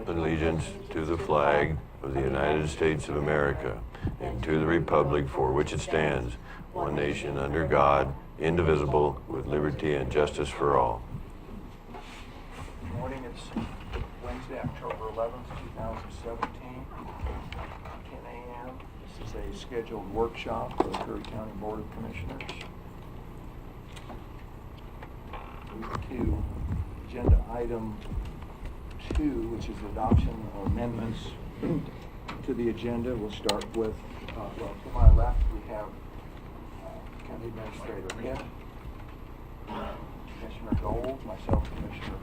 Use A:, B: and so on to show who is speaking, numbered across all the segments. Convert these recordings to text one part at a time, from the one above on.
A: allegiance to the flag of the United States of America and to the republic for which it stands, one nation under God, indivisible, with liberty and justice for all.
B: Good morning. It's Wednesday, October 11th, 2017, 10 a.m. This is a scheduled workshop for the Curry County Board of Commissioners. Move to agenda item 2, which is adoption of amendments to the agenda. We'll start with, to my left, we have County Administrator Hitt, Commissioner Gold, myself, Commissioner.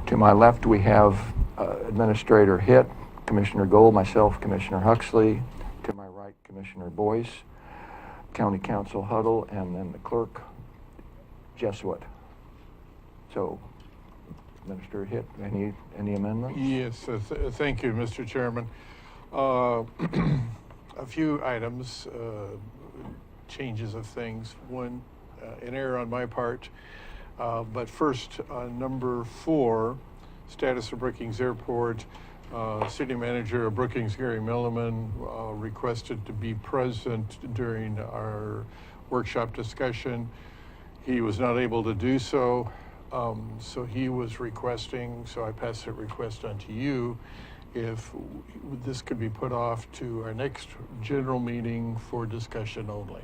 B: To my left, we have Administrator Hitt, Commissioner Gold, myself, Commissioner Huxley. To my right, Commissioner Boyce, County Council Huddle, and then the clerk, Jesuit. So, Administrator Hitt, any amendments?
C: Yes, thank you, Mr. Chairman. A few items, changes of things. One, an error on my part. But first, number 4, status of Brookings Airport. City Manager of Brookings, Gary Milliman, requested to be present during our workshop discussion. He was not able to do so, so he was requesting, so I pass that request on to you, if this could be put off to our next general meeting for discussion only.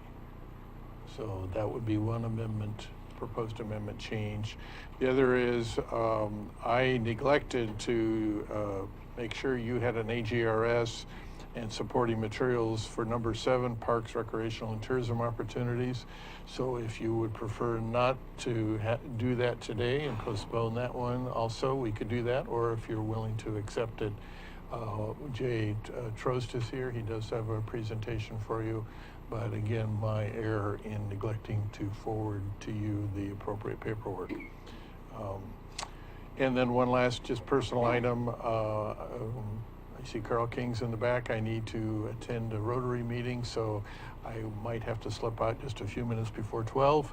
C: So that would be one amendment, proposed amendment change. The other is I neglected to make sure you had an AGRS and supporting materials for number 7, Parks, Recreational, and Tourism Opportunities. So if you would prefer not to do that today and postpone that one also, we could do that, or if you're willing to accept it. Jay Trost is here. He does have a presentation for you. But again, my error in neglecting to forward to you the appropriate paperwork. And then one last just personal item. I see Carl King's in the back. I need to attend a Rotary meeting, so I might have to slip out just a few minutes before 12.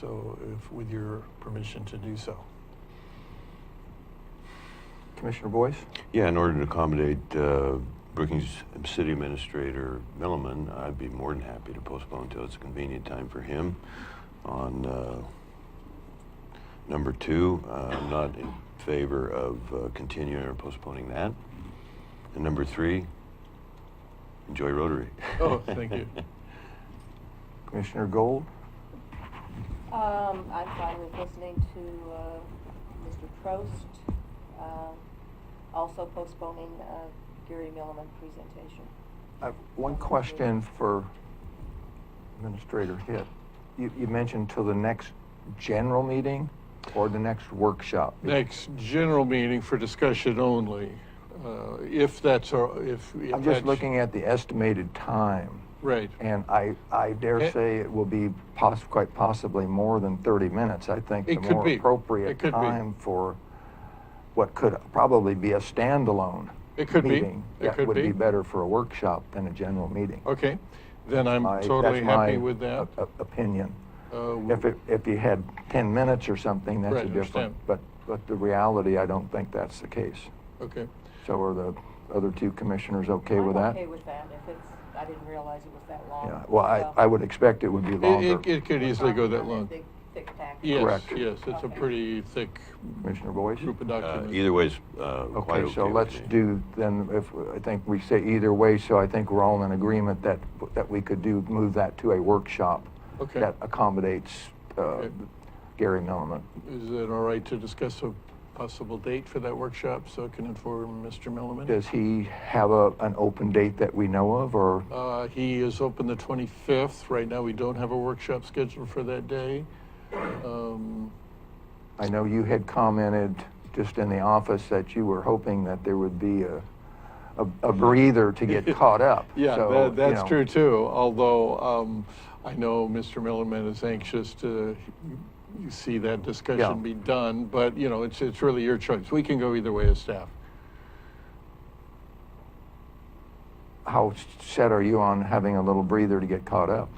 C: So if with your permission to do so.
B: Commissioner Boyce?
A: Yeah, in order to accommodate Brookings City Administrator Milliman, I'd be more than happy to postpone until it's a convenient time for him. On number 2, I'm not in favor of continuing or postponing that. And number 3, enjoy Rotary.
C: Oh, thank you.
B: Commissioner Gold?
D: I'm fine with listening to Mr. Trost. Also postponing Gary Milliman presentation.
B: I have one question for Administrator Hitt. You mentioned till the next general meeting or the next workshop?
C: Next general meeting for discussion only. If that's, if
B: I'm just looking at the estimated time.
C: Right.
B: And I dare say it will be quite possibly more than 30 minutes. I think the more appropriate time for what could probably be a standalone meeting would be better for a workshop than a general meeting.
C: Okay, then I'm totally happy with that.
B: Opinion. If you had 10 minutes or something, that's a different. But the reality, I don't think that's the case.
C: Okay.
B: So are the other 2 commissioners okay with that?
D: I'm okay with that. If it's, I didn't realize it was that long.
B: Yeah. Well, I would expect it would be longer.
C: It could easily go that long.
D: Big, thick package.
C: Yes,
B: Correct.
C: yes, it's a pretty thick
B: Commissioner Boyce?
C: group of documents.
A: Either way's quite
B: Okay, so
A: with
B: let's
A: me.
B: do then. I think we say either way, so I think we're all in agreement that we could move that to a workshop
C: Okay.
B: that accommodates
C: Okay.
B: Gary Milliman.
C: Is it all right to discuss a possible date for that workshop so I can inform Mr. Milliman?
B: Does he have an open date that we know of, or?
C: He is open the 25th. Right now, we don't have a workshop scheduled for that day.
B: I know you had commented just in the office that you were hoping that there would be a breather to get caught up.
C: Yeah,
B: so,
C: that's true too. Although I know Mr. Milliman is anxious to see that discussion be done, but you know, it's really your choice. We can go either way as staff.
B: how set are you on having a little breather to get caught up?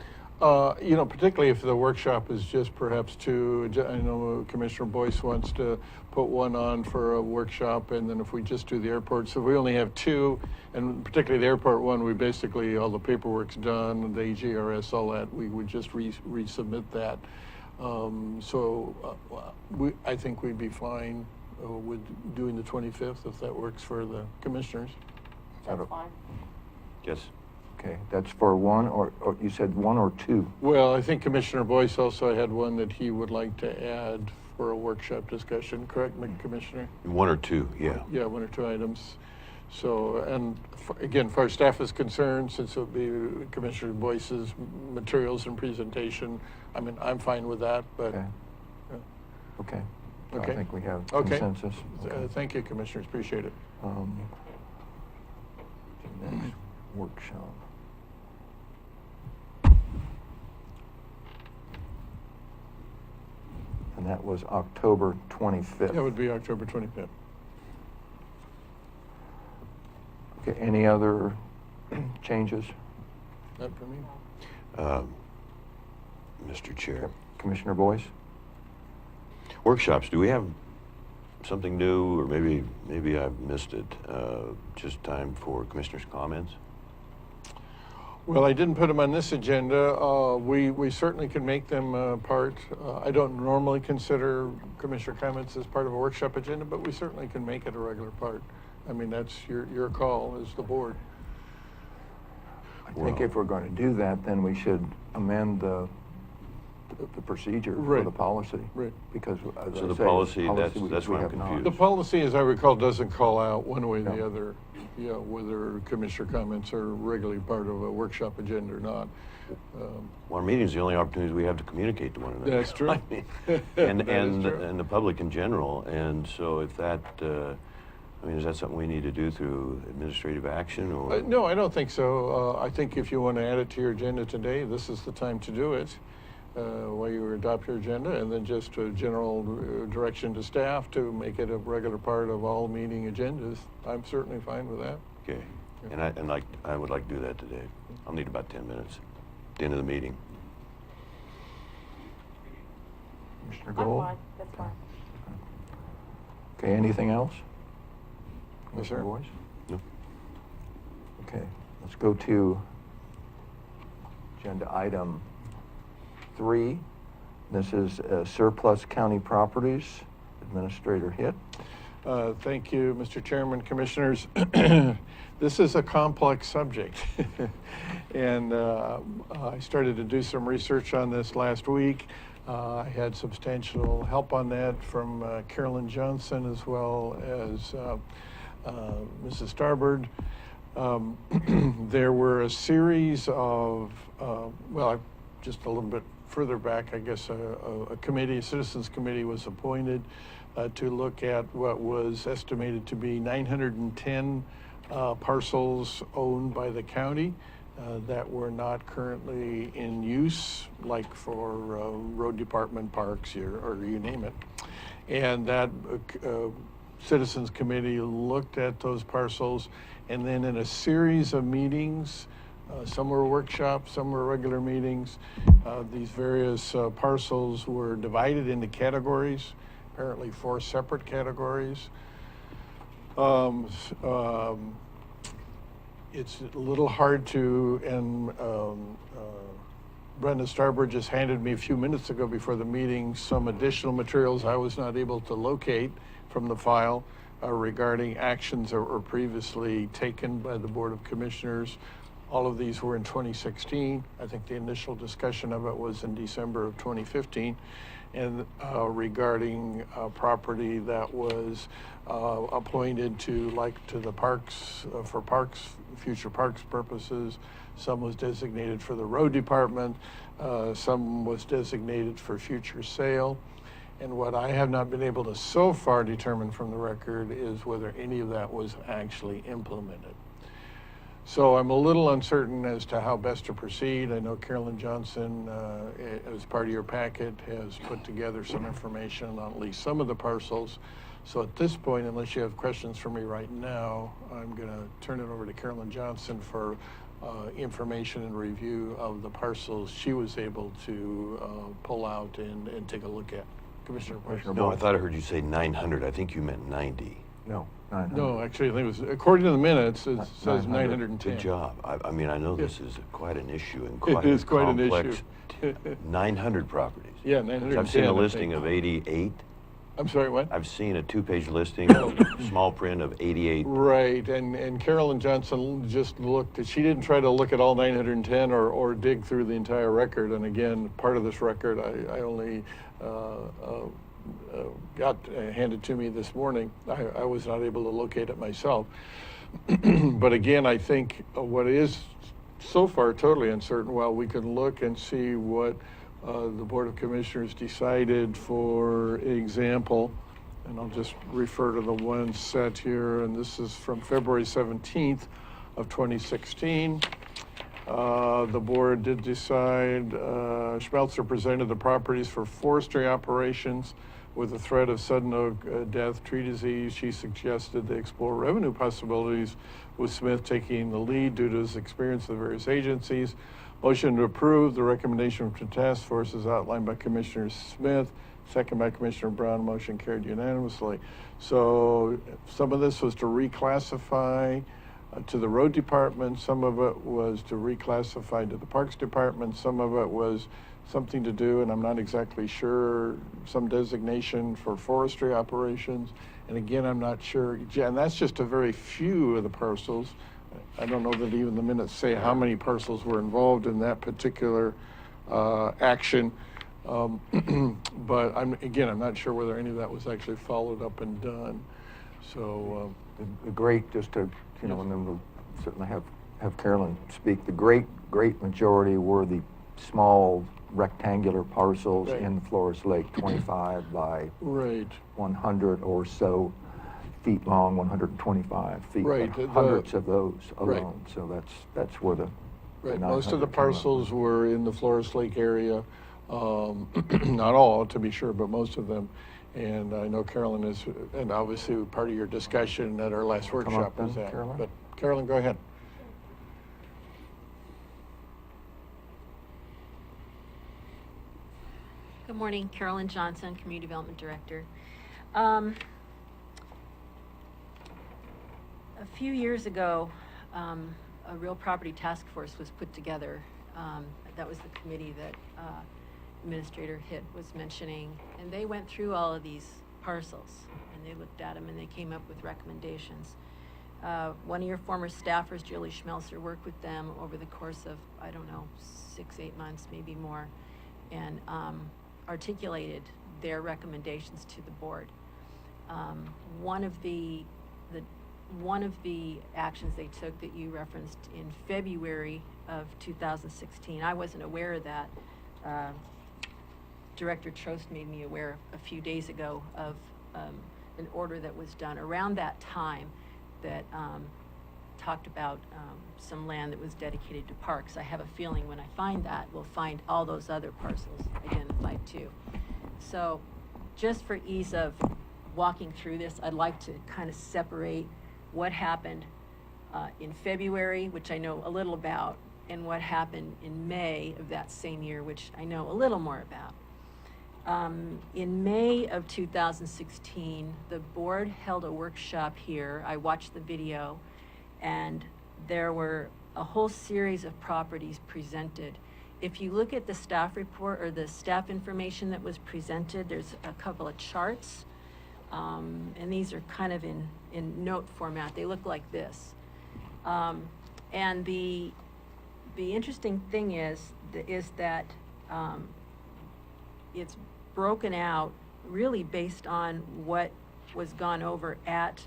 C: You know, particularly if the workshop is just perhaps two. I know Commissioner Boyce wants to put one on for a workshop, and then if we just do the airport, so if we only have two, and particularly the airport one, we basically, all the paperwork's done, the AGRS, all that, we would just resubmit that. I think we'd be fine with doing the 25th if that works for the commissioners.
D: That's fine.
A: Yes.
B: Okay, that's for one, or you said one or two?
C: Well, I think Commissioner Boyce also had one that he would like to add for a workshop discussion, correct, Commissioner?
A: One or two, yeah.
C: Yeah, one or two items. So, and again, far as staff is concerned, since it'll be Commissioner Boyce's materials and presentation, I mean, I'm fine with that, but.
B: Okay. Okay.
C: Okay.
B: I think we have
C: Okay.
B: consensus. Okay.
C: Thank you, Commissioners, appreciate it.
B: Next workshop. And that was October 25th.
C: That would be October 25th.
B: Okay, any other changes?
C: That for me?
A: Mr. Chair.
B: Commissioner Boyce?
A: Workshops, do we have something new, or maybe I've missed it? Just time for commissioners' comments?
C: Well, I didn't put them on this agenda. We certainly can make them part. I don't normally consider commissioner comments as part of a workshop agenda, but we certainly can make it a regular part. I mean, that's your call as the board.
B: I think if we're going to do that, then we should amend the procedure for
C: Right.
B: the policy.
C: Right.
B: Because as
A: So
B: I
A: the
B: say,
A: policy,
B: we
A: that's where I'm
B: have not.
A: confused.
C: The policy, as I recall, doesn't call out one way or the
B: No.
C: other, whether commissioner comments are regularly part of a workshop agenda or not.
A: Well, our meeting's the only opportunity we have to communicate to one another.
C: That's true.
A: I mean,
C: That
A: and
C: is true.
A: and the public in general. And so if that, I mean, is that something we need to do through administrative action, or?
C: No, I don't think so. I think if you want to add it to your agenda today, this is the time to do it. While you adopt your agenda, and then just a general direction to staff to make it a regular part of all meeting agendas. I'm certainly fine with that.
A: Okay. And I would like to do that today. I'll need about 10 minutes at the end of the meeting.
B: Commissioner
D: I'm
B: Gold?
D: fine, that's fine.
B: Okay, anything else?
C: Yes, sir.
B: Commissioner Boyce?
A: No?
B: Okay, let's go to agenda item 3. This is surplus county properties. Administrator Hitt.
C: Thank you, Mr. Chairman, Commissioners. This is a complex subject. And I started to do some research on this last week. I had substantial help on that from Carolyn Johnson as well as Mrs. Starbird. There were a series of, just a little bit further back, I guess a committee, a citizens committee was appointed to look at what was estimated to be 910 parcels owned by the county that were not currently in use, like for road department, parks, or you name it. And that citizens committee looked at those parcels, and then in a series of meetings, some were workshops, some were regular meetings, these various parcels were divided into categories, apparently 4 separate categories. It's a little hard to, and Brenda Starbird just handed me a few minutes ago before the meeting some additional materials I was not able to locate from the file regarding actions that were previously taken by the Board of Commissioners. All of these were in 2016. I think the initial discussion of it was in December of 2015. And regarding property that was appointed to the parks, for future parks purposes. Some was designated for the road department. Some was designated for future sale. And what I have not been able to so far determine from the record is whether any of that was actually implemented. So I'm a little uncertain as to how best to proceed. I know Carolyn Johnson, as part of your packet, has put together some information on at least some of the parcels. So at this point, unless you have questions for me right now, I'm going to turn it over to Carolyn Johnson for information and review of the parcels she was able to pull out and take a look at. Commissioner Boyce.
B: Commissioner
A: No, I thought I heard you say 900. I think you meant 90.
B: No, 900.
C: No, actually, I think it was, according to the minutes, it says
B: 900.
C: 910.
A: Good job. I mean, I know
C: Yeah.
A: this is quite an issue and
C: It
A: quite
C: is
A: a
C: quite an
A: complex.
C: issue.
A: 900 properties.
C: Yeah, 910.
A: I've seen a
C: I
A: listing
C: think.
A: of 88.
C: I'm sorry, what?
A: I've seen a 2-page listing of small print of 88.
C: Right, and Carolyn Johnson just looked, she didn't try to look at all 910 or dig through the entire record. And again, part of this record I only got handed to me this morning. I was not able to locate it myself. But again, I think what is so far totally uncertain, while we can look and see what the Board of Commissioners decided, for example, and I'll just refer to the one set here, and this is from February 17th of 2016. The board did decide Schmelzer presented the properties for forestry operations with the threat of sudden oak death, tree disease. She suggested they explore revenue possibilities, with Smith taking the lead due to his experience with various agencies. Motion to approve the recommendation from the task force is outlined by Commissioner Smith, second by Commissioner Brown. Motion carried unanimously. So some of this was to reclassify to the road department. Some of it was to reclassify to the parks department. Some of it was something to do, and I'm not exactly sure, some designation for forestry operations. And again, I'm not sure, and that's just a very few of the parcels. I don't know that even the minutes say how many parcels were involved in that particular action. But I'm not sure whether any of that was actually followed up and done. So
B: The great, just to, and then we'll certainly have Carolyn speak, the great majority were the small rectangular parcels
C: Right.
B: in Flores Lake, 25 by
C: right.
B: 100 or so feet long, 125 feet.
C: Right,
B: but hundreds of those
C: Right.
B: alone. So that's where the
C: Right, most of the
B: 900 came up.
C: parcels were in the Flores Lake area. Not all, to be sure, but most of them. And I know Carolyn is, and obviously part of your discussion at our last
B: Come up
C: workshop
B: then,
C: was that.
B: Carolyn.
C: But Carolyn, go ahead.
E: Good morning, Carolyn Johnson, Community Development Director. A few years ago, a real property task force was put together. That was the committee that Administrator Hitt was mentioning, and they went through all of these parcels, and they looked at them, and they came up with recommendations. One of your former staffers, Julie Schmelzer, worked with them over the course of, 6-8 months, maybe more, and articulated their recommendations to the board. One of the actions they took that you referenced in February of 2016, I wasn't aware of that. Director Trost made me aware a few days ago of an order that was done around that time that talked about some land that was dedicated to parks. I have a feeling when I find that, we'll find all those other parcels identified too. So just for ease of walking through this, I'd like to kind of separate what happened in February, which I know a little about, and what happened in May of that same year, which I know a little more about. In May of 2016, the board held a workshop here. I watched the video, and there were a whole series of properties presented. If you look at the staff report or the staff information that was presented, there's a couple of charts, and these are kind of in note format. They look like this. And the interesting thing is that it's broken out really based on what was gone over at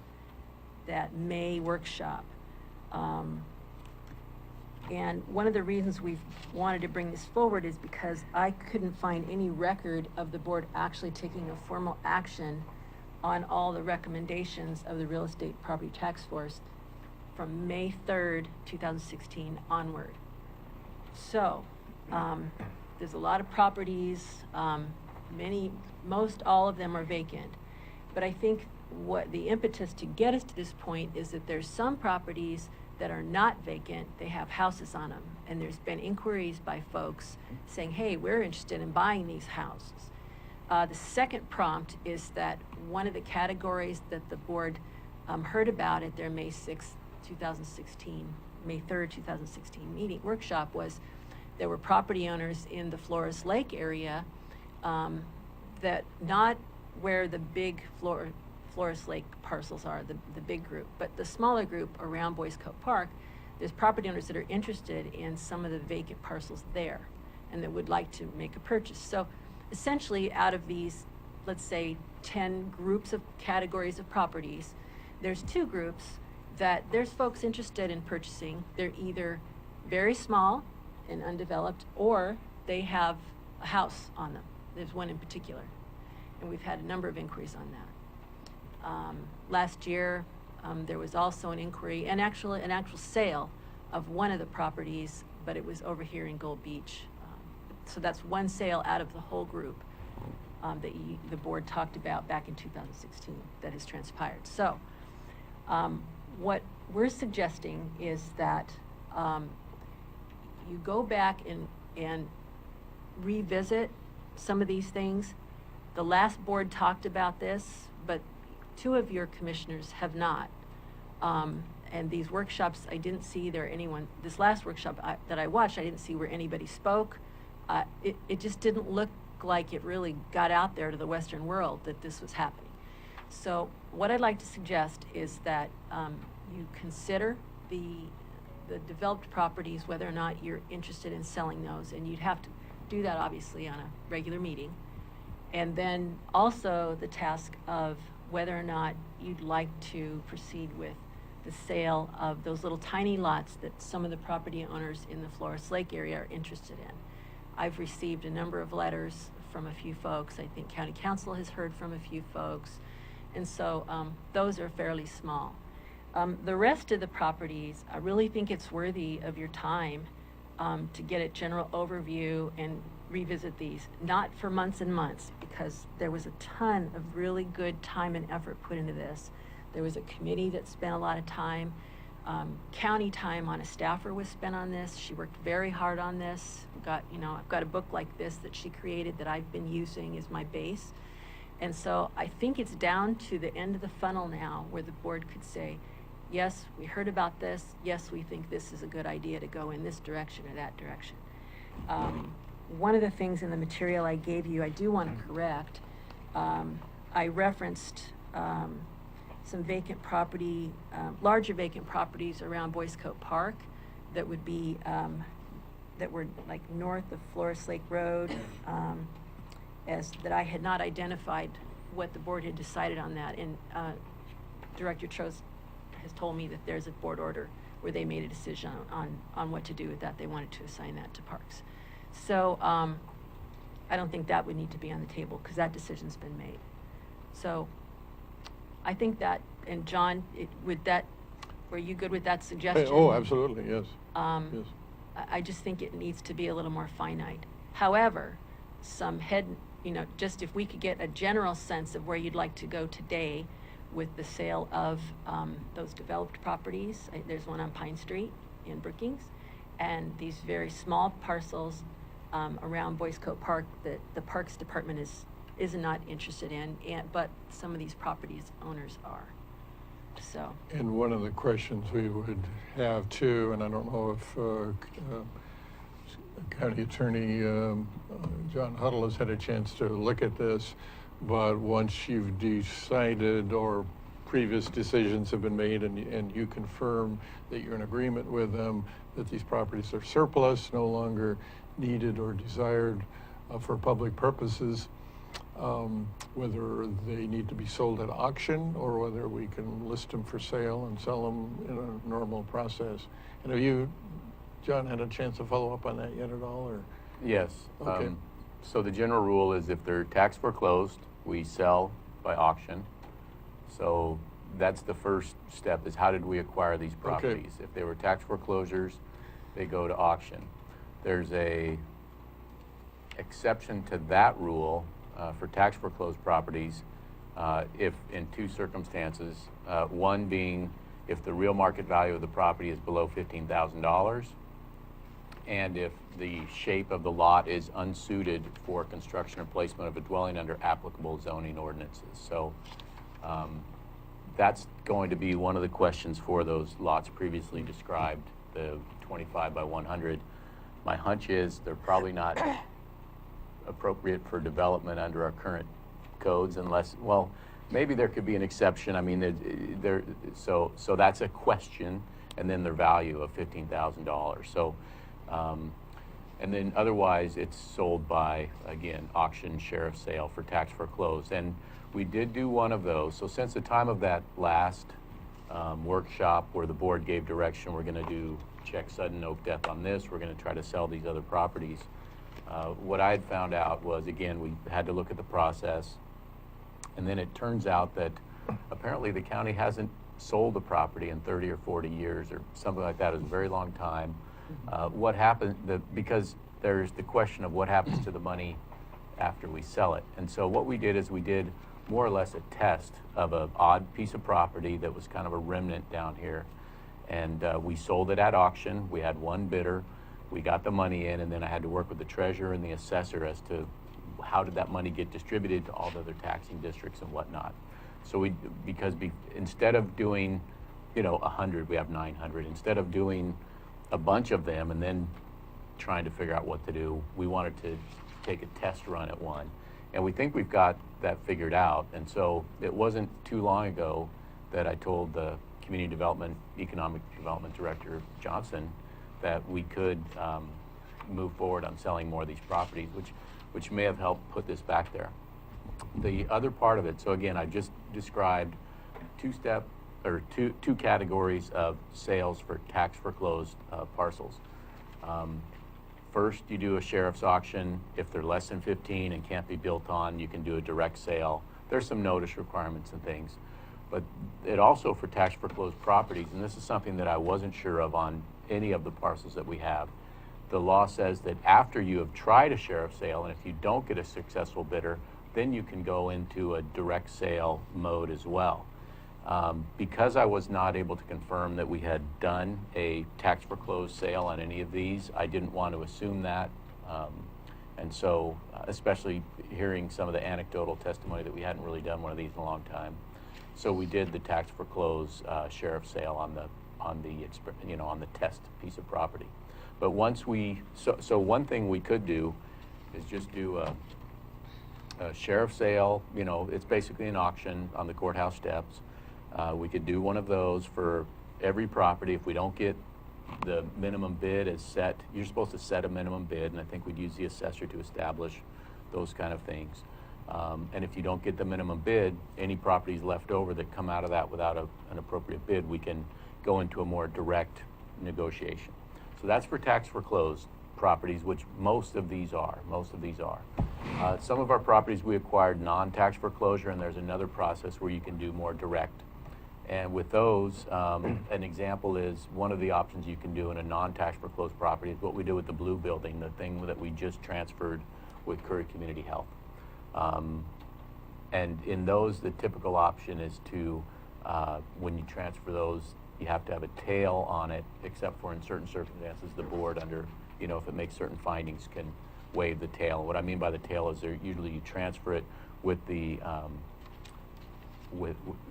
E: that May workshop. And one of the reasons we've wanted to bring this forward is because I couldn't find any record of the board actually taking a formal action on all the recommendations of the Real Estate Property Task Force from May 3rd, 2016 onward. So, there's a lot of properties, most all of them are vacant. But I think what the impetus to get us to this point is that there's some properties that are not vacant, they have houses on them. And there's been inquiries by folks saying, hey, we're interested in buying these houses. The second prompt is that one of the categories that the board heard about at their May 3rd, 2016 meeting workshop was there were property owners in the Flores Lake area that not where the big Flores Lake parcels are, the big group, but the smaller group around Boys Cove Park, there's property owners that are interested in some of the vacant parcels there and that would like to make a purchase. So essentially out of these, let's say 10 groups of categories of properties, there's 2 groups that there's folks interested in purchasing. They're either very small and undeveloped, or they have a house on them. There's one in particular, and we've had a number of inquiries on that. Last year, there was also an inquiry, and actually an actual sale of one of the properties, but it was over here in Gold Beach. So that's one sale out of the whole group that the board talked about back in 2016 that has transpired. So what we're suggesting is that you go back and revisit some of these things. The last board talked about this, but 2 of your commissioners have not. And these workshops, I didn't see there anyone, this last workshop that I watched, I didn't see where anybody spoke. It just didn't look like it really got out there to the Western world that this was happening. So what I'd like to suggest is that you consider the developed properties, whether or not you're interested in selling those, and you'd have to do that obviously on a regular meeting. And then also the task of whether or not you'd like to proceed with the sale of those little tiny lots that some of the property owners in the Flores Lake area are interested in. I've received a number of letters from a few folks. I think County Council has heard from a few folks. And so those are fairly small. The rest of the properties, I really think it's worthy of your time to get a general overview and revisit these, not for months and months, because there was a ton of really good time and effort put into this. There was a committee that spent a lot of time. County time on a staffer was spent on this. She worked very hard on this. I've got a book like this that she created that I've been using as my base. And so I think it's down to the end of the funnel now where the board could say, yes, we heard about this. Yes, we think this is a good idea to go in this direction or that direction. One of the things in the material I gave you, I do want to correct. I referenced some vacant property, larger vacant properties around Boys Cove Park that would be, that were like north of Flores Lake Road, as that I had not identified what the board had decided on that. And Director Trost has told me that there's a board order where they made a decision on what to do with that. They wanted to assign that to Parks. So I don't think that would need to be on the table because that decision's been made. So I think that, and John, were you good with that suggestion?
C: Oh, absolutely, yes. Yes.
E: I just think it needs to be a little more finite. However, just if we could get a general sense of where you'd like to go today with the sale of those developed properties. There's one on Pine Street in Brookings, and these very small parcels around Boys Cove Park that the Parks Department is not interested in, but some of these properties owners are. So.
C: And one of the questions we would have too, and I don't know if County Attorney John Huddle has had a chance to look at this, but once you've decided or previous decisions have been made and you confirm that you're in agreement with them, that these properties are surplus, no longer needed or desired for public purposes, whether they need to be sold at auction or whether we can list them for sale and sell them in a normal process. And have you, John, had a chance to follow up on that yet at all? Or?
F: Yes.
C: Okay.
F: So the general rule is if they're tax foreclosed, we sell by auction. So that's the first step, is how did we acquire these properties?
C: Okay.
F: If they were tax foreclosures, they go to auction. There's a exception to that rule for tax foreclosed properties if in two circumstances, one being if the real market value of the property is below $15,000, and if the shape of the lot is unsuited for construction or placement of a dwelling under applicable zoning ordinances. So that's going to be one of the questions for those lots previously described, the 25 by 100. My hunch is they're probably not appropriate for development under our current codes unless, well, maybe there could be an exception. I mean, so that's a question, and then their value of $15,000. So, and then otherwise it's sold by, again, auction, sheriff's sale for tax foreclosed. And we did do one of those. So since the time of that last workshop where the board gave direction, we're going to do check sudden oak death on this, we're going to try to sell these other properties. What I had found out was, again, we had to look at the process, and then it turns out that apparently the county hasn't sold a property in 30 or 40 years or something like that. It was a very long time. What happened, because there's the question of what happens to the money after we sell it. And so what we did is we did more or less a test of an odd piece of property that was kind of a remnant down here. And we sold it at auction. We had one bidder. We got the money in, and then I had to work with the treasurer and the assessor as to how did that money get distributed to all the other taxing districts and whatnot. So instead of doing, 100, we have 900. Instead of doing a bunch of them and then trying to figure out what to do, we wanted to take a test run at one. And we think we've got that figured out. And so it wasn't too long ago that I told the Community Development, Economic Development Director Johnson that we could move forward on selling more of these properties, which may have helped put this back there. The other part of it, so again, I just described two categories of sales for tax foreclosed parcels. First, you do a sheriff's auction. If they're less than 15 and can't be built on, you can do a direct sale. There's some notice requirements and things. But it also, for tax foreclosed properties, and this is something that I wasn't sure of on any of the parcels that we have, the law says that after you have tried a sheriff's sale, and if you don't get a successful bidder, then you can go into a direct sale mode as well. Because I was not able to confirm that we had done a tax foreclosed sale on any of these, I didn't want to assume that. And so, especially hearing some of the anecdotal testimony that we hadn't really done one of these in a long time. So we did the tax foreclosed sheriff's sale on the test piece of property. But once so one thing we could do is just do a sheriff's sale. It's basically an auction on the courthouse steps. We could do one of those for every property. If we don't get the minimum bid as set, you're supposed to set a minimum bid, and I think we'd use the assessor to establish those kind of things. And if you don't get the minimum bid, any properties left over that come out of that without an appropriate bid, we can go into a more direct negotiation. So that's for tax foreclosed properties, which most of these are. Some of our properties we acquired non-tax foreclosure, and there's another process where you can do more direct. And with those, an example is one of the options you can do in a non-tax foreclosed property is what we do with the Blue Building, the thing that we just transferred with Curry Community Health. And in those, the typical option is to, when you transfer those, you have to have a tail on it, except for in certain circumstances, the board under, if it makes certain findings, can waive the tail. What I mean by the tail is usually you transfer it with the,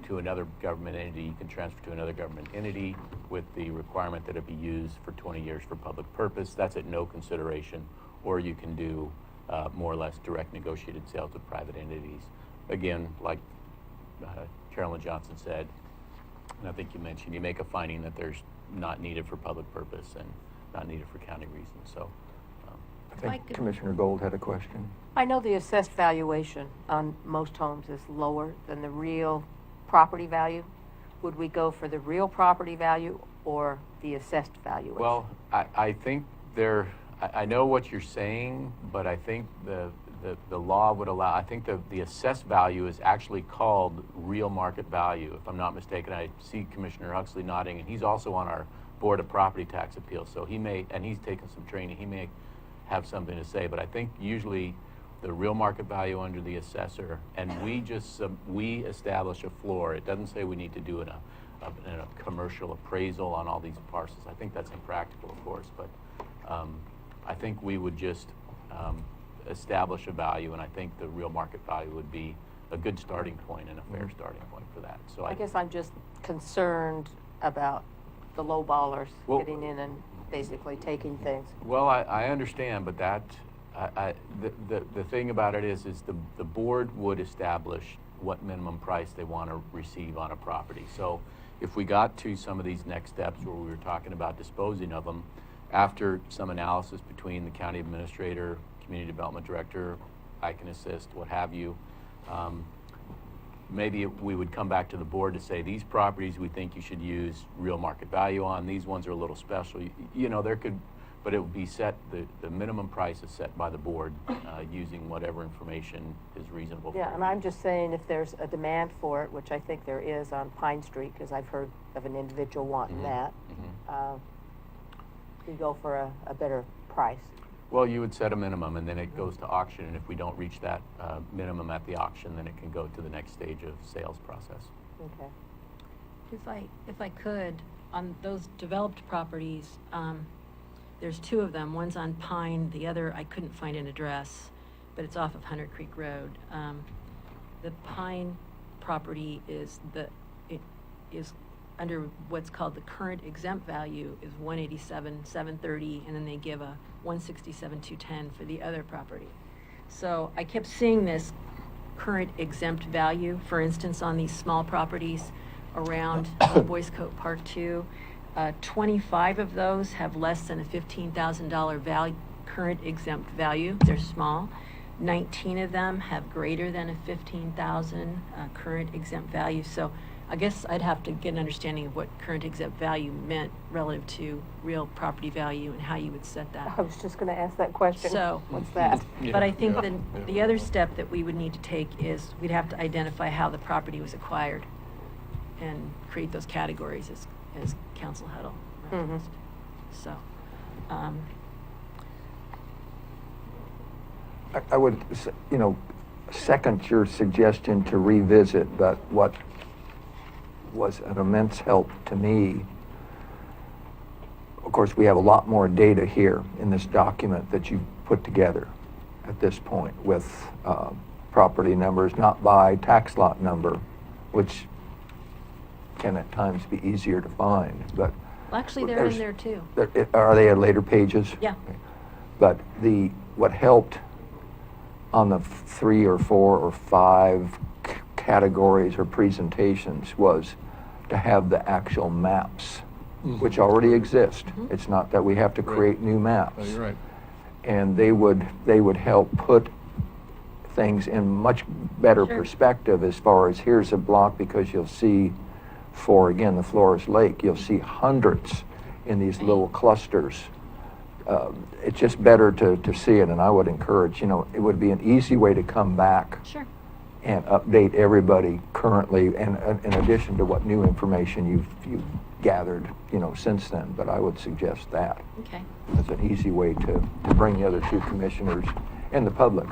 F: to another government entity. You can transfer to another government entity with the requirement that it be used for 20 years for public purpose. That's at no consideration. Or you can do more or less direct negotiated sales with private entities. Again, like Carolyn Johnson said, and I think you mentioned, you make a finding that there's not needed for public purpose and not needed for county reasons. So
B: I think Commissioner Gold had a question.
D: I know the assessed valuation on most homes is lower than the real property value. Would we go for the real property value or the assessed valuation?
F: Well, I think I know what you're saying, but I think the law would allow, I think the assessed value is actually called real market value, if I'm not mistaken. I see Commissioner Huxley nodding, and he's also on our Board of Property Tax Appeals, so he may, and he's taken some training, he may have something to say, but I think usually the real market value under the assessor, and we establish a floor. It doesn't say we need to do a commercial appraisal on all these parcels. I think that's impractical, of course, but I think we would just establish a value, and I think the real market value would be a good starting point and a fair starting point for that. So
D: I guess I'm just concerned about the low ballers
F: Well-
D: getting in and basically taking things.
F: Well, I understand, but that, the thing about it is the board would establish what minimum price they want to receive on a property. So if we got to some of these next steps where we were talking about disposing of them, after some analysis between the county administrator, community development director, I can assist, what have you, maybe we would come back to the board to say, these properties we think you should use real market value on, these ones are a little special. You know, there could, but it would be set, the minimum price is set by the board using whatever information is reasonable.
D: Yeah,
F: for
D: and
F: you.
D: I'm just saying if there's a demand for it, which I think there is on Pine Street, because I've heard of an individual wanting
F: Mhm,
D: that,
F: mhm.
D: we go for a better price.
F: Well, you would set a minimum, and then it goes to auction, and if we don't reach that minimum at the auction, then it can go to the next stage of sales process.
D: Okay.
E: If I could, on those developed properties, there's two of them. One's on Pine, the other, I couldn't find an address, but it's off of Hunter Creek Road. The Pine property is under what's called the current exempt value is $187,730, and then they give a $167,210 for the other property. So I kept seeing this current exempt value, for instance, on these small properties around Boys Coat Park 2. 25 of those have less than a $15,000 value, current exempt value. They're small. 19 of them have greater than a $15,000 current exempt value. So I guess I'd have to get an understanding of what current exempt value meant relative to real property value and how you would set that.
D: I was just going to ask that question.
E: So-
D: What's that?
E: But I think
C: Yeah.
E: the other step that we would need to take is we'd have to identify how the property was acquired and create those categories as Council Huddle referenced. So,
B: I would, second your suggestion to revisit, but what was an immense help to me, of course, we have a lot more data here in this document that you put together at this point with property numbers, not by tax lot number, which can at times be easier to find, but.
E: well, actually, they're in
B: there's-
E: there too.
B: Are they at later pages?
E: Yeah.
B: But what helped on the 3 or 4 or 5 categories or presentations was to have the actual maps, which already exist. It's not that we have to
C: Right.
B: create new maps.
C: Oh, you're right.
B: And they would help put things in much better
E: Sure.
B: perspective as far as here's a block, because you'll see for, again, the Flores Lake, you'll see hundreds in these little clusters. It's just better to see it, and I would encourage, it would be an easy way to come back
E: Sure.
B: and update everybody currently, and in addition to what new information you've gathered, since then. But I would suggest that
E: Okay.
B: as an easy way to bring the other two commissioners and the public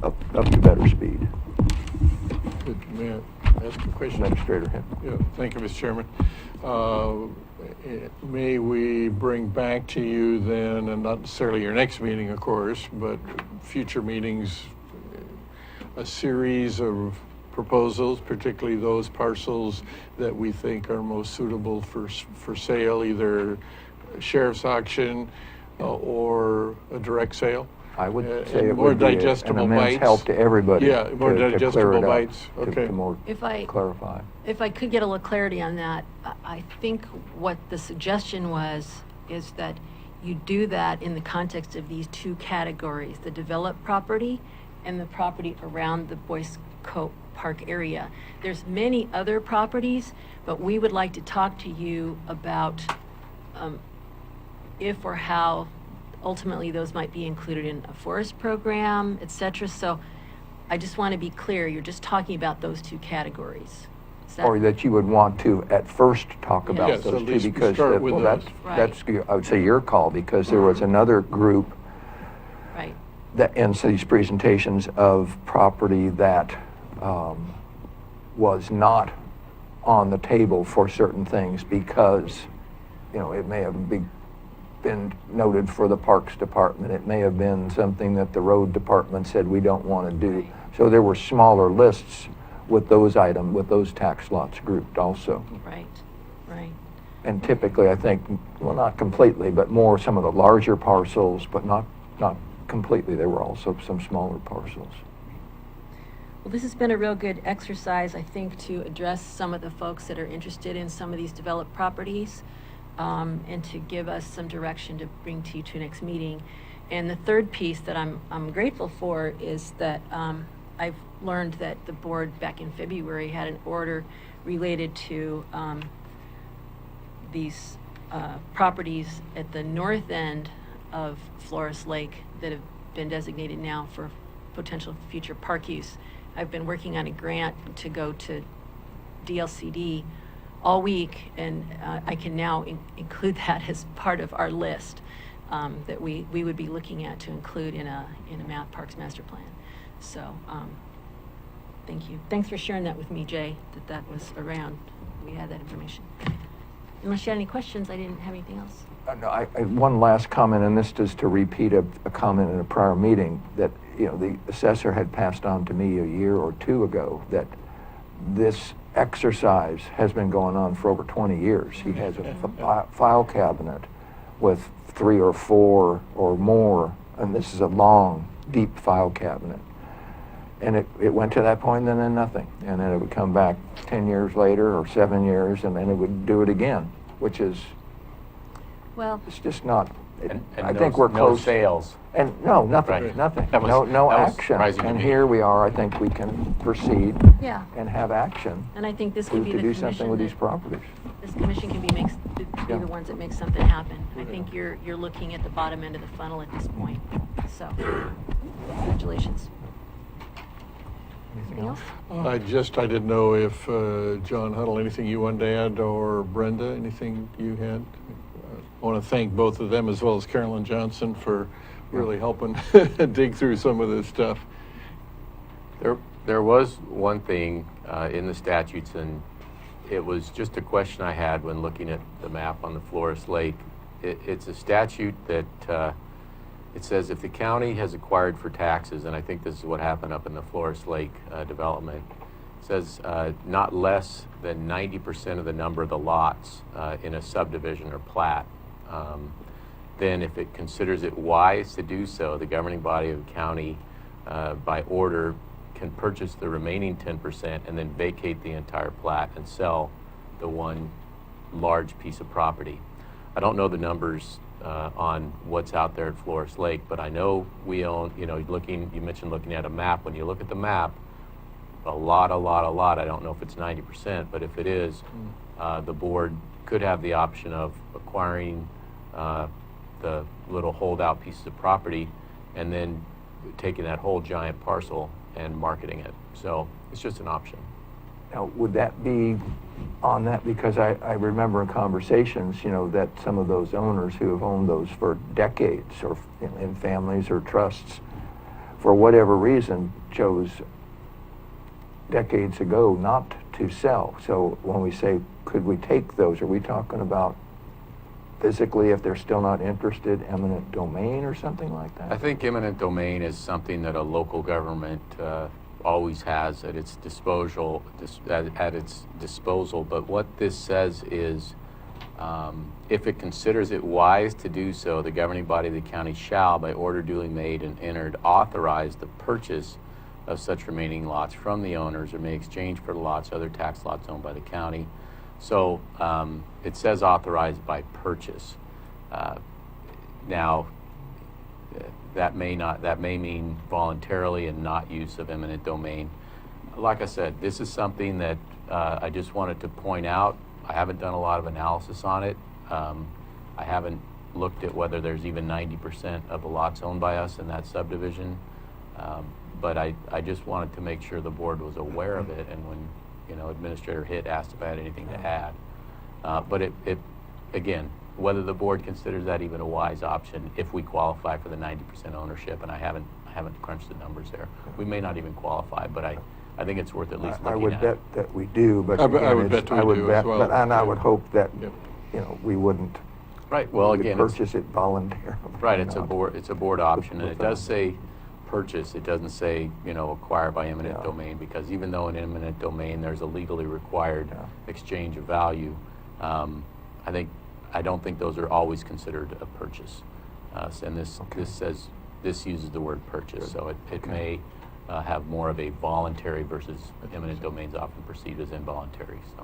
B: up to better speed.
C: Good. May I ask a question?
B: Administrator Hint.
C: Yeah, thank you, Mr. Chairman. May we bring back to you then, and not necessarily your next meeting, of course, but future meetings, a series of proposals, particularly those parcels that we think are most suitable for sale, either sheriff's auction or a direct sale?
B: I would
C: And
B: say it
C: more
B: would be an
C: digestible
B: immense
C: bites.
B: help to everybody.
C: Yeah, more
B: to clear
C: digestible
B: it up,
C: bites. Okay.
B: To more
E: If I
B: clarify.
E: could get a little clarity on that, I think what the suggestion is that you do that in the context of these two categories, the developed property and the property around the Boys Coat Park area. There's many other properties, but we would like to talk to you about if or how ultimately those might be included in a forest program, et cetera. So I just want to be clear, you're just talking about those two categories. Is
B: Or that you would want to at first talk about
C: Yes,
B: those
C: at
B: two,
C: least we
B: because
C: start with
B: that's,
C: those.
E: Right.
B: that's, I would say your call, because there was another group
E: Right.
B: that in these presentations of property that was not on the table for certain things because, you know, it may have been noted for the Parks Department. It may have been something that the Road Department said we don't want to do. So there were smaller lists with those items, with those tax lots grouped also.
E: Right, right.
B: And typically, I think, well, not completely, but more some of the larger parcels, but not completely. There were also some smaller parcels.
E: Well, this has been a real good exercise, I think, to address some of the folks that are interested in some of these developed properties, and to give us some direction to bring to you to next meeting. And the third piece that I'm grateful for is that I've learned that the board back in February had an order related to these properties at the north end of Flores Lake that have been designated now for potential future park use. I've been working on a grant to go to DLCD all week, and I can now include that as part of our list that we would be looking at to include in a Parks Master Plan. So thank you. Thanks for sharing that with me, Jay, that was around. We had that information. Unless you had any questions, I didn't have anything else.
B: No, one last comment, and this is to repeat a comment in a prior meeting that, you know, the assessor had passed on to me a year or two ago that this exercise has been going on for over 20 years. He has a file cabinet with 3 or 4 or more, and this is a long, deep file cabinet. And it went to that point and then nothing. And then it would come back 10 years later or 7 years, and then it would do it again, which is,
E: Well,
B: it's just not,
F: And
B: I
F: no-
B: think we're
F: no
B: close.
F: sales.
B: And no, nothing,
F: Right.
B: nothing.
F: That was-
B: No
F: that was
B: action.
F: surprising to
B: And
F: me.
B: here we are, I think we can proceed
E: yeah.
B: and have action
E: And I think this
B: to
E: could be the
B: do something
E: commission
B: with
E: that,
B: these properties.
E: this commission can be
B: Yeah.
E: the ones that make something happen. I think you're looking at the bottom end of the funnel at this point. So, congratulations. Anything else?
C: I didn't know if, John Huddle, anything you wanted to add, or Brenda, anything you had? I want to thank both of them as well as Carolyn Johnson for really helping dig through some of this stuff.
F: There was one thing in the statutes, and it was just a question I had when looking at the map on the Flores Lake. It's a statute that it says if the county has acquired for taxes, and I think this is what happened up in the Flores Lake development, it says not less than 90% of the number of the lots in a subdivision or plat. Then if it considers it wise to do so, the governing body of the county by order can purchase the remaining 10% and then vacate the entire plat and sell the one large piece of property. I don't know the numbers on what's out there at Flores Lake, but I know we own, you mentioned looking at a map. When you look at the map, a lot. I don't know if it's 90%, but if it is, the board could have the option of acquiring the little holdout pieces of property and then taking that whole giant parcel and marketing it. So it's just an option.
B: Now, would that be on that? Because I remember in conversations, you know, that some of those owners who have owned those for decades or in families or trusts, for whatever reason, chose decades ago not to sell. So when we say, could we take those, are we talking about physically, if they're still not interested, eminent domain or something like that?
F: I think eminent domain is something that a local government always has at its disposal. But what this says is, if it considers it wise to do so, the governing body of the county shall, by order duly made and entered, authorize the purchase of such remaining lots from the owners, or may exchange for the lots other tax lots owned by the county. So it says authorized by purchase. Now, that may mean voluntarily and not use of eminent domain. Like I said, this is something that I just wanted to point out. I haven't done a lot of analysis on it. I haven't looked at whether there's even 90% of the lots owned by us in that subdivision. But I just wanted to make sure the board was aware of it, and when Administrator Hitt asked if I had anything to add. But it again, whether the board considers that even a wise option if we qualify for the 90% ownership, and I haven't haven't crunched the numbers there. We may not even qualify, but I think it's worth at least looking at.
B: I would bet that we do, but
C: I
B: again,
C: would
B: it's-
C: bet we
B: I would
C: do as
B: bet,
C: well.
B: but, and I would
C: Yeah.
B: hope that,
C: Yep.
B: you know, we wouldn't.
F: Right, well,
B: we would
F: again, it's,
B: purchase it voluntarily.
F: right, it's a
B: not.
F: board option, and it does
B: Without-
F: say purchase, it doesn't say, you know, acquired by eminent
B: Yeah.
F: domain, because even though in eminent domain, there's a legally required
B: Yeah.
F: exchange of value, I don't think those are always considered a purchase. And
B: Okay.
F: this uses the word purchase,
B: Good.
F: so it
B: Okay.
F: may have more of a voluntary versus eminent domains often perceived as involuntary, so.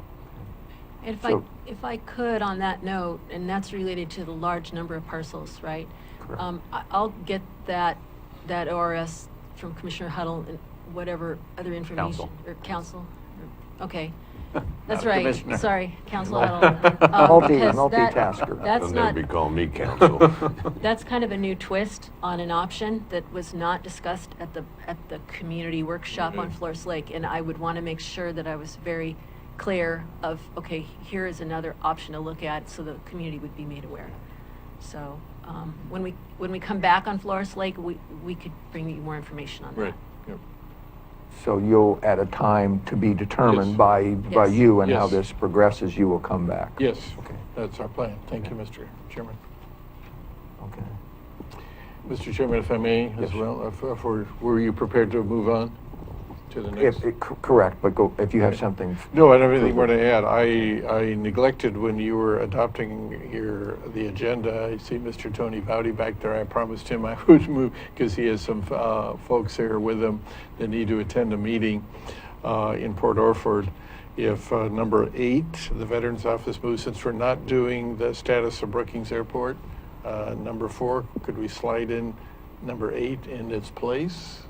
E: And
B: So-
E: if I could on that note, and that's related to the large number of parcels, right?
B: Correct.
E: I'll get that ORS from Commissioner Huddle and whatever other information.
F: Council.
E: Or council, okay.
F: Not
E: That's
F: a
E: right,
F: commissioner.
E: sorry, Council
B: Multi-
E: Huddle. Because
B: multitasker.
E: That's
A: They'll never
E: not,
A: be calling me counsel.
E: that's kind of a new twist on an option that was not discussed at the community workshop on
C: Mhm.
E: Flores Lake. And I would want to make sure that I was very clear of, okay, here is another option to look at, so the community would be made aware. So, when we come back on Flores Lake, we could bring you more information on that.
C: Right. Yep.
B: So you'll, at a time to be determined
C: Yes.
B: by
E: Yes.
B: you and how
C: Yes.
B: this progresses, you will come back?
C: Yes,
B: Okay,
C: that's our plan. Thank you, Mr. Chairman.
B: okay.
C: Mr. Chairman, if I may as
B: Yes.
C: well, were you prepared to move on to the next?
B: Correct, but go, if you have something.
C: No, I don't have anything more to add. I neglected when you were adopting the agenda. I see Mr. Tony Bowdy back there. I promised him I would move because he has some folks here with him that need to attend a meeting in Port Orford. If number 8, the Veterans Office moves, since we're not doing the status of Brookings Airport, number 4, could we slide in number 8 in its place?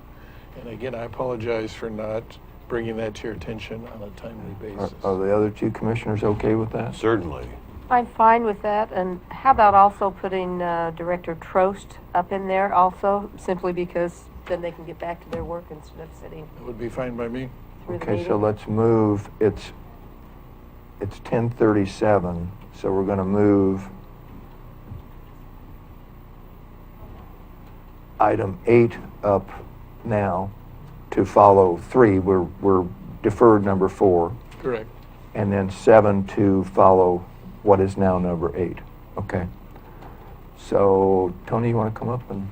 C: And again, I apologize for not bringing that to your attention on a timely basis.
B: Are the other two commissioners okay with that?
A: Certainly.
D: I'm fine with that, and how about also putting Director Trost up in there also, simply because then they can get back to their work instead of sitting
C: That would be fine by me.
D: through the
B: Okay, so
D: meeting?
B: let's move, it's 10:37, so we're gonna move item 8 up now to follow 3. We're deferred number 4,
C: Correct.
B: and then 7 to follow what is now number 8. Okay. So, Tony, you want to come up and,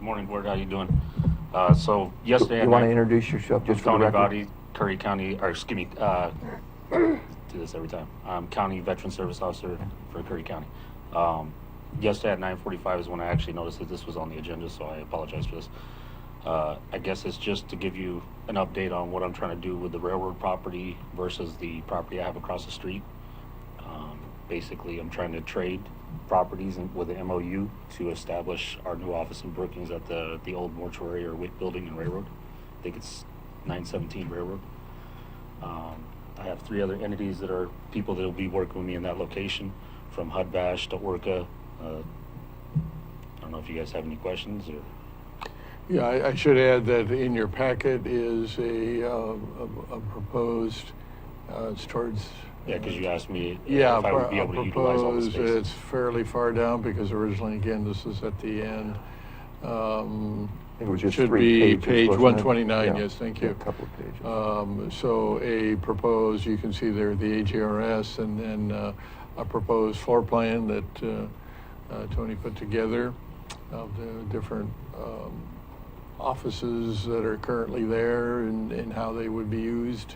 G: Morning, Board. How you doing? So yesterday,
B: you want to introduce yourself just for the
G: Tony
B: record?
G: Bowdy, Curry County, or excuse me, do this every time. I'm County Veteran Service Officer for Curry County. Yesterday at 9:45 is when I actually noticed that this was on the agenda, so I apologize for this. I guess it's just to give you an update on what I'm trying to do with the railroad property versus the property I have across the street. Basically, I'm trying to trade properties with an MOU to establish our new office in Brookings at the old mortuary or WIC building in Railroad. I think it's 917 Railroad. I have 3 other entities that are people that will be working with me in that location, from HUD-VASH to ORCA. I don't know if you guys have any questions or.
C: Yeah, I should add that in your packet is a proposed, it's towards.
G: Yeah, because you asked me
C: Yeah,
G: if I would be able to utilize all the
C: proposed,
G: spaces.
C: it's fairly far down because originally, again, this is at the end.
B: I think it was just
C: Should
B: 3
C: be
B: pages,
C: page
B: wasn't it?
C: 129,
B: Yeah.
C: yes, thank
B: Yeah,
C: you.
B: a couple of pages.
C: So a proposed, you can see there the AGRS, and then a proposed floor plan that Tony put together of the different offices that are currently there and how they would be used.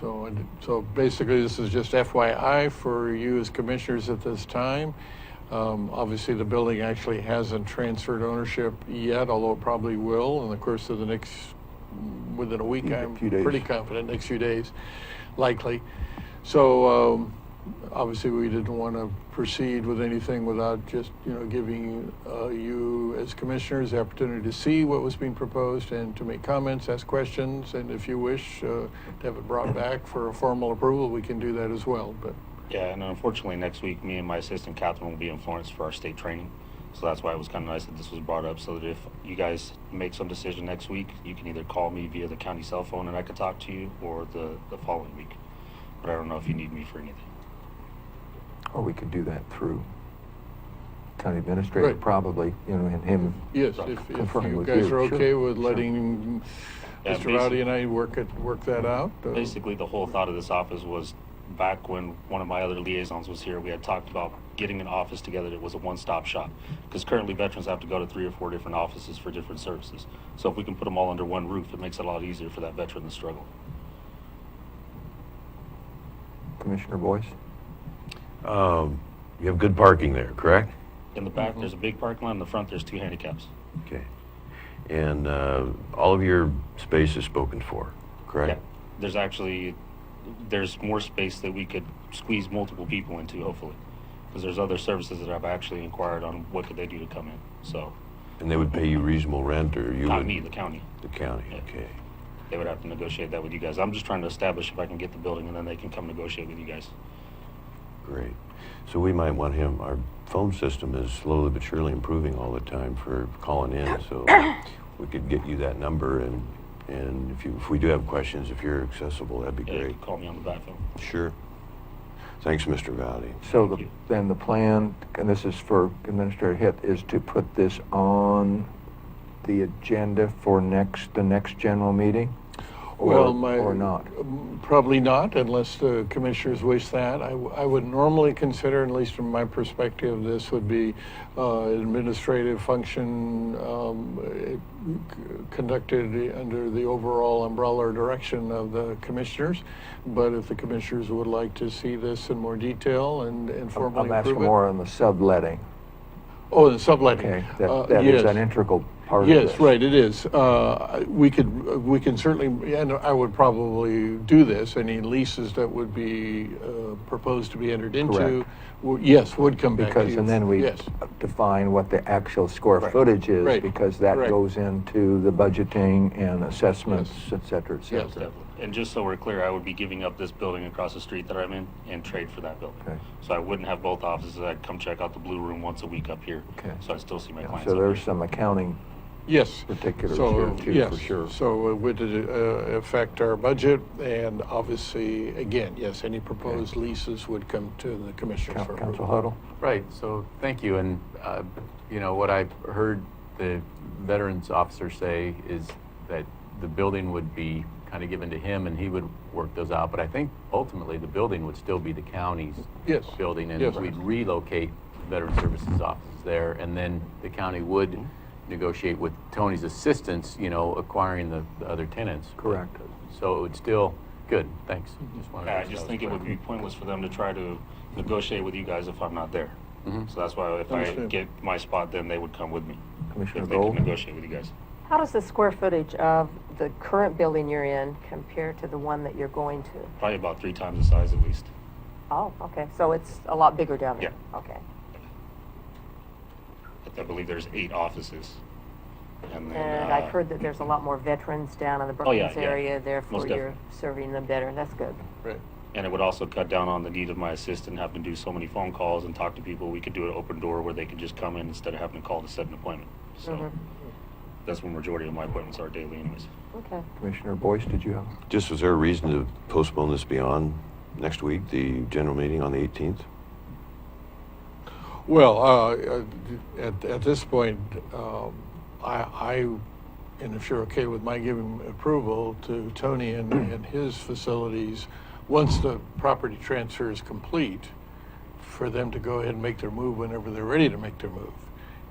C: So basically, this is just FYI for you as commissioners at this time. Obviously, the building actually hasn't transferred ownership yet, although it probably will in the course of the next, within a week, I'm
B: Few days.
C: pretty confident, next few days, likely. So obviously, we didn't want to proceed with anything without just, giving you as commissioners the opportunity to see what was being proposed and to make comments, ask questions, and if you wish to have it brought back for a formal approval, we can do that as well. But
G: Yeah, and unfortunately, next week, me and my assistant Catherine will be in Florence for our state training. So that's why it was kind of nice that this was brought up, so that if you guys make some decision next week, you can either call me via the county cell phone and I can talk to you, or the following week. But I don't know if you need me for anything.
B: Or we could do that through county administrator,
C: Right.
B: probably, and him.
C: Yes, if
B: Confirming
C: you
B: with
C: guys
B: you,
C: are
B: sure,
C: okay with
B: sure.
C: letting
G: Yeah,
C: Mr. Rowdy and I work that out.
G: Basically, the whole thought of this office was back when one of my other liaisons was here, we had talked about getting an office together that was a one-stop shop. Because currently veterans have to go to 3 or 4 different offices for different services. So if we can put them all under one roof, it makes it a lot easier for that veteran to struggle.
B: Commissioner Boyce?
A: You have good parking there, correct?
G: In the back, there's a big parking lot. In the front, there's 2 handicaps.
A: Okay. And all of your space is spoken for,
G: Yeah.
A: correct?
G: There's more space that we could squeeze multiple people into, hopefully. Because there's other services that I've actually inquired on what could they do to come in. So,
A: And they would pay you reasonable rent, or you
G: not
A: would?
G: me, the county.
A: The county,
G: Yeah.
A: okay.
G: They would have to negotiate that with you guys. I'm just trying to establish if I can get the building, and then they can come negotiate with you guys.
A: Great. So we might want him, our phone system is slowly but surely improving all the time for calling in, so we could get you that number, and if we do have questions, if you're accessible, that'd be
G: Yeah, you
A: great.
G: can call me on the back phone.
A: Sure. Thanks, Mr. Valley.
B: So
G: Thank you.
B: then the plan, and this is for Administrator Hitt, is to put this on the agenda for the next general meeting? Or not?
C: Probably not, unless the commissioners wish that. I would normally consider, at least from my perspective, this would be an administrative function conducted under the overall umbrella or direction of the commissioners. But if the commissioners would like to see this in more detail and formally
B: I'm asking
C: approve it.
B: more on the subletting.
C: Oh, the subletting.
B: Okay, that is
C: Yes.
B: an integral part of this.
C: Yes, right, it is. We can certainly, and I would probably do this, any leases that would be proposed to be entered into,
B: Correct.
C: yes, would come back to you.
B: Because, and then we
C: Yes,
B: define what the actual square
C: Right.
B: footage is,
C: Right.
B: because that
C: Right.
B: goes into the budgeting and assessments,
C: Yes.
B: et cetera, et
C: Yes.
B: cetera.
G: Definitely. And just so we're clear, I would be giving up this building across the street that I'm in and trade for that building.
B: Okay.
G: So I wouldn't have both offices. I'd come check out the blue room once a week up here.
B: Okay.
G: So I still see my
B: Yeah,
G: clients
B: So
G: up
B: there's
G: here.
B: some accounting
C: yes.
B: particulars
C: So,
B: here too,
C: yes,
B: for sure.
C: so it would affect our budget, and obviously, again, yes, any proposed leases would come to the commissioners for
B: Council
C: approval.
B: Huddle?
F: Right, so thank you. And, what I've heard the veterans officer say is that the building would be kind of given to him and he would work those out. But I think ultimately the building would still be the county's
C: Yes.
F: building, and
C: Yes.
F: we'd relocate Veteran Services offices there, and then the county would negotiate with Tony's assistance, acquiring the other tenants.
B: Correct.
F: So it would still, good, thanks. Just wanted to
G: I
F: make sure
G: just
F: that
G: think
F: was
G: it would
F: clear.
G: be pointless for them to try to negotiate with you guys if I'm not there.
F: Mhm.
G: So that's why if I
C: Understood.
G: get my spot, then they would come with me.
B: Commissioner
G: If they can
B: Gold?
G: negotiate with you guys.
D: How does the square footage of the current building you're in compare to the one that you're going to?
G: Probably about 3 times the size at least.
D: Oh, okay, so it's a lot bigger down there? Okay.
G: I believe there's 8 offices. And then,
D: And I've heard that there's a lot more veterans down in the
G: Oh, yeah,
D: Brookings
G: yeah.
D: area, therefore
G: Most
D: you're
G: definitely.
D: serving them better. That's good.
C: Right.
G: And it would also cut down on the need of my assistant having to do so many phone calls and talk to people. We could do an open door where they could just come in instead of having to call to set an appointment. So
D: Mhm.
G: that's when majority of my appointments are daily anyways.
D: Okay.
B: Commissioner Boyce, did you have?
A: Just, was there a reason to postpone this beyond next week, the general meeting on the 18th?
C: Well, at this point, and if you're okay with my giving approval to Tony and his facilities, once the property transfer is complete, for them to go ahead and make their move whenever they're ready to make their move.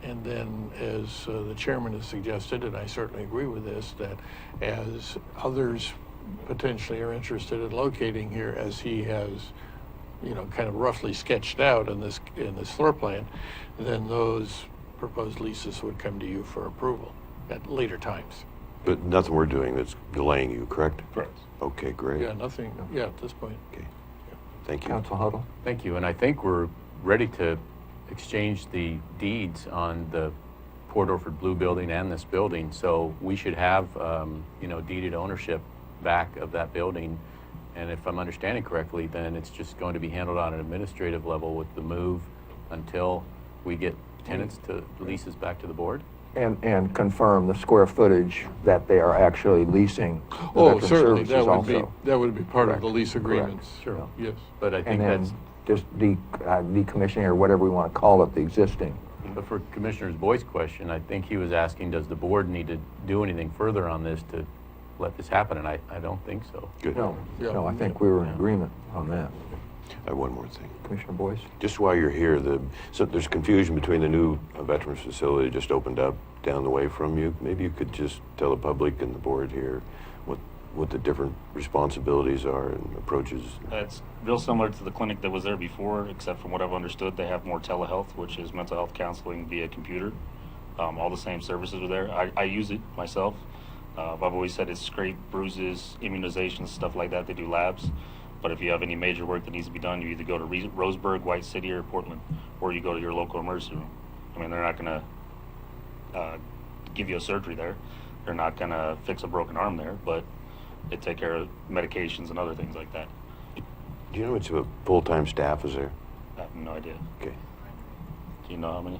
C: And then, as the chairman has suggested, and I certainly agree with this, that as others potentially are interested in locating here, as he has, kind of roughly sketched out in this floor plan, then those proposed leases would come to you for approval at later times.
A: But nothing we're doing that's delaying you, correct?
G: Correct.
A: Okay, great.
C: Yeah, nothing, at this point.
A: Okay, thank you.
B: Council Huddle?
F: Thank you, and I think we're ready to exchange the deeds on the Port Orford Blue Building and this building, so we should have, deeded ownership back of that building. And if I'm understanding correctly, then it's just going to be handled on an administrative level with the move until we get tenants to leases back to the board?
B: And confirm the square footage that they are actually leasing the
C: Oh,
B: Veteran
C: certainly,
B: Services also.
C: that would be part of
B: Correct.
C: the lease
B: Correct.
C: agreements.
F: Sure.
C: Yes.
F: But I think
B: And then
F: that's,
B: just decommissioning, or whatever we want to call it, the existing.
F: But for Commissioner Boyd's question, I think he was asking, does the board need to do anything further on this to let this happen? And I don't think so.
A: Good.
B: No,
C: Yeah.
B: no, I think we were in agreement on that.
A: I have one more thing.
B: Commissioner Boyce?
A: Just while you're here, so there's confusion between the new veterans facility just opened up down the way from you. Maybe you could just tell the public and the board here what the different responsibilities are and approaches.
G: It's real similar to the clinic that was there before, except from what I've understood, they have more telehealth, which is mental health counseling via computer. All the same services are there. I use it myself. I've always said it's scrape, bruises, immunizations, stuff like that. They do labs. But if you have any major work that needs to be done, you either go to Roseburg, White City, or Portland, or you go to your local emergency room. I mean, they're not going to give you a surgery there. They're not going to fix a broken arm there, but they take care of medications and other things like that.
A: Do you know how much of a full-time staff is there?
G: I have no idea.
A: Okay,
G: Do you know how many?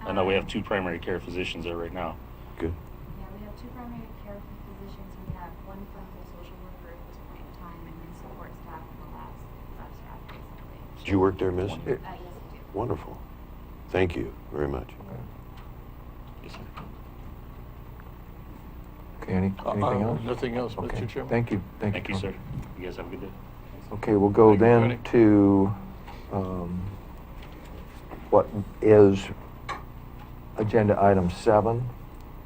G: I know we have 2 primary care physicians there right now.
A: good.
H: Yeah, we have 2 primary care physicians. We have 1 clinical social worker at this point in time, and then support staff in the lab staff, basically.
A: Did you work there, Miss?
H: Yes, I do.
A: Wonderful. Thank you very much.
G: Yes, sir.
B: Okay, anything else?
C: Nothing else,
B: Okay,
C: Mr. Chairman.
B: thank you.
G: Thank you, sir. You guys have a good day.
B: Okay, we'll go
C: Thank you,
B: then
C: Tony.
B: to what is agenda item 7,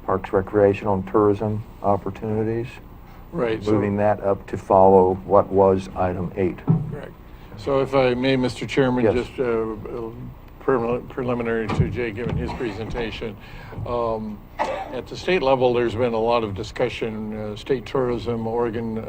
B: Parks, Recreational, and Tourism Opportunities.
C: Right. so-
B: Moving that up to follow what was item 8.
C: Correct. So if I may, Mr. Chairman,
B: Yes.
C: just preliminary to Jay giving his presentation. At the state level, there's been a lot of discussion, state tourism, Oregon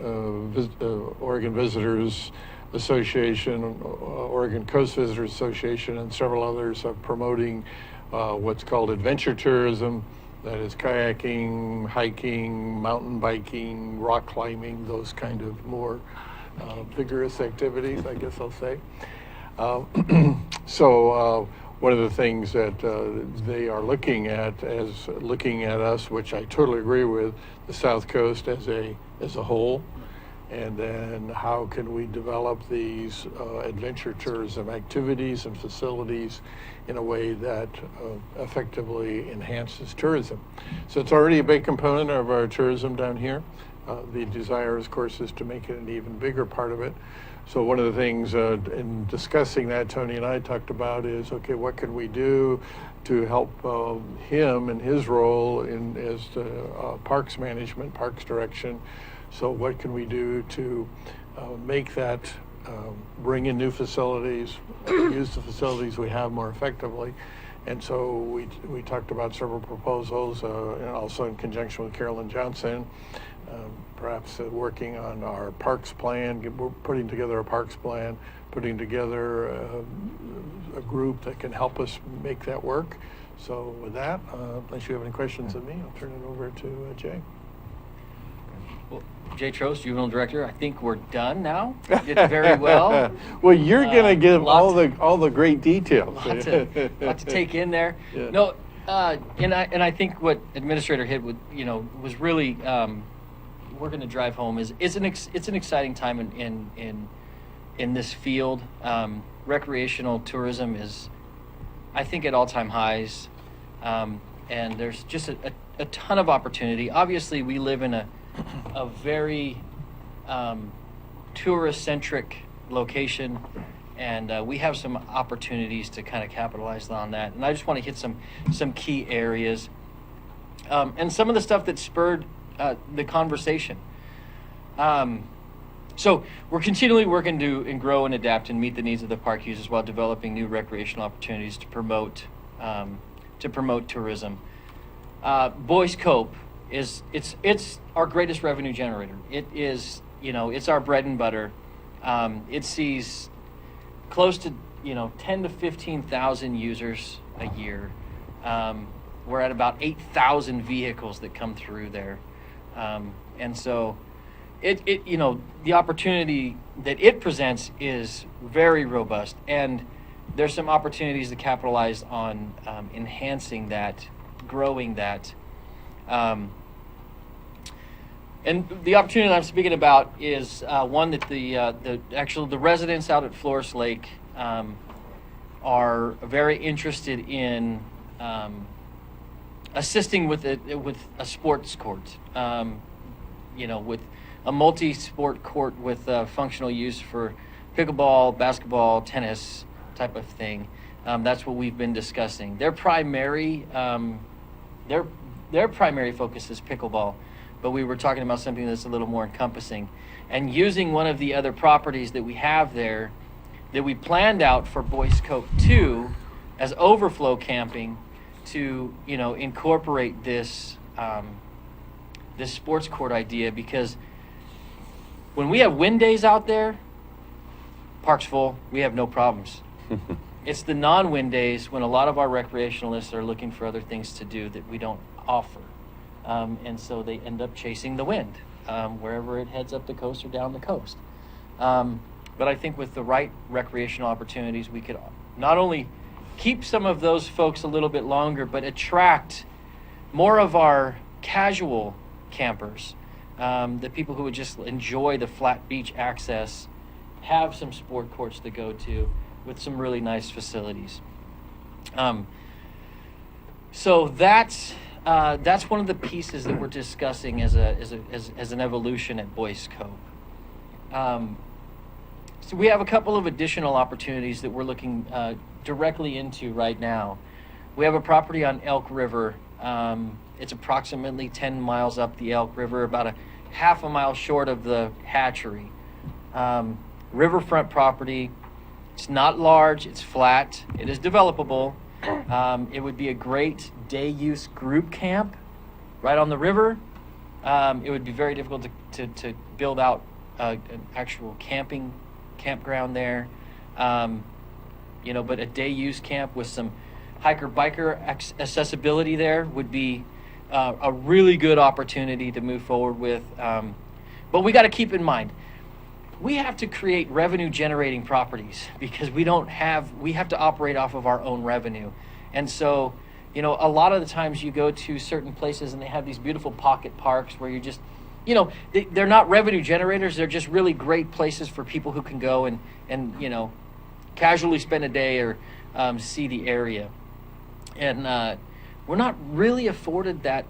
C: Visitors Association, Oregon Coast Visitors Association, and several others are promoting what's called adventure tourism. That is kayaking, hiking, mountain biking, rock climbing, those kind of more vigorous activities, I guess I'll say. So one of the things that they are looking at us, which I totally agree with, the South Coast as a whole, and then how can we develop these adventure tourism activities and facilities in a way that effectively enhances tourism. So it's already a big component of our tourism down here. The desire, of course, is to make it an even bigger part of it. So one of the things in discussing that, Tony and I talked about is, okay, what can we do to help him in his role as the parks management, parks direction. So what can we do to make that, bring in new facilities, use the facilities we have more effectively? And so we talked about several proposals, and also in conjunction with Carolyn Johnson, perhaps working on our parks plan. We're putting together a parks plan, putting together a group that can help us make that work. So with that, unless you have any questions of me, I'll turn it over to Jay.
I: Well, Jay Trost, Juvenile Director, I think we're done now. You did very well.
C: Well, you're gonna give
I: lot
C: all the great details.
I: Lot to take in there.
C: Yeah.
I: No, and I think what Administrator Hitt would, was really we're going to drive home is it's an exciting time in this field. Recreational tourism is, I think, at all-time highs, and there's just a ton of opportunity. Obviously, we live in a very tourist-centric location, and we have some opportunities to kind of capitalize on that. And I just want to hit some key areas and some of the stuff that spurred the conversation. So we're continually working to grow and adapt and meet the needs of the park users while developing new recreational opportunities to promote tourism. Boyce Cope it's our greatest revenue generator. It is, it's our bread and butter. It sees close to 10 to 15,000 users a year. We're at about 8,000 vehicles that come through there. And so the opportunity that it presents is very robust, and there's some opportunities to capitalize on enhancing that, growing that. And the opportunity that I'm speaking about is one that the residents out at Flores Lake are very interested in assisting with a sports court, with a multi-sport court with functional use for pickleball, basketball, tennis type of thing. That's what we've been discussing. Their primary focus is pickleball, but we were talking about something that's a little more encompassing. And using one of the other properties that we have there that we planned out for Boys Cove 2 as overflow camping to, incorporate this sports court idea, because when we have wind days out there, park's full, we have no problems. It's the non-wind days when a lot of our recreationalists are looking for other things to do that we don't offer. And so they end up chasing the wind, wherever it heads up the coast or down the coast. But I think with the right recreational opportunities, we could not only keep some of those folks a little bit longer, but attract more of our casual campers, the people who would just enjoy the flat beach access, have some sport courts to go to with some really nice facilities. So that's one of the pieces that we're discussing as an evolution at Boys Cove. So we have a couple of additional opportunities that we're looking directly into right now. We have a property on Elk River. It's approximately 10 miles up the Elk River, about a half a mile short of the hatchery. Riverfront property. It's not large, it's flat, it is developable. It would be a great day use group camp right on the river. It would be very difficult to build out an actual campground there. But a day use camp with some hiker biker accessibility there would be a really good opportunity to move forward with. But we got to keep in mind, we have to create revenue generating properties because we have to operate off of our own revenue. And so, a lot of the times you go to certain places and they have these beautiful pocket parks where you just, they're not revenue generators. They're just really great places for people who can go and casually spend a day or see the area. And we're not really afforded that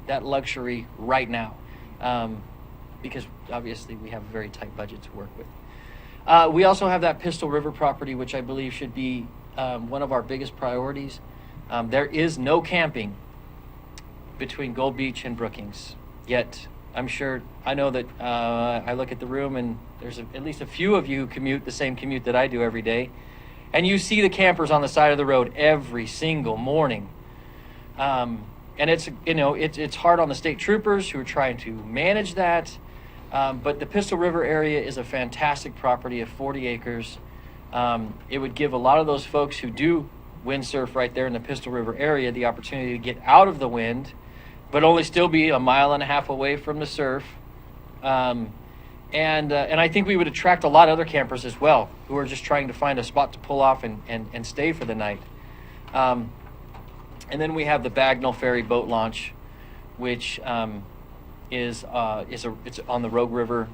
I: luxury right now. Because obviously we have a very tight budget to work with. We also have that Pistol River property, which I believe should be one of our biggest priorities. There is no camping between Gold Beach and Brookings, yet I know that I look at the room and there's at least a few of you who commute the same commute that I do every day, and you see the campers on the side of the road every single morning. And it's hard on the state troopers who are trying to manage that. But the Pistol River area is a fantastic property of 40 acres. It would give a lot of those folks who do windsurf right there in the Pistol River area the opportunity to get out of the wind, but only still be a mile and a half away from the surf. And I think we would attract a lot of other campers as well who are just trying to find a spot to pull off and stay for the night. And then we have the Bagnell Ferry boat launch, which it's on the Rogue River.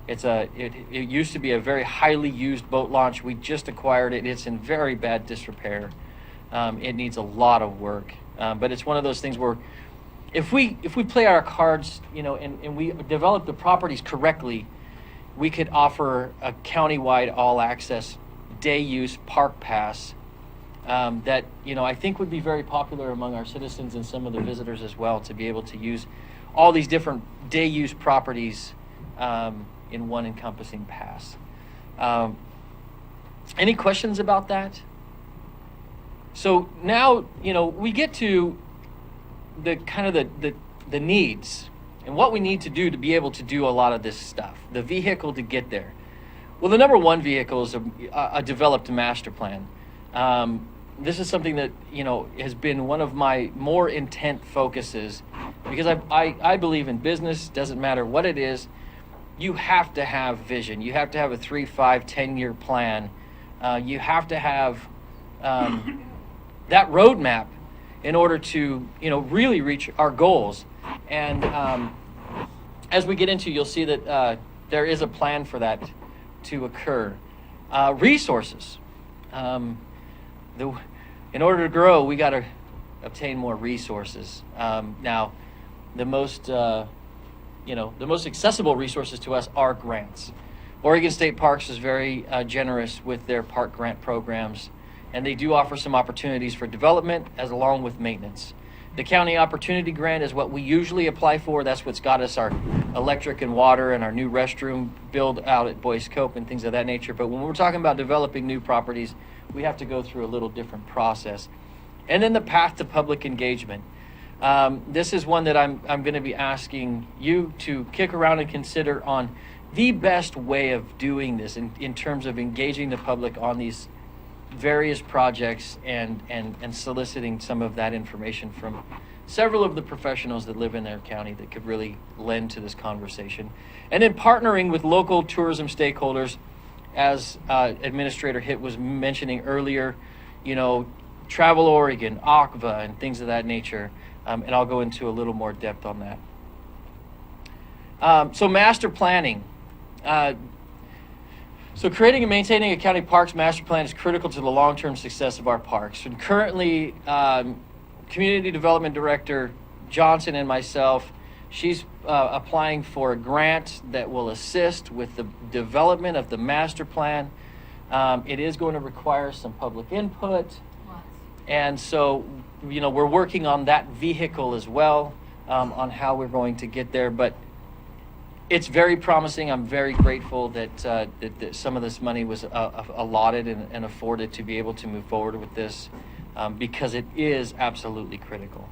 I: It used to be a very highly used boat launch. We just acquired it. It's in very bad disrepair. It needs a lot of work, but it's one of those things where if we play our cards, and we develop the properties correctly, we could offer a countywide all-access day-use park pass that I think would be very popular among our citizens and some of the visitors as well, to be able to use all these different day-use properties in one encompassing pass. Any questions about that? So now, we get to the kind of the needs and what we need to do to be able to do a lot of this stuff, the vehicle to get there. Well, the number one vehicle is a developed master plan. This is something that, has been one of my more intent focuses, because I believe in business, doesn't matter what it is, you have to have vision. You have to have a 3, 5, 10-year plan. You have to have that roadmap in order to, really reach our goals. And as we get into, you'll see that there is a plan for that to occur. Resources. in order to grow, we got to obtain more resources. Now, the most accessible resources to us are grants. Oregon State Parks is very generous with their park grant programs, and they do offer some opportunities for development as along with maintenance. The County Opportunity Grant is what we usually apply for. That's what's got us our electric and water and our new restroom build out at Boyce Cope and things of that nature. But when we're talking about developing new properties, we have to go through a little different process. And then the path to public engagement. This is one that I'm going to be asking you to kick around and consider on the best way of doing this in terms of engaging the public on these various projects and soliciting some of that information from several of the professionals that live in their county that could really lend to this conversation. And then partnering with local tourism stakeholders, as Administrator Hitt was mentioning earlier, Travel Oregon, ACVA, and things of that nature. And I'll go into a little more depth on that. So master planning. So creating and maintaining a county parks master plan is critical to the long-term success of our parks. And currently, Community Development Director Johnson and myself, she's applying for a grant that will assist with the development of the master plan. It is going to require some public input. And so, we're working on that vehicle as well, on how we're going to get there. But it's very promising. I'm very grateful that some of this money was allotted and afforded to be able to move forward with this, because it is absolutely critical.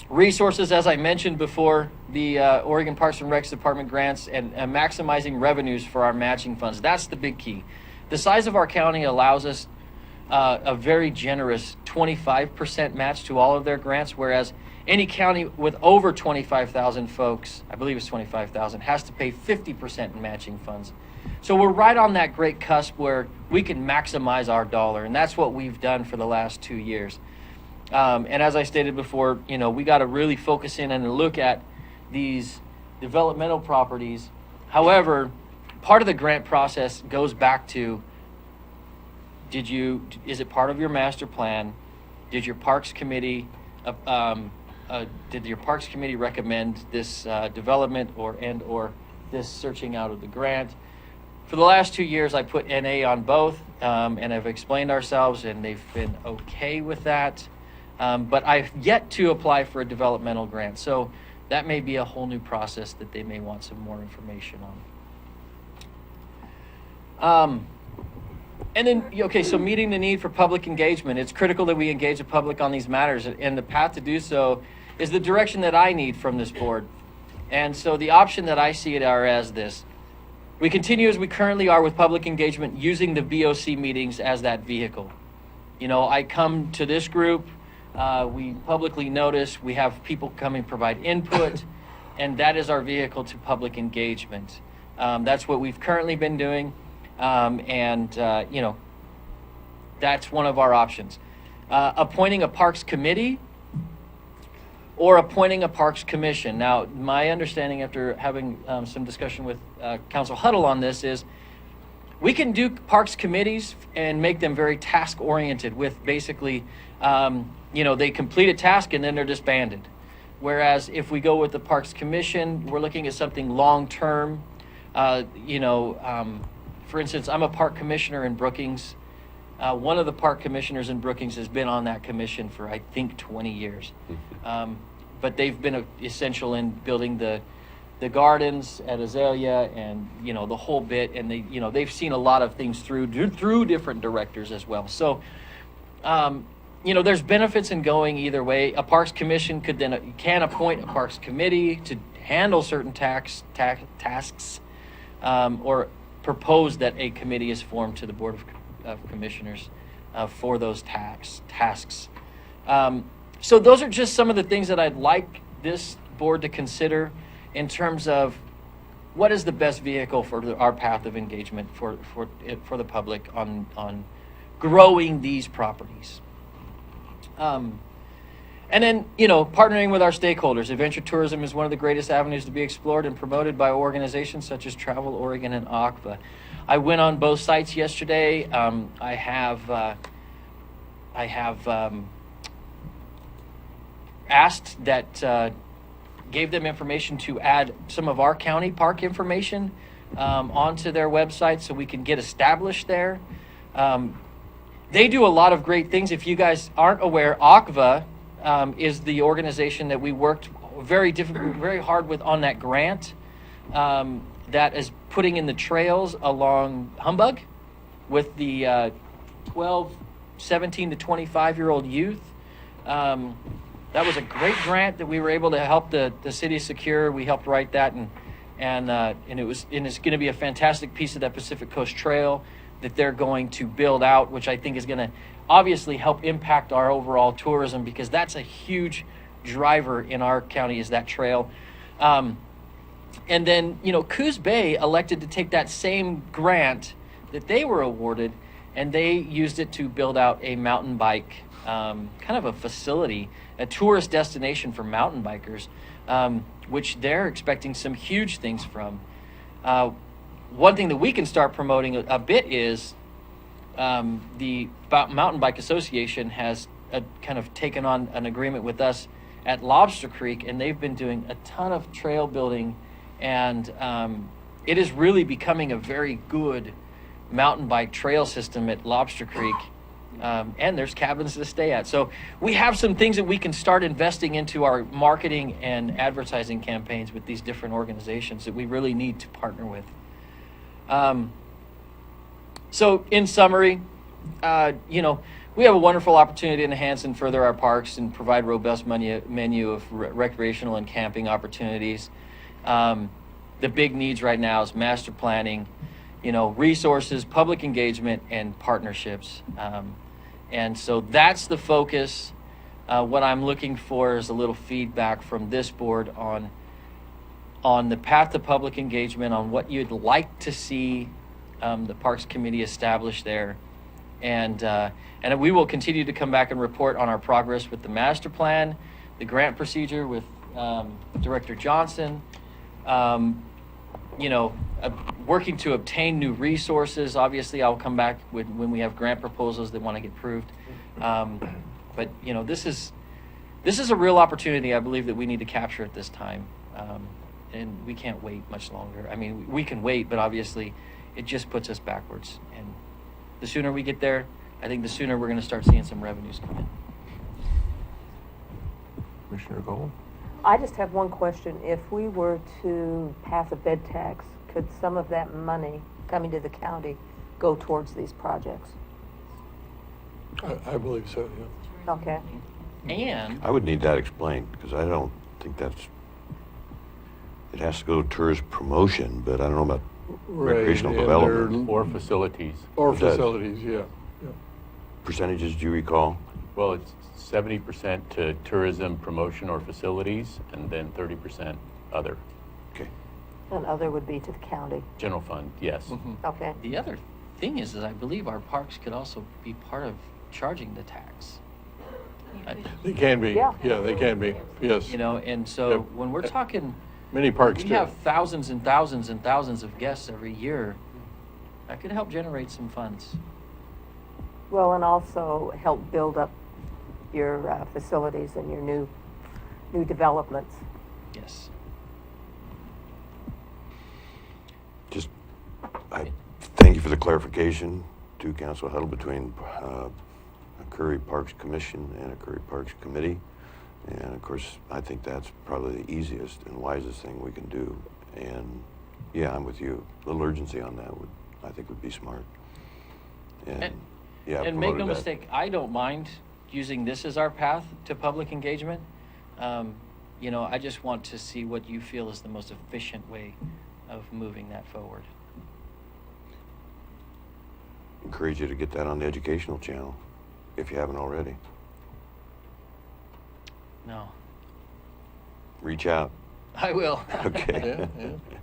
I: Resources, as I mentioned before, the Oregon Parks and Recs Department grants and maximizing revenues for our matching funds. That's the big key. The size of our county allows us a very generous 25% match to all of their grants, whereas any county with over 25,000 folks, I believe it's 25,000, has to pay 50% in matching funds. So we're right on that great cusp where we can maximize our dollar, and that's what we've done for the last 2 years. And as I stated before, we got to really focus in and look at these developmental properties. However, part of the grant process goes back to, is it part of your master plan? Did your Parks Committee recommend this development or this searching out of the grant? For the last 2 years, I put NA on both, and have explained ourselves, and they've been okay with that. But I've yet to apply for a developmental grant, so that may be a whole new process that they may want some more information on. And then, so meeting the need for public engagement. It's critical that we engage the public on these matters, and the path to do so is the direction that I need from this board. And so the option that I see it are as this. We continue as we currently are with public engagement, using the BOC meetings as that vehicle. I come to this group, we publicly notice, we have people come and provide input, and that is our vehicle to public engagement. That's what we've currently been doing. That's one of our options. Appointing a Parks Committee or appointing a Parks Commission. Now, my understanding after having some discussion with Council Huddle on this is we can do Parks Committees and make them very task-oriented with basically, they complete a task and then they're disbanded. Whereas if we go with the Parks Commission, we're looking at something long-term. For instance, I'm a park commissioner in Brookings. One of the park commissioners in Brookings has been on that commission for, I think, 20 years. But they've been essential in building the gardens at Azalea and, the whole bit. And they've seen a lot of things through different directors as well. So, there's benefits in going either way. A Parks Commission can appoint a Parks Committee to handle certain tasks, or propose that a committee is formed to the Board of Commissioners for those tasks. So those are just some of the things that I'd like this board to consider in terms of what is the best vehicle for our path of engagement for the public on growing these properties. And then, partnering with our stakeholders. Adventure tourism is one of the greatest avenues to be explored and promoted by organizations such as Travel Oregon and ACVA. I went on both sites yesterday. I have asked that, gave them information to add some of our county park information onto their website so we can get established there. They do a lot of great things. If you guys aren't aware, ACVA is the organization that we worked very hard with on that grant that is putting in the trails along Humbug with the 12, 17 to 25-year-old youth. That was a great grant that we were able to help the city secure. We helped write that, and it's going to be a fantastic piece of that Pacific Coast Trail that they're going to build out, which I think is going to obviously help impact our overall tourism, because that's a huge driver in our county, is that trail. And then, Coos Bay elected to take that same grant that they were awarded, and they used it to build out a mountain bike kind of a facility, a tourist destination for mountain bikers, which they're expecting some huge things from. One thing that we can start promoting a bit is the Mountain Bike Association has kind of taken on an agreement with us at Lobster Creek, and they've been doing a ton of trail building, and it is really becoming a very good mountain bike trail system at Lobster Creek. And there's cabins to stay at. So we have some things that we can start investing into our marketing and advertising campaigns with these different organizations that we really need to partner with. So in summary, we have a wonderful opportunity to enhance and further our parks and provide robust menu of recreational and camping opportunities. The big needs right now is master planning, resources, public engagement, and partnerships. And so that's the focus. What I'm looking for is a little feedback from this board on the path to public engagement, on what you'd like to see the Parks Committee establish there. And we will continue to come back and report on our progress with the master plan, the grant procedure with Director Johnson, working to obtain new resources. Obviously, I'll come back when we have grant proposals that want to get approved. But this is a real opportunity, I believe, that we need to capture at this time. And we can't wait much longer. I mean, we can wait, but obviously it just puts us backwards. And the sooner we get there, I think the sooner we're going to start seeing some revenues come in.
B: Commissioner Gold?
D: I just have one question. If we were to pass a bed tax, could some of that money coming to the county go towards these projects?
C: I believe so, yeah.
D: Okay.
I: And
A: I would need that explained, because I don't think it has to go to tourist promotion, but I don't know about recreational
C: and
A: development.
F: Or facilities.
C: Or
A: It does.
C: facilities, yeah.
A: Percentages, do you recall?
F: Well, it's 70% to tourism promotion or facilities, and then 30% other.
A: Okay.
D: And other would be to the county.
F: General fund, yes.
D: Okay.
I: the other thing is I believe our parks could also be part of charging the tax.
C: They can be,
D: Yeah.
C: yeah, they can be, yes.
I: And so
C: Yep.
I: when we're talking,
C: Many parks
I: we
C: do.
I: have thousands and thousands and thousands of guests every year. That could help generate some funds.
D: Well, and also help build up your facilities and your new developments.
I: Yes.
A: Just, I thank you for the clarification to Council Huddle between a Curry Parks Commission and a Curry Parks Committee. And of course, I think that's probably the easiest and wisest thing we can do. And yeah, I'm with you. A little urgency on that I think would be smart. And yeah,
I: And make no
A: promoted that.
I: mistake, I don't mind using this as our path to public engagement. I just want to see what you feel is the most efficient way of moving that forward.
A: Encourage you to get that on the educational channel, if you haven't already.
I: No,
A: Reach out.
I: I will.
A: Okay.
C: Yeah, yeah.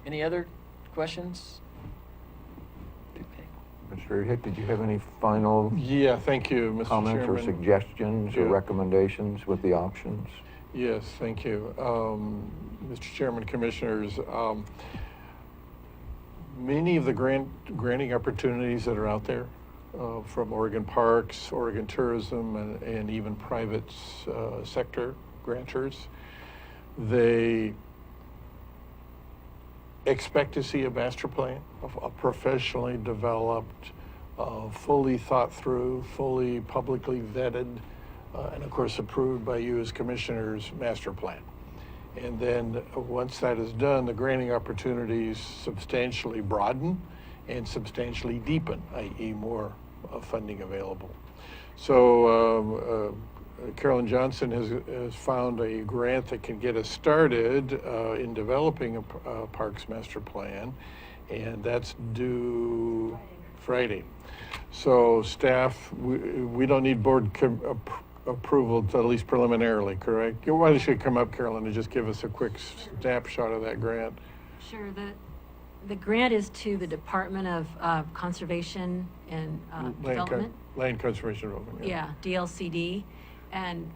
I: Any other questions? Okay.
B: Mr. Hick, did you have any final
C: Yeah, thank you, Mr.
B: comments or
C: Chairman.
B: suggestions or
C: Yeah.
B: recommendations with the options?
C: Yes, thank you. Mr. Chairman, Commissioners, many of the granting opportunities that are out there, from Oregon Parks, Oregon Tourism, and even private sector grantors, they expect to see a master plan, a professionally developed, fully thought through, fully publicly vetted, and of course approved by you as commissioners master plan. And then once that is done, the granting opportunities substantially broaden and substantially deepen, i.e. more funding available. So Carolyn Johnson has found a grant that can get us started in developing a Parks Master Plan, and that's due Friday. So staff, we don't need board approval, at least preliminarily, correct? Why don't you come up, Carolyn, and just give us a quick snapshot of that grant?
E: Sure. The grant is to the Department of Conservation and Development.
C: Land Conservation Development.
E: Yeah, DLCD. And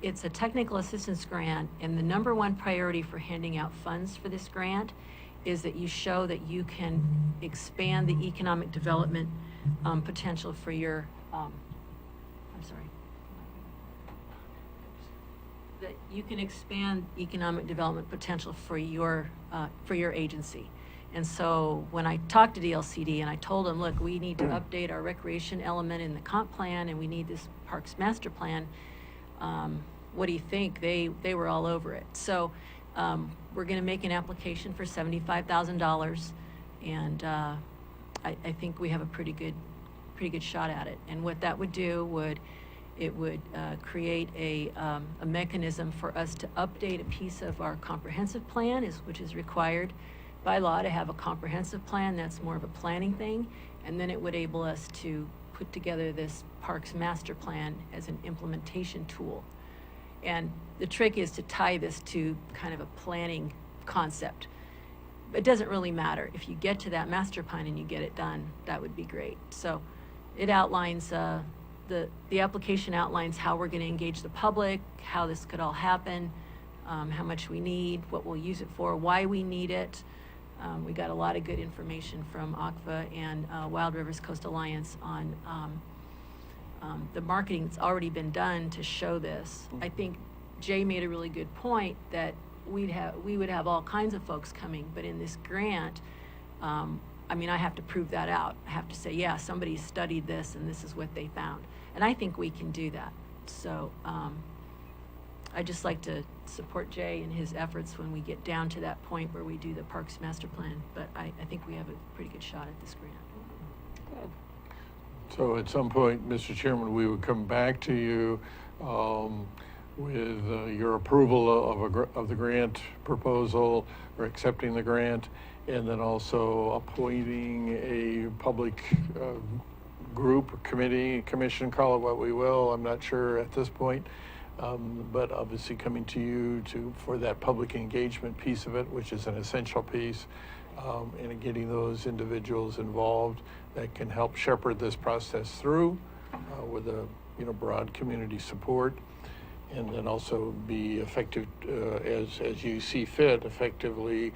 E: it's a technical assistance grant, and the number one priority for handing out funds for this grant is that you show that you can expand the economic development potential for your, that you can expand economic development potential for your agency. And so when I talked to DLCD and I told them, look, we need to update our recreation element in the comp plan, and we need this Parks Master Plan, what do you think? They were all over it. So we're going to make an application for $75,000, and I think we have a pretty good shot at it. And what that would do would create a mechanism for us to update a piece of our comprehensive plan, which is required by law to have a comprehensive plan. That's more of a planning thing. And then it would enable us to put together this Parks Master Plan as an implementation tool. And the trick is to tie this to kind of a planning concept. It doesn't really matter. If you get to that master plan and you get it done, that would be great. So it outlines, the application outlines how we're going to engage the public, how this could all happen, how much we need, what we'll use it for, why we need it. We got a lot of good information from ACVA and Wild Rivers Coast Alliance on the marketing that's already been done to show this. I think Jay made a really good point that we would have all kinds of folks coming, but in this grant, I mean, I have to prove that out. I have to say, yeah, somebody studied this and this is what they found. And I think we can do that. So I'd just like to support Jay in his efforts when we get down to that point where we do the Parks Master Plan. But I think we have a pretty good shot at this grant.
D: Good.
C: So at some point, Mr. Chairman, we would come back to you with your approval of the grant proposal or accepting the grant, and then also appointing a public group, committee, commission, call it what we will. I'm not sure at this point, but obviously coming to you for that public engagement piece of it, which is an essential piece, and getting those individuals involved that can help shepherd this process through with a broad community support, and then also be effective as you see fit, effectively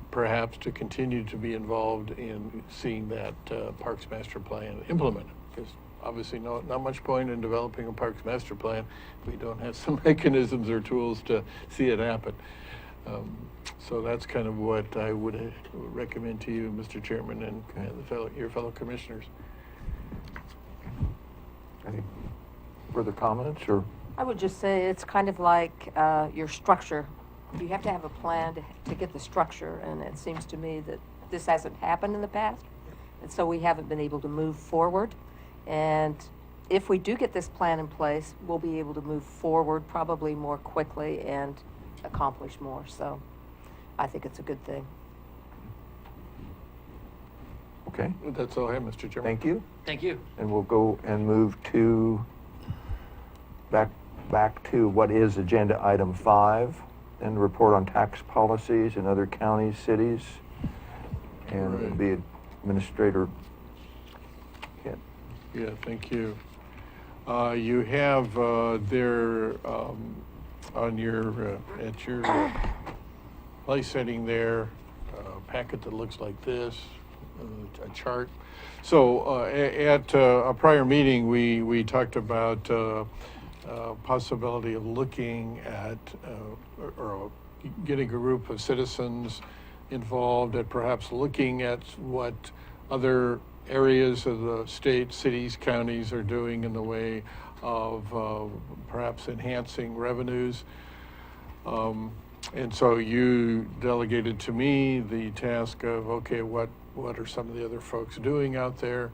C: perhaps to continue to be involved in seeing that Parks Master Plan implemented. Because obviously not much point in developing a Parks Master Plan if we don't have some mechanisms or tools to see it happen. So that's kind of what I would recommend to you, Mr. Chairman, and your fellow commissioners.
B: Any further comments or?
D: I would just say it's kind of like your structure. You have to have a plan to get the structure, and it seems to me that this hasn't happened in the past, and so we haven't been able to move forward. And if we do get this plan in place, we'll be able to move forward probably more quickly and accomplish more. So I think it's a good thing.
B: Okay,
C: That's all I have, Mr. Chairman.
B: thank you.
I: Thank you.
B: And we'll go and move to back to what is agenda item 5, and report on tax policies in other counties, cities, and it'll be Administrator Kent.
C: Yeah, thank you. You have there on your at your place setting there a packet that looks like this a chart. So at a prior meeting, we talked about possibility of looking at or getting a group of citizens involved at perhaps looking at what other areas of the state, cities, counties are doing in the way of perhaps enhancing revenues. And so you delegated to me the task of, okay, what are some of the other folks doing out there?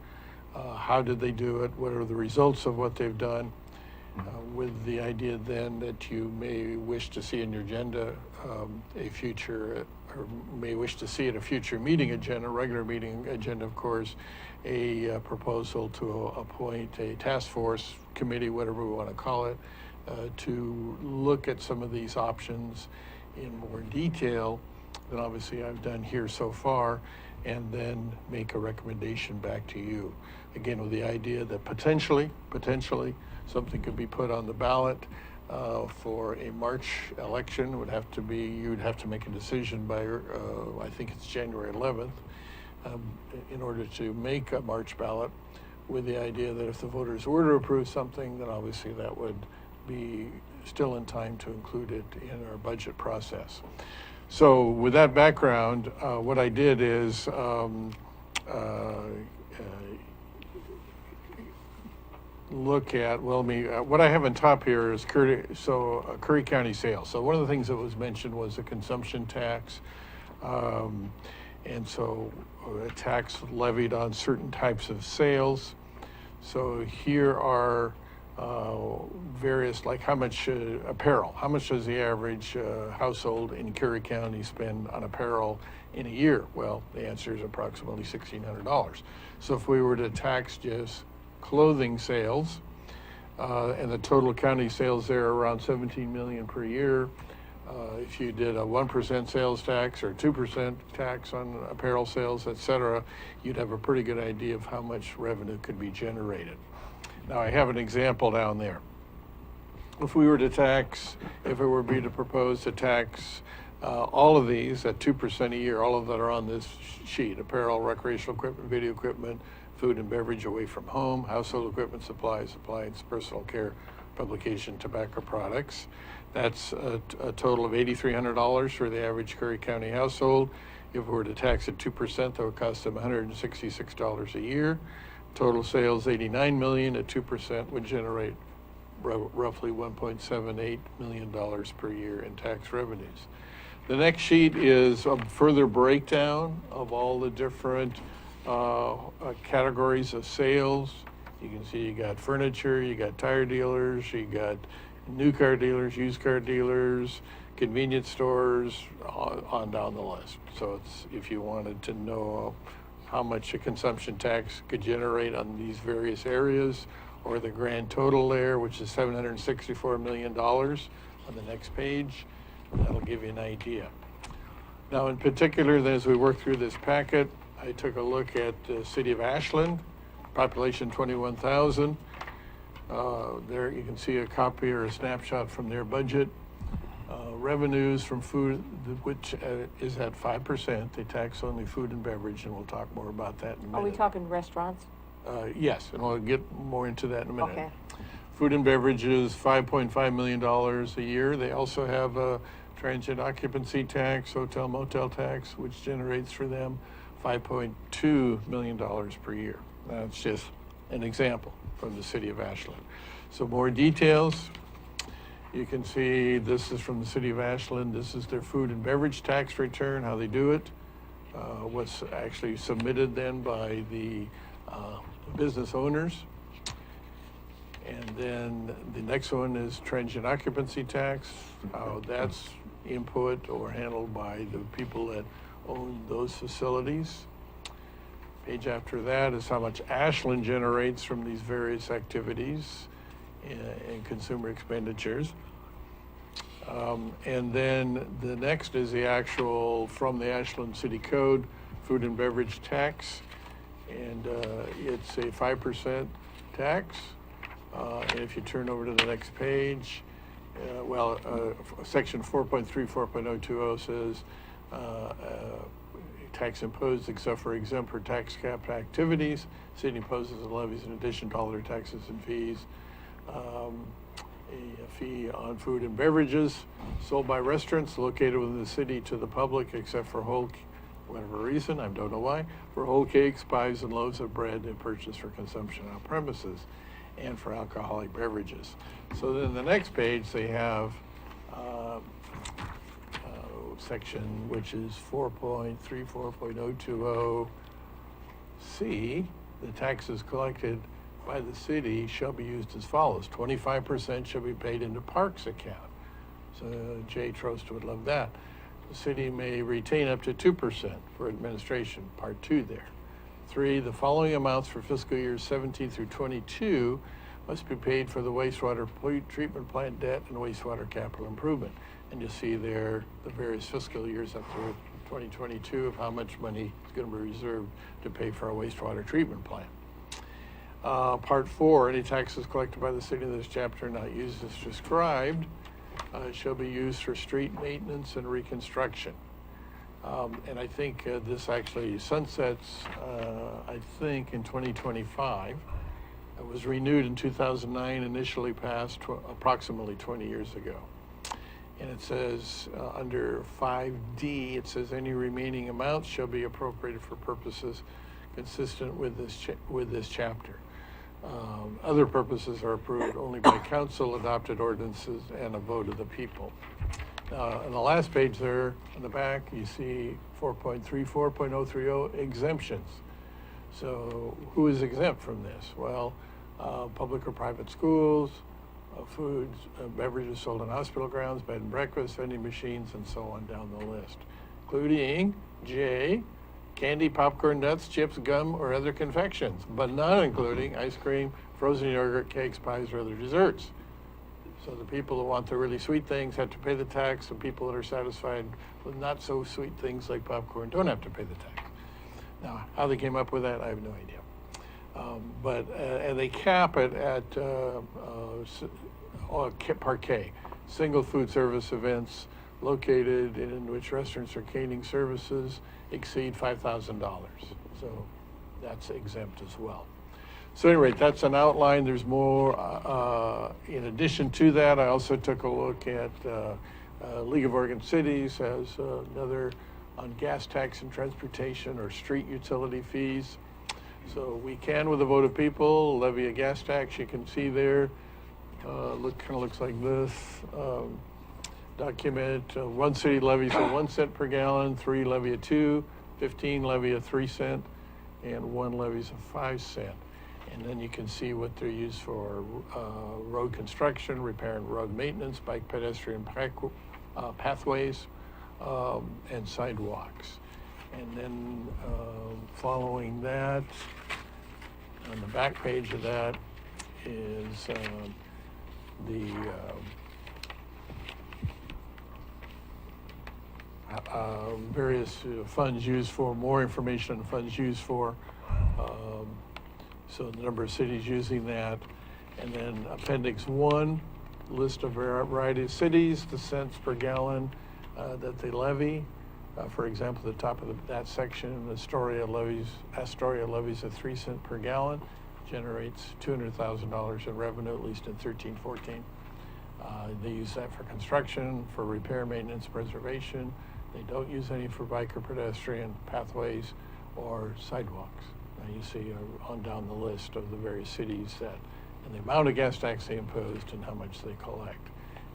C: How did they do it? What are the results of what they've done? With the idea then that you may wish to see in your agenda a future, or may wish to see at a future meeting agenda, regular meeting agenda, of course, a proposal to appoint a task force committee, whatever we want to call it, to look at some of these options in more detail than obviously I've done here so far, and then make a recommendation back to you. Again, with the idea that potentially, something could be put on the ballot for a March election. You'd have to make a decision by, I think it's January 11th, in order to make a March ballot, with the idea that if the voters were to approve something, then obviously that would be still in time to include it in our budget process. So with that background, what I did is look at, what I have on top here is Curry County sales. So one of the things that was mentioned was the consumption tax. And so a tax levied on certain types of sales. So here are various, like how much apparel, how much does the average household in Curry County spend on apparel in a year? Well, the answer is approximately $1,600. So if we were to tax just clothing sales, and the total county sales there are around 17 million per year. If you did a 1% sales tax or 2% tax on apparel sales, et cetera, you'd have a pretty good idea of how much revenue could be generated. Now, I have an example down there. If we were to tax, if it were to propose to tax all of these at 2% a year, all of that are on this sheet: apparel, recreational equipment, video equipment, food and beverage away from home, household equipment, supplies, appliance, personal care, publication, tobacco products. That's a total of $8,300 for the average Curry County household. If we were to tax at 2%, that would cost them $166 a year. Total sales, $89 million at 2% would generate roughly $1.78 million per year in tax revenues. The next sheet is a further breakdown of all the different categories of sales. You can see you got furniture, you got tire dealers, you got new car dealers, used car dealers, convenience stores, on down the list. So it's, if you wanted to know how much a consumption tax could generate on these various areas, or the grand total there, which is $764 million on the next page, that'll give you an idea. Now, in particular, as we work through this packet, I took a look at the city of Ashland, population 21,000. There you can see a copy or a snapshot from their budget. Revenues from food, which is at 5%. They tax only food and beverage, and we'll talk more about that in a minute.
D: Are we talking restaurants?
C: Yes, and we'll get more into that in a minute.
D: Okay.
C: Food and beverages, $5.5 million a year. They also have a transient occupancy tax, hotel motel tax, which generates for them $5.2 million per year. That's just an example from the city of Ashland. So more details. You can see this is from the city of Ashland. This is their food and beverage tax return, how they do it. What's actually submitted then by the business owners. And then the next one is transient occupancy tax. That's input or handled by the people that own those facilities. Page after that is how much Ashland generates from these various activities and consumer expenditures. And then the next is the actual, from the Ashland City Code, food and beverage tax. And it's a 5% tax. And if you turn over to the next page, section 4.3, 4.020 says tax imposed except for exempt or tax cap activities. City imposes and levies in addition to all their taxes and fees. A fee on food and beverages sold by restaurants located within the city to the public except for whatever reason, I don't know why, for whole cakes, pies, and loaves of bread and purchased for consumption on premises, and for alcoholic beverages. So then the next page, they have section which is 4.34.020C. The taxes collected by the city shall be used as follows. 25% shall be paid into parks account. So Jay Trost would love that. The city may retain up to 2% for administration, part 2 there. 3, the following amounts for fiscal years 17 through 22 must be paid for the wastewater treatment plant debt and wastewater capital improvement. And you see there the various fiscal years up through 2022 of how much money is going to be reserved to pay for our wastewater treatment plant. Part 4, any taxes collected by the city in this chapter not used as described shall be used for street maintenance and reconstruction. And I think this actually sunsets, I think, in 2025. It was renewed in 2009, initially passed approximately 20 years ago. And it says under 5D, it says any remaining amounts shall be appropriated for purposes consistent with this chapter. Other purposes are approved only by council, adopted ordinances, and a vote of the people. On the last page there, on the back, you see 4.34.030 exemptions. So who is exempt from this? Well, public or private schools, foods, beverages sold in hospital grounds, bed and breakfast, vending machines, and so on down the list, including J, candy, popcorn, nuts, chips, gum, or other confections, but not including ice cream, frozen yogurt, cakes, pies, or other desserts. So the people who want the really sweet things have to pay the tax, and people that are satisfied with not so sweet things like popcorn don't have to pay the tax. Now, how they came up with that, I have no idea. And they cap it at Part K, single food service events located in which restaurants or catering services exceed $5,000. So that's exempt as well. So anyway, that's an outline. There's more. In addition to that, I also took a look at League of Oregon Cities has another on gas tax and transportation or street utility fees. So we can, with a vote of people, levy a gas tax. You can see there, kind of looks like this. Document, one city levies a 1 cent per gallon, 3 levy a 2, 15 levy a 3 cent, and 1 levies a 5 cent. And then you can see what they're used for: road construction, repair and road maintenance, bike pedestrian pathways, and sidewalks. And then following that, on the back page of that is the various funds used for, more information on funds used for. So the number of cities using that. And then Appendix 1, list of variety of cities, the cents per gallon that they levy. For example, the top of that section, Astoria levies a 3 cent per gallon, generates $200,000 in revenue, at least in 13-14. They use that for construction, for repair, maintenance, preservation. They don't use any for bike or pedestrian pathways or sidewalks. You see on down the list of the various cities that, and the amount of gas tax they imposed and how much they collect.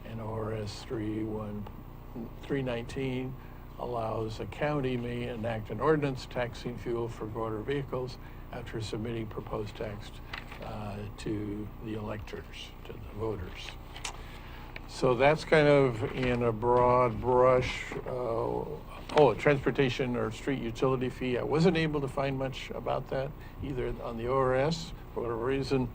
C: And ORS 319 allows a county may enact an ordinance taxing fuel for motor vehicles after submitting proposed tax to the electors, to the voters. So that's kind of in a broad brush. Transportation or street utility fee. I wasn't able to find much about that either on the ORS. For whatever reason,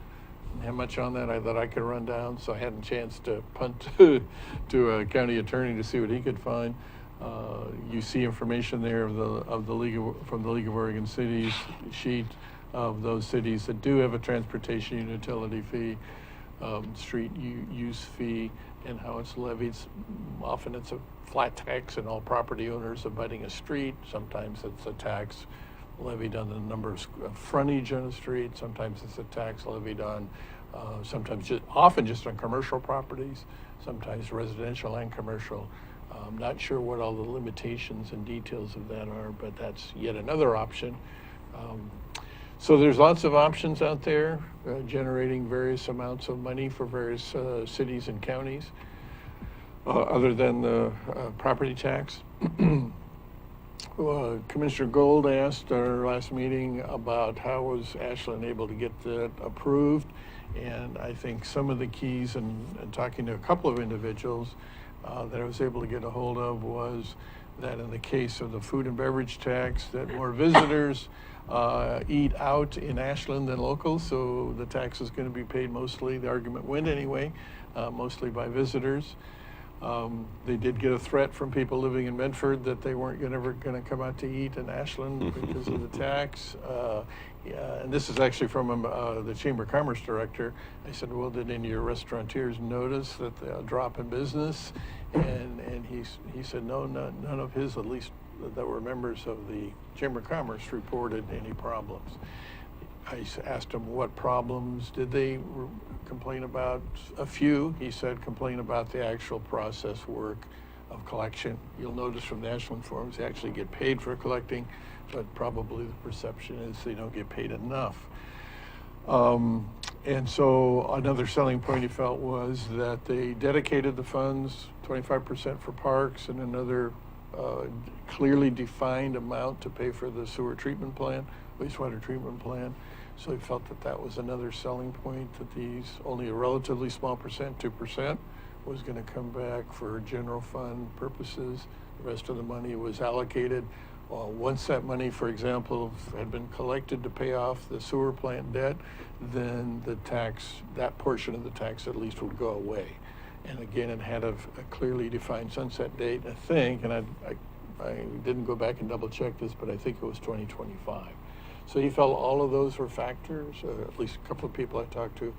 C: didn't have much on that that I could run down, so I had a chance to punt to a county attorney to see what he could find. You see information there from the League of Oregon Cities sheet of those cities that do have a transportation utility fee, street use fee, and how it's levied. Often it's a flat tax on all property owners abutting a street. Sometimes it's a tax levied on the number of frontage on a street. Sometimes it's a tax levied on, often just on commercial properties, sometimes residential and commercial. I'm not sure what all the limitations and details of that are, but that's yet another option. So there's lots of options out there, generating various amounts of money for various cities and counties, other than the property tax. Commissioner Gold asked at our last meeting about how was Ashland able to get that approved, and I think some of the keys, and talking to a couple of individuals that I was able to get a hold of, was that in the case of the food and beverage tax, that more visitors eat out in Ashland than local, so the tax is going to be paid mostly, the argument went anyway, mostly by visitors. They did get a threat from people living in Medford that they weren't ever going to come out to eat in Ashland because of the tax. And this is actually from the Chamber of Commerce director. I said, well, did any of your restaurateurs notice that the drop in business? And he said, no, none of his, at least that were members of the Chamber of Commerce, reported any problems. I asked him what problems did they complain about. A few, he said, complain about the actual process work of collection. You'll notice from the Ashland forms they actually get paid for collecting, but probably the perception is they don't get paid enough. And so another selling point he felt was that they dedicated the funds, 25% for parks and another clearly defined amount to pay for the sewer treatment plant, wastewater treatment plant. So he felt that that was another selling point, that these, only a relatively small percent, 2%, was going to come back for general fund purposes. The rest of the money was allocated. Once that money, for example, had been collected to pay off the sewer plant debt, then the tax, that portion of the tax at least would go away. And again, it had a clearly defined sunset date, I think, and I didn't go back and double check this, but I think it was 2025. So he felt all of those were factors, at least a couple of people I talked to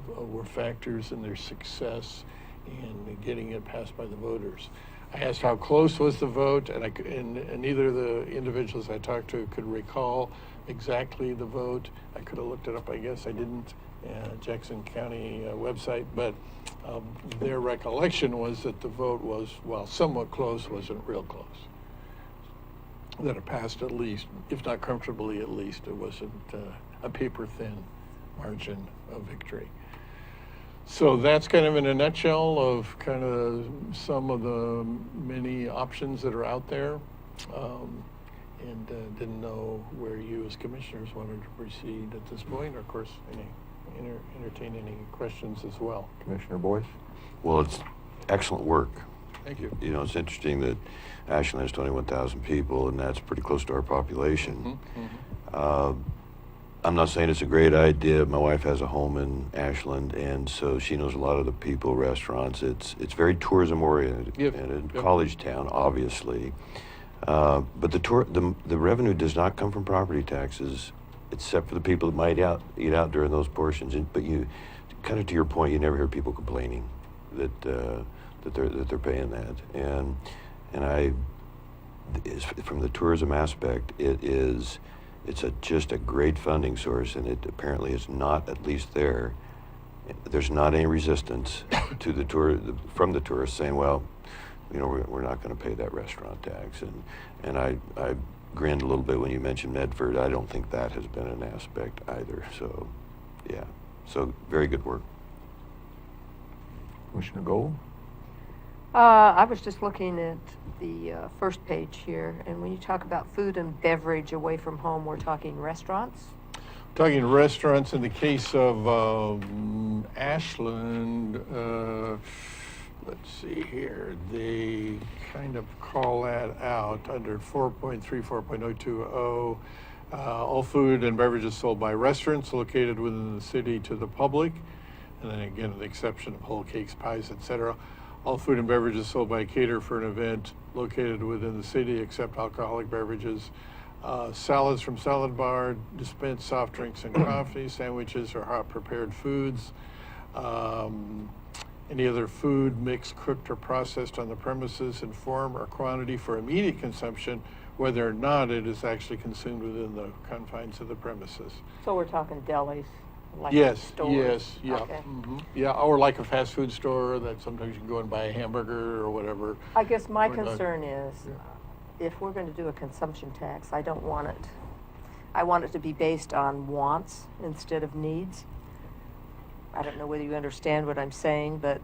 C: were factors in their success in getting it passed by the voters. I asked how close was the vote, and neither of the individuals I talked to could recall exactly the vote. I could have looked it up, I guess I didn't, Jackson County website, but their recollection was that the vote was, while somewhat close, wasn't real close. That it passed at least, if not comfortably at least, it wasn't a paper-thin margin of victory. So that's kind of in a nutshell of kind of some of the many options that are out there. And didn't know where you as commissioners wanted to proceed at this point, or of course, entertain any questions as well.
B: Commissioner Boyce?
A: Well, it's excellent work.
C: Thank you.
A: You know, it's interesting that Ashland has 21,000 people, and that's pretty close to our population. I'm not saying it's a great idea. My wife has a home in Ashland, and so she knows a lot of the people, restaurants. It's very tourism oriented, and a college town, obviously. But the revenue does not come from property taxes, except for the people that might eat out during those portions. But you, kind of to your point, you never hear people complaining that they're paying that. And from the tourism aspect, it's just a great funding source, and it apparently is not, at least there's not any resistance to from the tourists saying, well, you know, we're not going to pay that restaurant tax. And I grinned a little bit when you mentioned Medford. I don't think that has been an aspect either. So, yeah. So, very good work.
B: Commissioner Gold?
D: I was just looking at the first page here, and when you talk about food and beverage away from home, we're talking restaurants?
C: Talking restaurants, in the case of Ashland, let's see here, they kind of call that out under 4.34.020. All food and beverages sold by restaurants located within the city to the public, and then again, with the exception of whole cakes, pies, etc. All food and beverages sold by a caterer for an event located within the city except alcoholic beverages. Salads from salad bar, dispense soft drinks and coffee, sandwiches or hot prepared foods. any other food mixed, cooked, or processed on the premises in form or quantity for immediate consumption, whether or not it is actually consumed within the confines of the premises.
D: So we're talking delis, like
C: Yes,
D: stores?
C: yes, yeah.
D: Okay.
C: Yeah, or like a fast food store that sometimes you can go and buy a hamburger or whatever.
D: I guess my
C: We're not-
D: concern is, if we're going to do a consumption tax, I don't want it, I want it to be based on wants instead of needs. I don't know whether you understand what I'm saying, but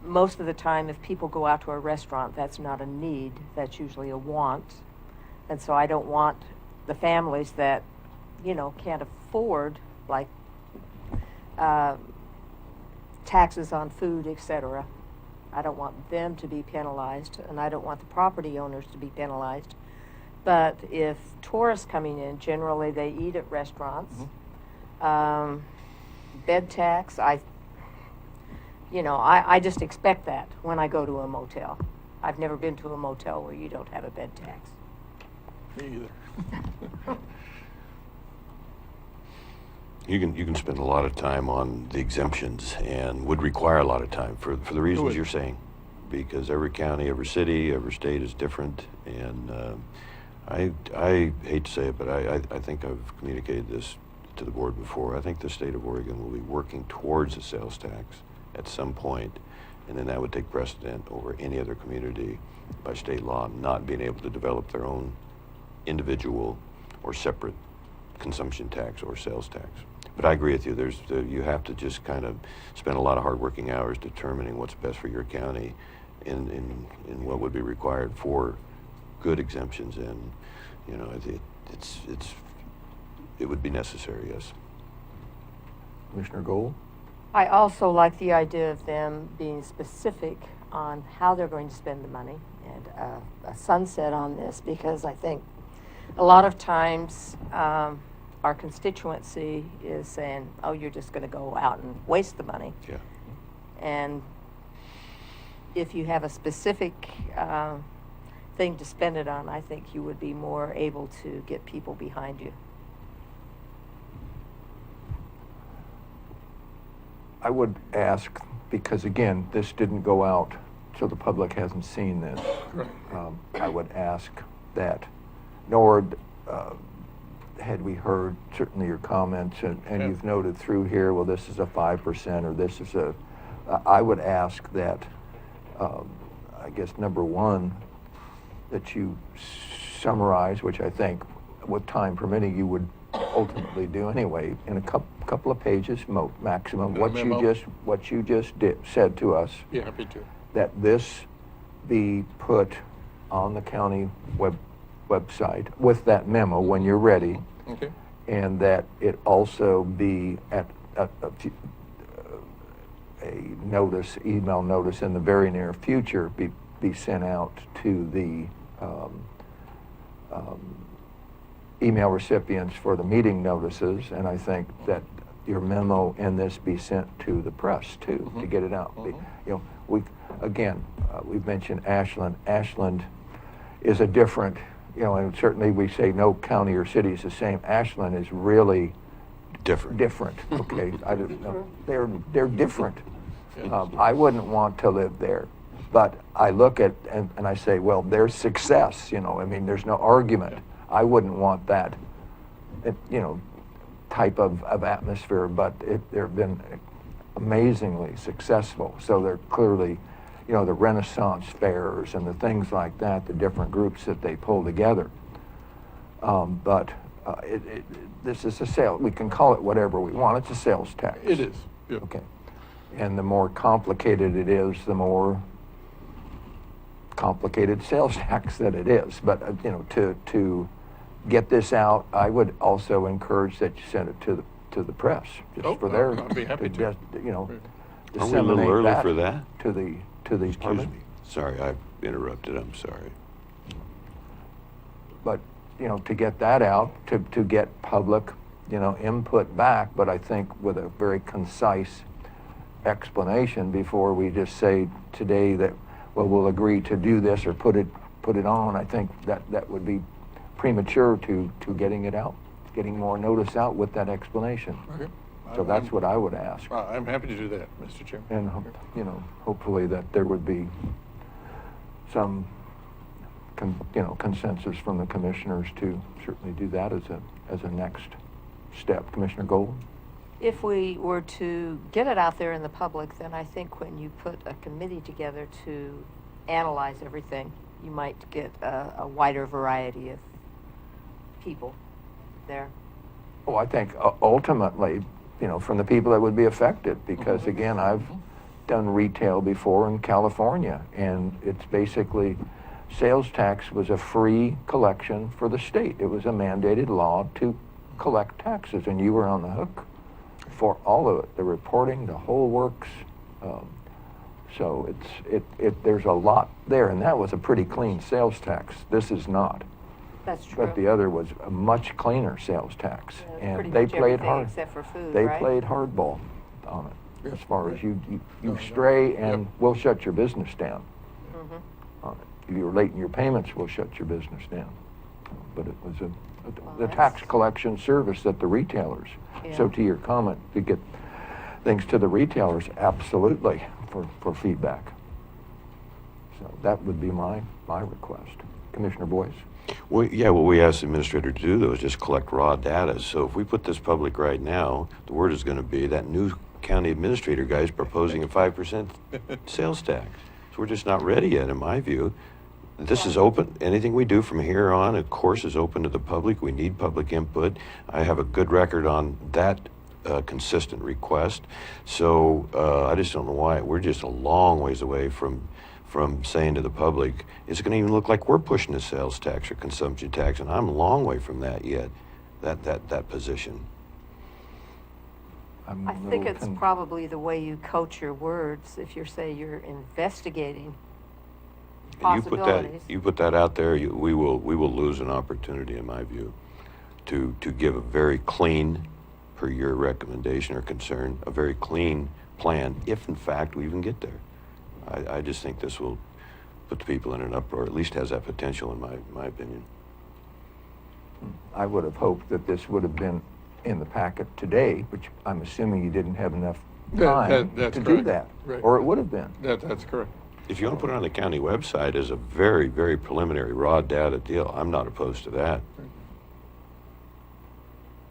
D: most of the time, if people go out to a restaurant, that's not a need, that's usually a want. And so I don't want the families that, you know, can't afford, like, taxes on food, etc. I don't want them to be penalized, and I don't want the property owners to be penalized. But if tourists coming in, generally they eat at restaurants. Bed tax, I just expect that when I go to a motel. I've never been to a motel where you don't have a bed tax.
C: Me either.
A: You can spend a lot of time on the exemptions and would require a lot of time for the reasons
C: would.
A: you're saying, because every county, every city, every state is different. And I hate to say it, but I think I've communicated this to the board before. I think the state of Oregon will be working towards a sales tax at some point, and then that would take precedent over any other community by state law not being able to develop their own individual or separate consumption tax or sales tax. But I agree with you. You have to just kind of spend a lot of hard working hours determining what's best for your county in what would be required for good exemptions, and you know it would be necessary, yes.
B: Commissioner Gold?
D: I also like the idea of them being specific on how they're going to spend the money, and a sunset on this, because I think a lot of times our constituency is saying, oh, you're just going to go out and waste the money.
A: Yeah.
D: And if you have a specific thing to spend it on, I think you would be more able to get people behind you.
B: I would ask, because again, this didn't go out, so the public hasn't seen this. I would ask that, nor had we heard certainly your comments, and
C: Yeah.
B: you've noted through here, well, this is a 5% or this is a, I would ask that, I guess, number one, that you summarize, which I think, with time permitting, you would ultimately do anyway, in a couple of pages maximum,
C: A memo?
B: what you just said to us,
C: Be happy to.
B: that this be put on the county website with that memo when you're ready,
C: Okay.
B: and that it also be at a notice, email notice in the very near future be sent out to the email recipients for the meeting notices, and I think that your memo in this be sent to the press too, to get it out. You know, we've mentioned Ashland. Ashland is a different, you know, and certainly we say no county or city is the same. Ashland is really
A: Different.
B: okay, I don't know. They're different. I wouldn't want to live there, but I look at and I say, well, there's success. You know, I mean, there's no argument. I wouldn't want that, you know, type of atmosphere. But they've been amazingly successful. So they're clearly, you know, the Renaissance fairs and the things like that, the different groups that they pull together. But this is a sale. We can call it whatever we want. It's a sales tax.
C: It is. Yeah.
B: Okay. And the more complicated it is, the more complicated sales tax that it is. But you know, to get this out, I would also encourage that you send it to the press, just for their.
C: I'd be happy to.
B: Just, you know,
A: Are we a little
B: disseminate
A: early for that?
B: to the
A: Excuse
B: pardon?
A: me. Sorry, I interrupted. I'm sorry.
B: But, you know, to get that out, to get public, you know, input back, but I think with a very concise explanation before we just say today that, well, we'll agree to do this or put it on. I think that would be premature to getting it out, getting more notice out with that explanation.
C: Okay.
B: So that's what I would ask.
C: I'm happy to do that, Mr. Chairman.
B: And, you know, hopefully that there would be some, consensus from the commissioners to certainly do that as a next step. Commissioner Gold?
D: If we were to get it out there in the public, then I think when you put a committee together to analyze everything, you might get a wider variety of people there.
B: Oh, I think ultimately, from the people that would be affected, because again, I've done retail before in California, and it's basically, sales tax was a free collection for the state. It was a mandated law to collect taxes, and you were on the hook for all of it, the reporting, the whole works. So there's a lot there, and that was a pretty clean sales tax. This is not.
D: That's true.
B: But the other was a much cleaner sales tax,
D: Yeah, pretty
B: and they
D: much
B: played
D: everything
B: hard.
D: except for food,
B: They
D: right?
B: played hardball on it. As far as you
C: No,
B: stray,
C: no.
B: and
C: Yep.
B: we'll shut your business down
D: Mhm.
B: on it. If you're late in your payments, we'll shut your business down. But it was the
D: Well,
B: tax
D: that's-
B: collection service that the retailers. So
D: Yeah.
B: to your comment, to get things to the retailers, absolutely, for feedback. So that would be my request. Commissioner Boyce?
A: Well, yeah, what we asked the administrator to do, though, is just collect raw data. So if we put this public right now, the word is going to be that new county administrator guy is proposing a 5% sales tax. So we're just not ready yet, in my view. This is open. Anything we do from here on, of course, is open to the public. We need public input. I have a good record on that consistent request. So I just don't know why. We're just a long ways away from saying to the public, it's going to even look like we're pushing a sales tax or consumption tax, and I'm a long way from that yet, that position.
B: I'm
D: I
B: a
D: think
B: little
D: it's probably the way you coach your words. If you say you're investigating
A: And
D: possibilities.
A: you put that out there, we will lose an opportunity, in my view, to give a very clean, per your recommendation or concern, a very clean plan, if in fact we even get there. I just think this will put the people in an uproar, at least has that potential, in my opinion.
B: I would have hoped that this would have been in the packet today, which I'm assuming you didn't have enough time
C: That's
B: to do
C: correct.
B: that.
C: Right.
B: Or it would have been.
C: That's correct.
A: If you want to put it on the county website as a very, very preliminary raw data deal, I'm not opposed to that.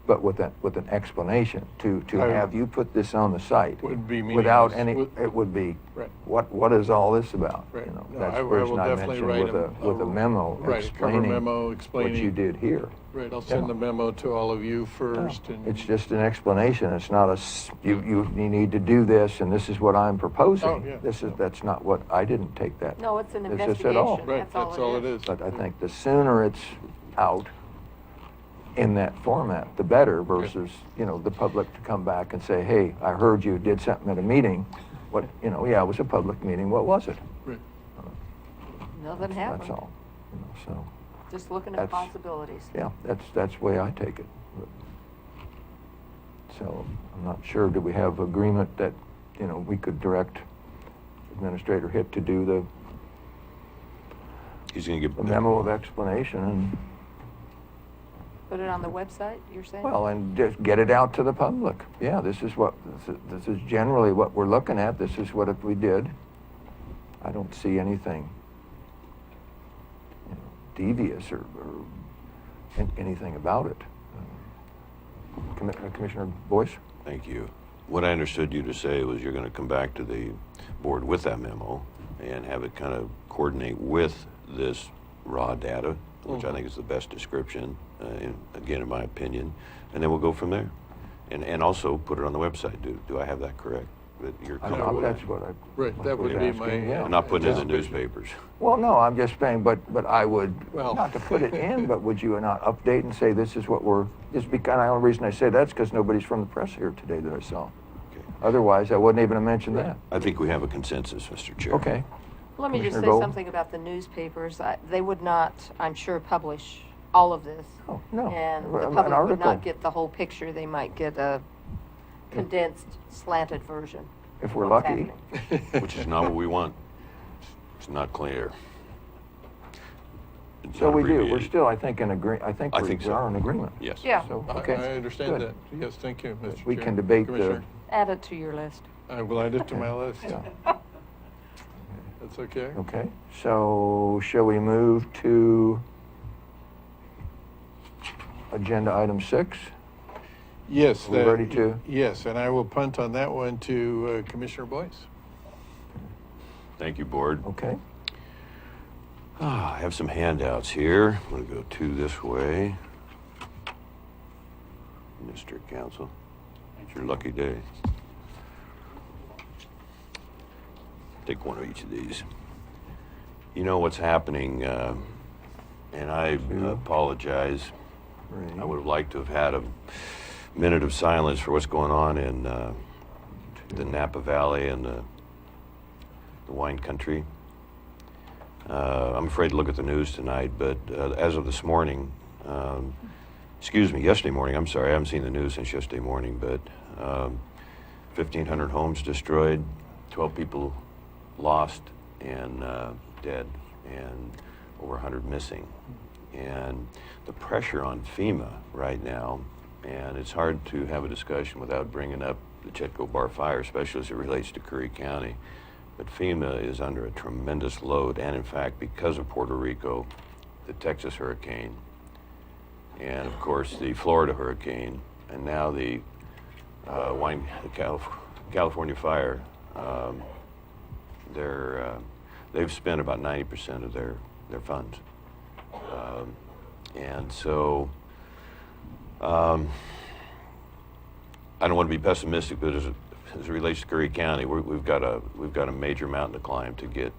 B: But with an explanation, to
C: I-
B: have you put this on the site.
C: Would be
B: without
C: meaningless.
B: any, it would be,
C: Right.
B: what is all this about?
C: Right.
B: You know,
C: No,
B: that's
C: I
B: the
C: will
B: reason I
C: definitely
B: mentioned
C: write
B: with a memo
C: Right, a cover
B: explaining
C: memo
B: what
C: explaining.
B: you did here.
C: Right, I'll send
B: Yeah.
C: the memo to all of you first. And
B: It's just an explanation. It's not you need to do this, and this is what I'm proposing.
C: Oh, yeah.
B: That's not what, I didn't take that.
D: No, it's an
B: This is at all.
D: investigation.
C: Right, that's all it is.
B: But I think the sooner it's out in that format, the better, versus, the public to come back and say, hey, I heard you did something at a meeting. Yeah, it was a public meeting. What was it?
C: Right.
D: Nothing happened.
B: That's all. So,
D: Just looking at
B: That's-
D: possibilities.
B: yeah, that's the way I take it. So I'm not sure, do we have agreement that, we could direct Administrator Hitt to do
A: He's going to
B: the
A: give
B: memo of explanation and,
D: Put it on the website, you're saying?
B: well, and just get it out to the public. Yeah, this is generally what we're looking at. This is what if we did. I don't see anything devious or anything about it. Commissioner Boyce?
A: Thank you. What I understood you to say was you're going to come back to the board with that memo and have it kind of coordinate with this raw data, which I think is the best description, again, in my opinion, and then we'll go from there. And also put it on the website. Do I have that correct? That you're
B: I
A: comfortable
B: know
A: with
B: that's
A: that?
B: what I
C: Right, that
B: was
C: would be
B: asking,
C: my-
B: yeah.
A: And not putting it in the
C: Yeah.
A: newspapers.
B: Well, no, I'm just saying, but I would,
C: Well-
B: not to put it in, but would you not update and say, this is what just because, the only reason I say that's because nobody's from the press here today that I saw.
A: Okay.
B: Otherwise, I wouldn't even have mentioned that.
A: I think we have a consensus, Mr. Chair.
B: Okay.
D: Let me just
B: Commissioner
D: say
B: Gold?
D: something about the newspapers. They would not, I'm sure, publish all of this.
B: Oh, no.
D: And
B: An
D: the public would
B: article.
D: not get the whole picture. They might get a condensed, slanted version.
B: If we're
D: of what's
B: lucky.
D: happening.
A: Which is not what we want. It's not clear. It's
B: So
A: not
B: we do, we're
A: abbreviated.
B: still, I think, I think
A: I
B: we
A: think
B: we
A: so.
B: are in agreement.
A: Yes.
D: Yeah.
B: So,
C: I
B: okay.
C: understand
B: good.
C: that. Yes, thank you, Mr.
B: We
C: Chair.
B: can debate
C: Commissioner,
D: Add it to your list.
C: I will add it to my list.
B: Yeah.
C: That's okay.
B: Okay, so shall we move to agenda item 6?
C: Yes.
B: Are we ready to?
C: Yes, and I will punt on that one to Commissioner Boyce.
A: Thank you, Board.
B: Okay.
A: I have some handouts here. I'm going to go 2 this way. Mr. Council, it's your lucky day. Take one of each of these. You know what's happening, and I apologize. I would have liked to have had a minute of silence for what's going on in the Napa Valley and the wine country. I'm afraid to look at the news tonight, but as of this morning, yesterday morning, I'm sorry, I haven't seen the news since yesterday morning, but 1,500 homes destroyed, 12 people lost and dead, and over 100 missing. And the pressure on FEMA right now, and it's hard to have a discussion without bringing up the Chetco Bar fire, especially as it relates to Curry County. But FEMA is under a tremendous load, and in fact, because of Puerto Rico, the Texas hurricane, and of course the Florida hurricane, and now the California fire, they've spent about 90% of their funds. And so I don't want to be pessimistic, but as it relates to Curry County, we've got a major mountain to climb to get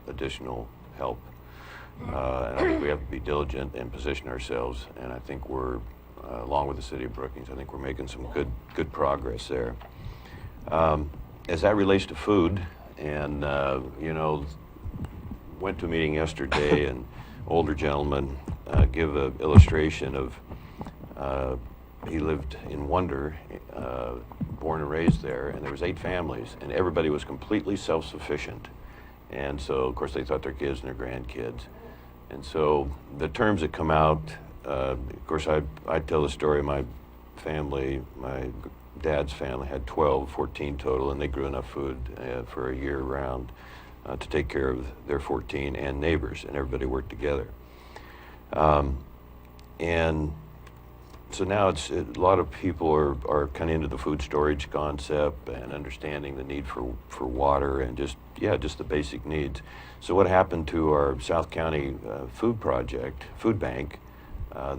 A: additional help, and I think we have to be diligent and position ourselves. And I think we're, along with the city of Brookings, I think we're making some good progress there. As that relates to food, and went to a meeting yesterday, and older gentleman give an illustration of. He lived in Wonder, born and raised there, and there was 8 families, and everybody was completely self-sufficient. And so, of course, they thought their kids and their grandkids. And so the terms that come out, of course, I tell the story of my family. My dad's family had 14 total, and they grew enough food for a year round to take care of their 14 and neighbors, and everybody worked together. And so now a lot of people are kind of into the food storage concept and understanding the need for water and just the basic needs. So what happened to our South County food bank,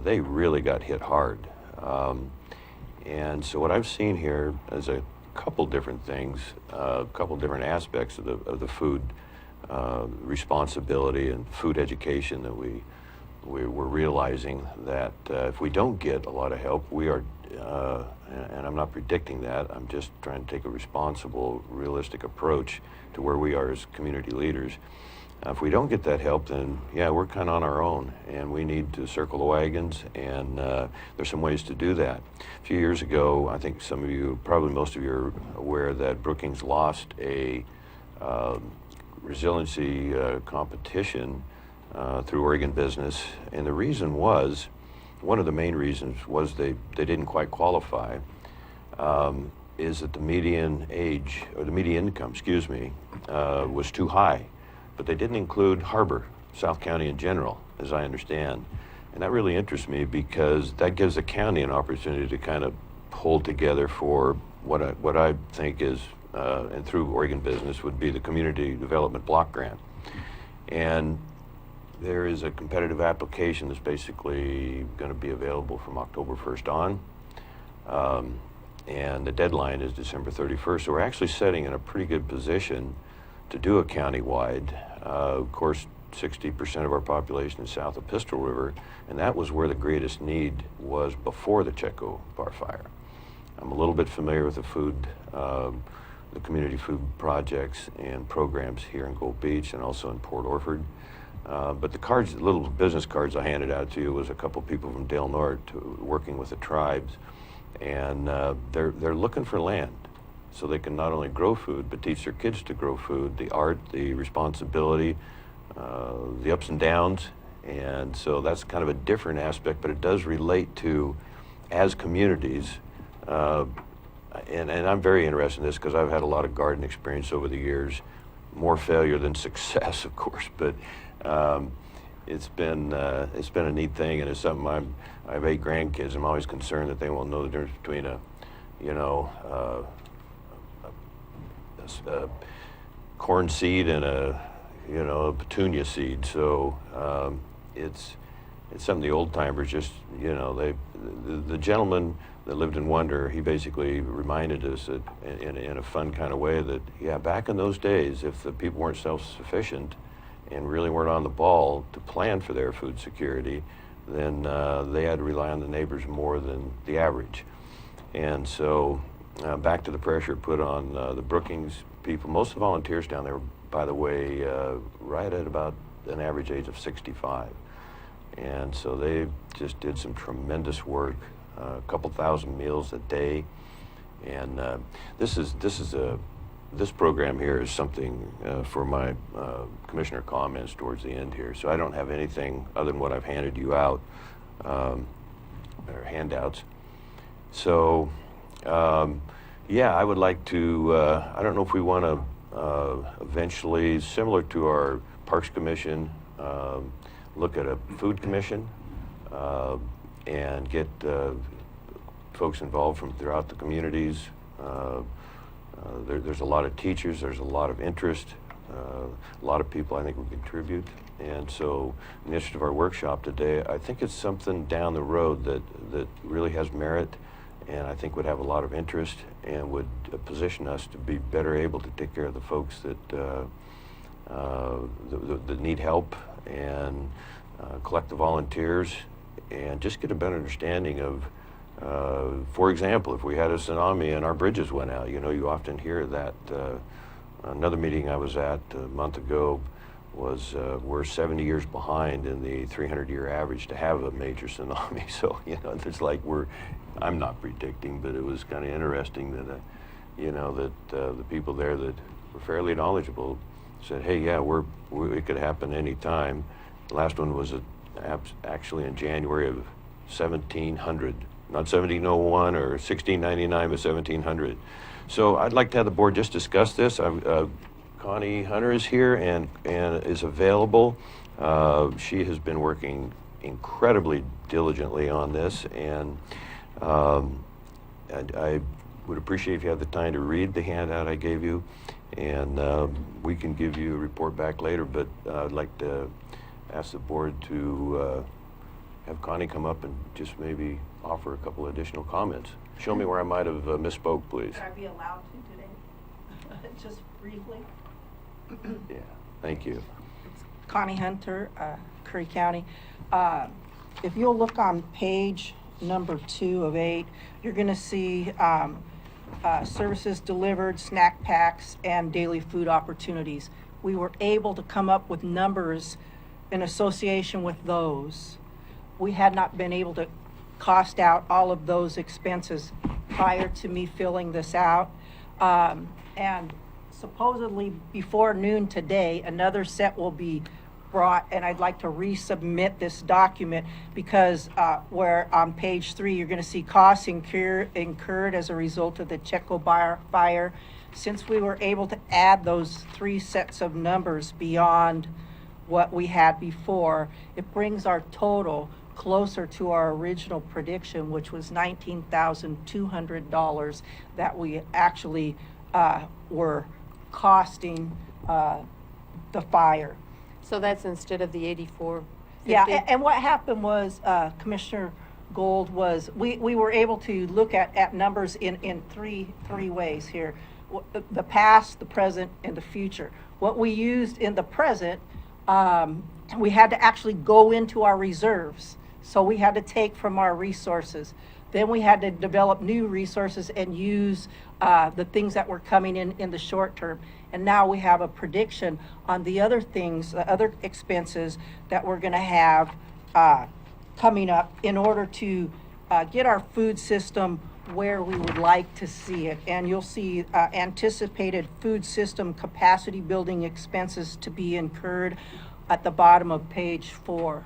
A: they really got hit hard. And so what I've seen here is a couple different things, a couple different aspects of the food responsibility and food education that we're realizing that if we don't get a lot of help, we are, and I'm not predicting that, I'm just trying to take a responsible, realistic approach to where we are as community leaders. If we don't get that help, then we're kind of on our own, and we need to circle the wagons, and there's some ways to do that. A few years ago, I think some of you, probably most of you, are aware that Brookings lost a resiliency competition through Oregon Business, and the reason was, one of the main reasons was they didn't quite qualify, is that the median age, or the median income, was too high, but they didn't include Harbor, South County in general, as I understand. And that really interests me because that gives the county an opportunity to kind of pull together for what I think is, and through Oregon Business, would be the Community Development Block Grant. And there is a competitive application that's basically going to be available from October 1st on. And the deadline is December 31st. So we're actually sitting in a pretty good position to do a countywide. Of course, 60% of our population is south of Pistol River, and that was where the greatest need was before the Chetco Bar fire. I'm a little bit familiar with the community food projects and programs here in Gold Beach and also in Port Orford. But the little business cards I handed out to you was a couple people from Del Norte working with the tribes, and they're looking for land so they can not only grow food but teach their kids to grow food, the art, the responsibility, the ups and downs, And so that's kind of a different aspect, but it does relate to, as communities, and I'm very interested in this because I've had a lot of garden experience over the years, more failure than success, of course, but it's been a neat thing, and it's something I have 8 grandkids. I'm always concerned that they won't know the difference between a corn seed and a petunia seed. So it's something the old timers just, the gentleman that lived in Wonder, he basically reminded us that in a fun kind of way that, yeah, back in those days, if the people weren't self-sufficient and really weren't on the ball to plan for their food security, then they had to rely on the neighbors more than the average. And so back to the pressure put on the Brookings people. Most of the volunteers down there, by the way, right at about an average age of 65. And so they just did some tremendous work, a couple thousand meals a day. And this program here is something for my commissioner comments towards the end here. So I don't have anything other than what I've handed you out, or handouts. So yeah, I would like to, I don't know if we want to eventually, similar to our Parks Commission, look at a food commission and get folks involved from throughout the communities. There's a lot of teachers, there's a lot of interest, a lot of people I think will contribute. And so in the interest of our workshop today, I think it's something down the road that really has merit, and I think would have a lot of interest and would position us to be better able to take care of the folks that need help, and collect the volunteers and just get a better understanding of, for example, if we had a tsunami and our bridges went out, you often hear that. Another meeting I was at a month ago was we're 70 years behind in the 300-year average to have a major tsunami. So, there's like I'm not predicting, but it was kind of interesting that, the people there that were fairly knowledgeable said, hey, yeah, it could happen any time. The last one was actually in January of 1700, not 1701 or 1699, but 1700. So I'd like to have the board just discuss this. Connie Hunter is here and is available. She has been working incredibly diligently on this, and I would appreciate if you have the time to read the handout I gave you, and we can give you a report back later, but I'd like to ask the board to have Connie come up and just maybe offer a couple additional comments. Show me where I might have misspoke, please.
J: Would I be allowed to today? Just briefly.
A: Yeah, thank you.
J: Connie Hunter, Curry County. If you'll look on page number 2 of 8, you're going to see services delivered, snack packs, and daily food opportunities. We were able to come up with numbers in association with those. We had not been able to cost out all of those expenses prior to me filling this out. And supposedly before noon today, another set will be brought, and I'd like to resubmit this document because where on page 3 you're going to see costs incurred as a result of the Checo fire. Since we were able to add those 3 sets of numbers beyond what we had before, it brings our total closer to our original prediction, which was $19,200 that we actually were costing the fire.
D: So that's instead of the 84.50?
J: Yeah, and what happened was, Commissioner Gold, was we were able to look at numbers in three ways here. The past, the present, and the future. What we used in the present, we had to actually go into our reserves. So we had to take from our resources. Then we had to develop new resources and use the things that were coming in the short term. And now we have a prediction on the other things, the other expenses that we're going to have coming up in order to get our food system where we would like to see it. And you'll see anticipated food system capacity building expenses to be incurred at the bottom of page 4.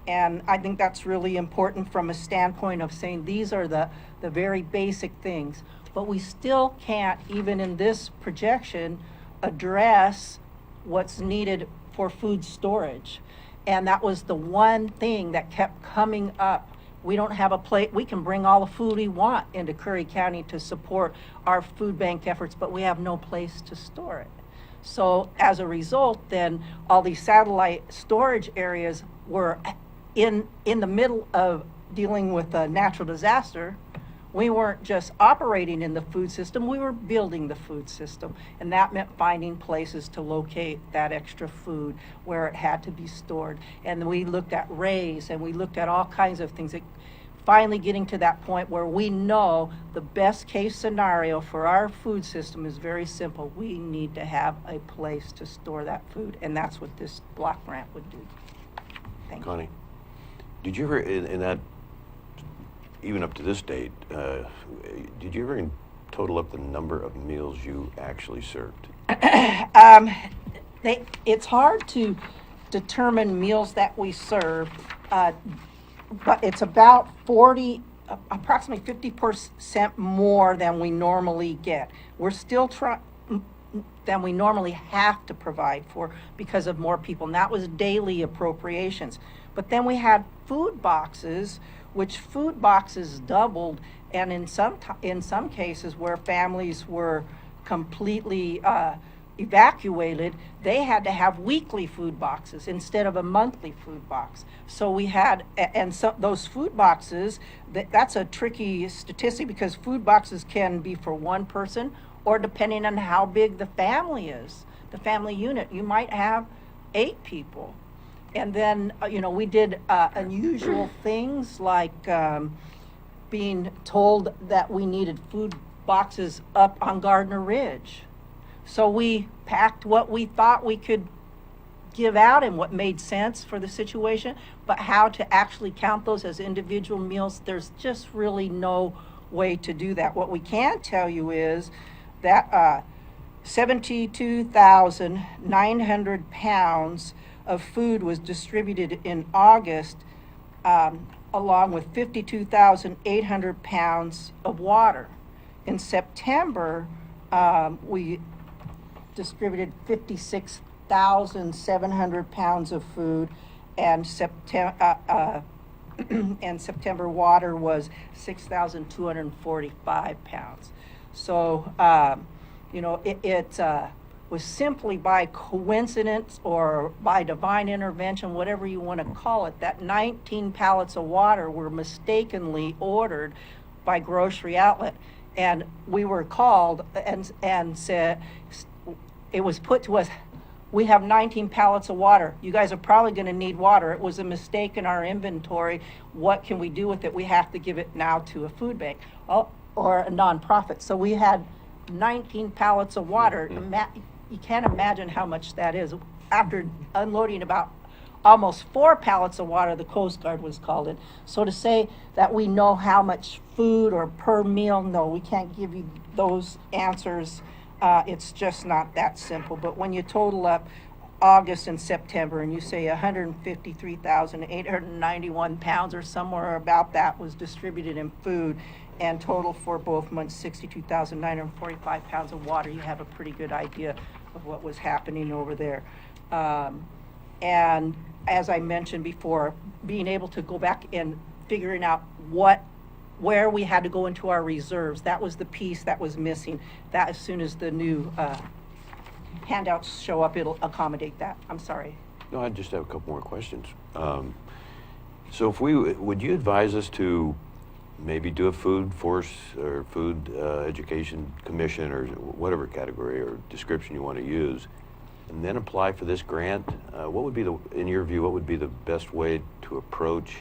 J: And I think that's really important from a standpoint of saying these are the very basic things. But we still can't, even in this projection, address what's needed for food storage. And that was the one thing that kept coming up. We don't have a plate. We can bring all the food we want into Curry County to support our food bank efforts, but we have no place to store it. So as a result, then all these satellite storage areas were in the middle of dealing with a natural disaster. We weren't just operating in the food system, we were building the food system. And that meant finding places to locate that extra food where it had to be stored. And we looked at raise and we looked at all kinds of things. Finally getting to that point where we know the best case scenario for our food system is very simple. We need to have a place to store that food, and that's what this block grant would do. Thank you.
A: Connie, did you ever, in that, even up to this date, did you ever total up the number of meals you actually served?
J: It's hard to determine meals that we serve, but it's about approximately 50% more than we normally get. We're still than we normally have to provide for because of more people, and that was daily appropriations. But then we had food boxes, which food boxes doubled, and in some cases where families were completely evacuated, they had to have weekly food boxes instead of a monthly food box. So we had, and so those food boxes, that's a tricky statistic because food boxes can be for one person, or depending on how big the family is, the family unit, you might have 8 people. And then, we did unusual things like being told that we needed food boxes up on Gardner Ridge. So we packed what we thought we could give out and what made sense for the situation, but how to actually count those as individual meals, there's just really no way to do that. What we can tell you is that 72,900 pounds of food was distributed in August, along with 52,800 pounds of water. In September, we distributed 56,700 pounds of food, and September water was 6,245 pounds. So, it was simply by coincidence or by divine intervention, whatever you want to call it, that 19 pallets of water were mistakenly ordered by Grocery Outlet. And we were called and said, it was put to us, we have 19 pallets of water. You guys are probably going to need water. It was a mistake in our inventory. What can we do with it? We have to give it now to a food bank or a nonprofit. So we had 19 pallets of water. You can't imagine how much that is. After unloading about almost 4 pallets of water, the Coast Guard was called in. So to say that we know how much food or per meal, no, we can't give you those answers. It's just not that simple. But when you total up August and September and you say 153,891 pounds or somewhere about that was distributed in food, and total for both months 62,945 pounds of water, you have a pretty good idea of what was happening over there. And as I mentioned before, being able to go back and figuring out where we had to go into our reserves, that was the piece that was missing. That as soon as the new handouts show up, it'll accommodate that. I'm sorry.
A: No, I just have a couple more questions. So would you advise us to maybe do a food force or food education commission or whatever category or description you want to use, and then apply for this grant? What would be in your view, what would be the best way to approach?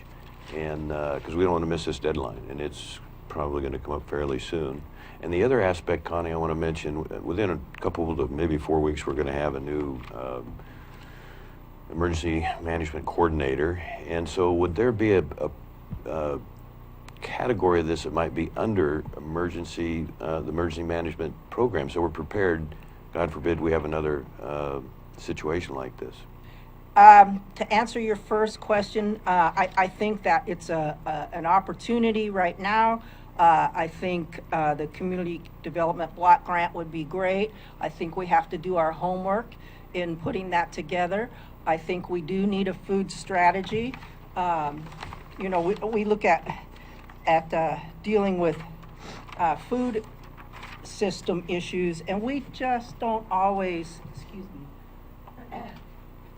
A: And because we don't want to miss this deadline, and it's probably going to come up fairly soon. And the other aspect, Connie, I want to mention, within a couple of maybe 4 weeks, we're going to have a new emergency management coordinator. And so would there be a category of this that might be under the emergency management program, so we're prepared, God forbid we have another situation like this?
J: To answer your first question, I think that it's an opportunity right now. I think the community development block grant would be great. I think we have to do our homework in putting that together. I think we do need a food strategy. You know, we look at dealing with food system issues, and we just don't always, excuse me,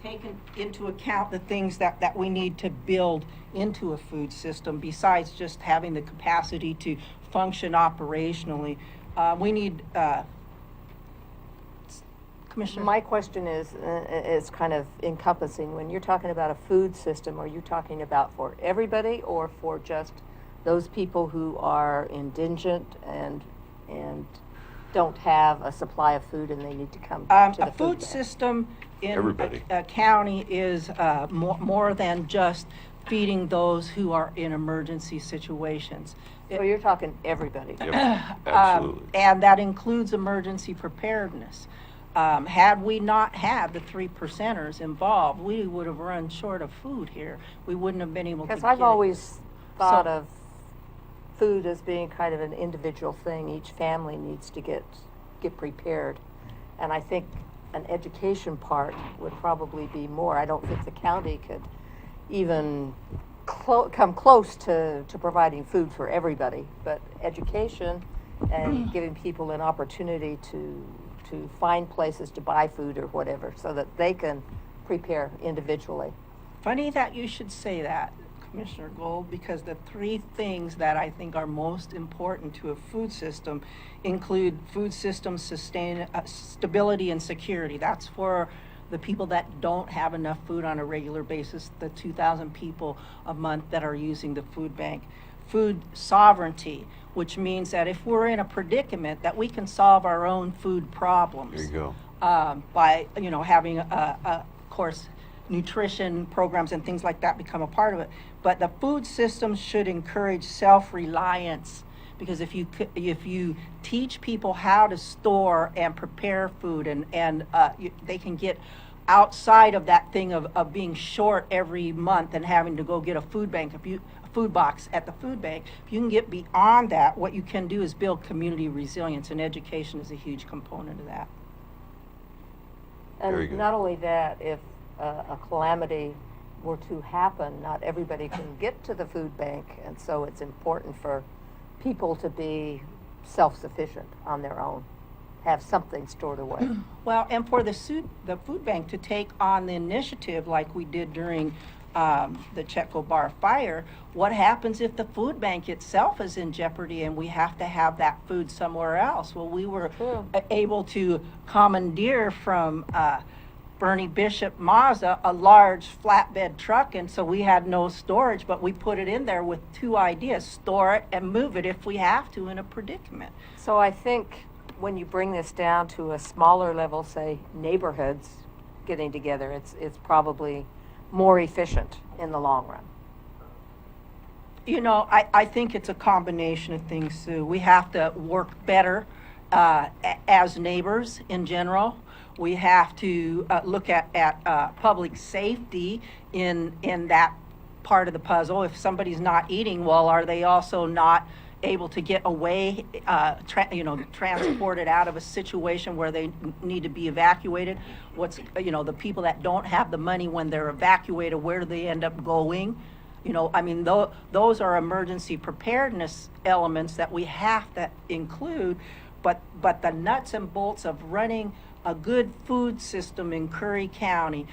J: taken into account the things that we need to build into a food system besides just having the capacity to function operationally. We need, Commissioner?
D: My question is kind of encompassing. When you're talking about a food system, are you talking about for everybody or for just those people who are indigent and don't have a supply of food and they need to come to the
J: A food
D: bank?
J: system in
A: Everybody.
J: a county is more than just feeding those who are in emergency situations.
D: So you're talking everybody.
A: Yep, absolutely.
J: And that includes emergency preparedness. Had we not had the 3%ers involved, we would have run short of food here. We wouldn't have been able to
D: Because
J: get
D: I've
J: it.
D: always thought
J: So-
D: of food as being kind of an individual thing. Each family needs to get prepared. And I think an education part would probably be more. I don't think the county could even come close to providing food for everybody. But education and giving people an opportunity to find places to buy food or whatever so that they can prepare individually.
J: Funny that you should say that, Commissioner Gold, because the three things that I think are most important to a food system include food system stability and security. That's for the people that don't have enough food on a regular basis, the 2,000 people a month that are using the food bank. Food sovereignty, which means that if we're in a predicament, that we can solve our own food problems.
A: There you go.
J: By, having, of course, nutrition programs and things like that become a part of it. But the food system should encourage self-reliance, because if you teach people how to store and prepare food and they can get outside of that thing of being short every month and having to go get a food box at the food bank. If you can get beyond that, what you can do is build community resilience, and education is a huge component of that.
A: Very
D: And
A: good.
D: not only that, if a calamity were to happen, not everybody can get to the food bank, and so it's important for people to be self-sufficient on their own, have something stored away.
J: Well, and for the food bank to take on the initiative like we did during the Chetco Bar fire, what happens if the food bank itself is in jeopardy and we have to have that food somewhere else? Well, we were
D: True.
J: able to commandeer from Bernie Bishop Mazda a large flatbed truck, and so we had no storage, but we put it in there with two ideas: store it and move it if we have to in a predicament.
D: So I think when you bring this down to a smaller level, say neighborhoods getting together, it's probably more efficient in the long run.
J: I think it's a combination of things, Sue. We have to work better as neighbors in general. We have to look at public safety in that part of the puzzle. If somebody's not eating well, are they also not able to get away, transported out of a situation where they need to be evacuated? The people that don't have the money when they're evacuated, where do they end up going? Those are emergency preparedness elements that we have to include, but the nuts and bolts of running a good food system in Curry County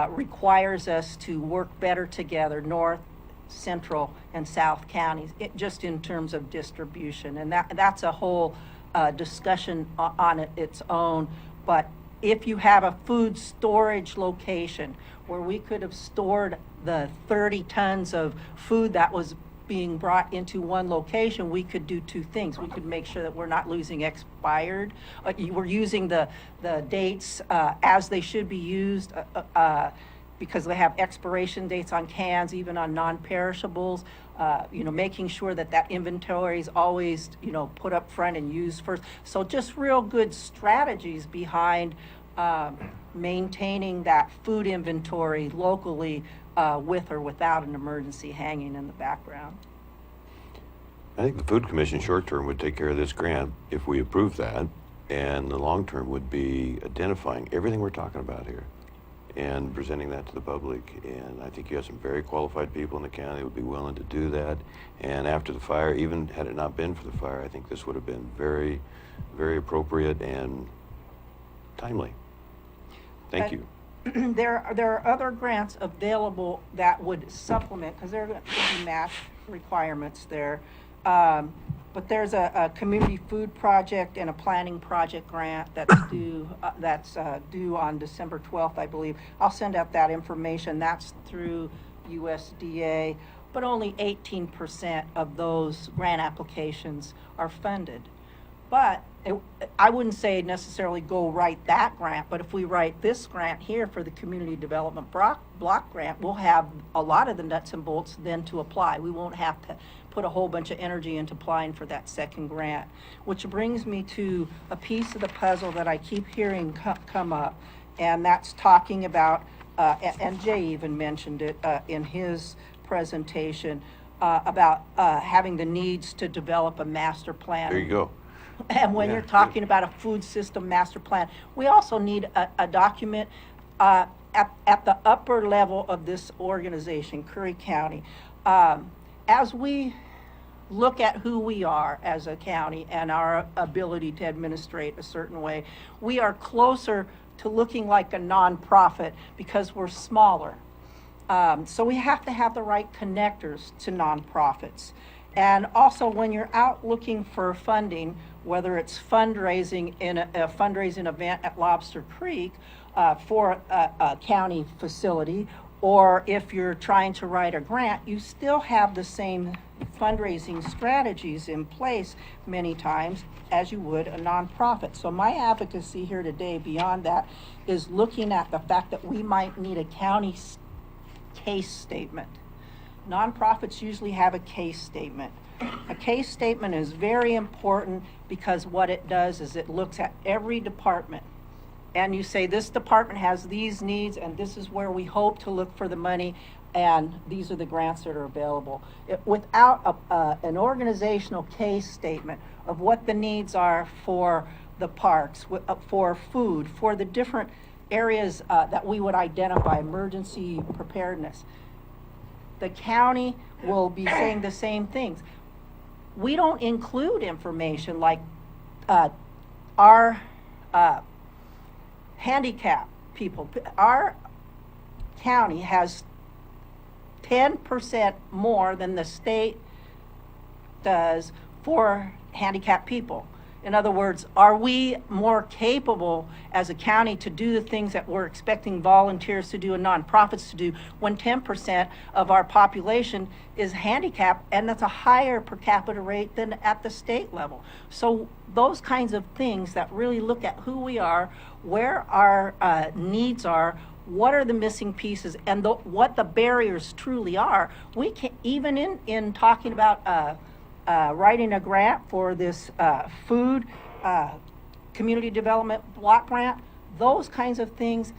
J: requires us to work better together, North, Central, and South counties, just in terms of distribution. And that's a whole discussion on its own. But if you have a food storage location where we could have stored the 30 tons of food that was being brought into one location, we could do two things. We could make sure that we're not losing expired. We're using the dates as they should be used because they have expiration dates on cans, even on non-perishables. Making sure that inventory is always, put up front and used first. So just real good strategies behind maintaining that food inventory locally with or without an emergency hanging in the background.
A: I think the Food Commission short term would take care of this grant if we approve that, and the long term would be identifying everything we're talking about here and presenting that to the public. And I think you have some very qualified people in the county that would be willing to do that. And after the fire, even had it not been for the fire, I think this would have been very, very appropriate and timely. Thank you.
J: There are other grants available that would supplement, because there are going to be match requirements there. But there's a community food project and a planning project grant that's due on December 12th, I believe. I'll send out that information. That's through USDA, but only 18% of those grant applications are funded. But I wouldn't say necessarily go write that grant, but if we write this grant here for the community development block grant, we'll have a lot of the nuts and bolts then to apply. We won't have to put a whole bunch of energy into applying for that second grant, which brings me to a piece of the puzzle that I keep hearing come up, and that's talking about, and Jay even mentioned it in his presentation, about having the needs to develop a master plan.
A: There you go.
J: And when
A: Yeah,
J: you're talking about a food system master plan, we also need a document at the upper level of this organization, Curry County. As we look at who we are as a county and our ability to administrate a certain way, we are closer to looking like a nonprofit because we're smaller. So we have to have the right connectors to nonprofits. And also, when you're out looking for funding, whether it's fundraising in a fundraising event at Lobster Creek for a county facility, or if you're trying to write a grant, you still have the same fundraising strategies in place many times as you would a nonprofit. So my advocacy here today, beyond that, is looking at the fact that we might need a county case statement. Nonprofits usually have a case statement. A case statement is very important because what it does is it looks at every department, and you say this department has these needs and this is where we hope to look for the money, and these are the grants that are available. Without an organizational case statement of what the needs are for the parks, for food, for the different areas that we would identify, emergency preparedness, the county will be saying the same things. We don't include information like our handicap people. Our county has 10% more than the state does for handicapped people. In other words, are we more capable as a county to do the things that we're expecting volunteers to do and nonprofits to do when 10% of our population is handicapped, and that's a higher per capita rate than at the state level? So those kinds of things that really look at who we are, where our needs are, what are the missing pieces, and what the barriers truly are. We can, even in talking about writing a grant for this food community development block grant, those kinds of things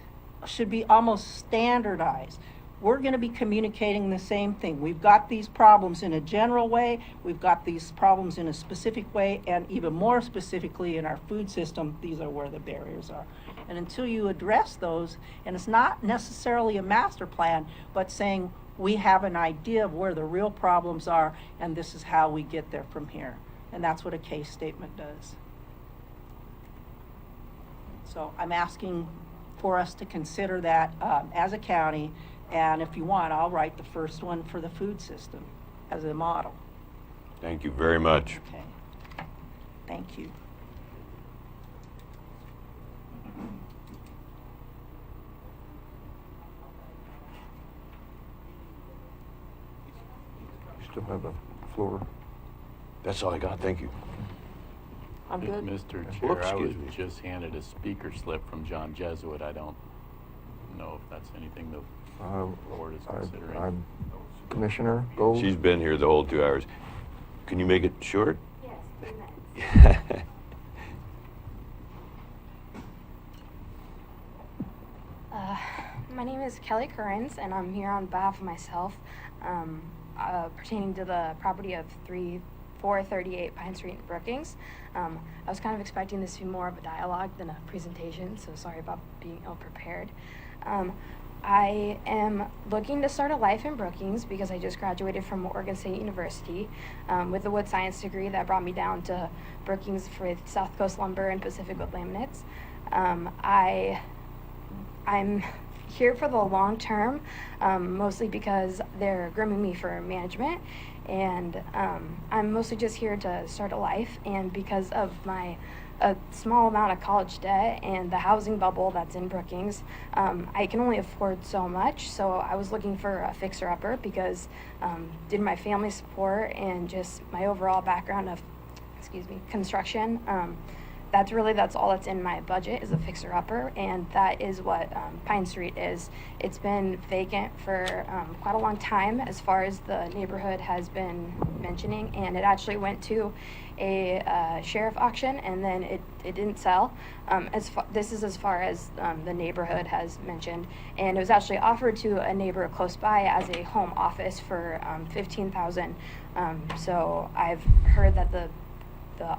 J: should be almost standardized. We're going to be communicating the same thing. We've got these problems in a general way, we've got these problems in a specific way, and even more specifically in our food system, these are where the barriers are. And until you address those, and it's not necessarily a master plan, but saying we have an idea of where the real problems are, and this is how we get there from here. And that's what a case statement does. So I'm asking for us to consider that as a county, and if you want, I'll write the first one for the food system as a model.
A: Thank you very much.
J: Okay. Thank you.
B: You still have the floor.
A: That's all I got. Thank you.
D: I'm good.
F: Mr.
A: Whoops,
F: Chair, I was
A: excuse me.
F: just handed a speaker slip from John Jesuit. I don't know if that's anything the board is considering.
B: I'm Commissioner Gold.
A: She's been here the whole 2 hours. Can you make it short?
H: Yes, 3 minutes. My name is Kelly Currens, and I'm here on behalf of myself, pertaining to the property of 438 Pine Street in Brookings. I was kind of expecting this to be more of a dialogue than a presentation, so sorry about being ill-prepared. I am looking to start a life in Brookings because I just graduated from Oregon State University with a wood science degree that brought me down to Brookings for South Coast Lumber and Pacific Wood Laminates. I'm here for the long term, mostly because they're grooming me for management, and I'm mostly just here to start a life, and because of a small amount of college debt and the housing bubble that's in Brookings, I can only afford so much. So I was looking for a fixer-upper because due to my family support and just my overall background of, construction, that's all that's in my budget is a fixer-upper, and that is what Pine Street is. It's been vacant for quite a long time, as far as the neighborhood has been mentioning, and it actually went to a sheriff auction, and then it didn't sell. This is as far as the neighborhood has mentioned, and it was actually offered to a neighbor close by as a home office for $15,000. So I've heard that the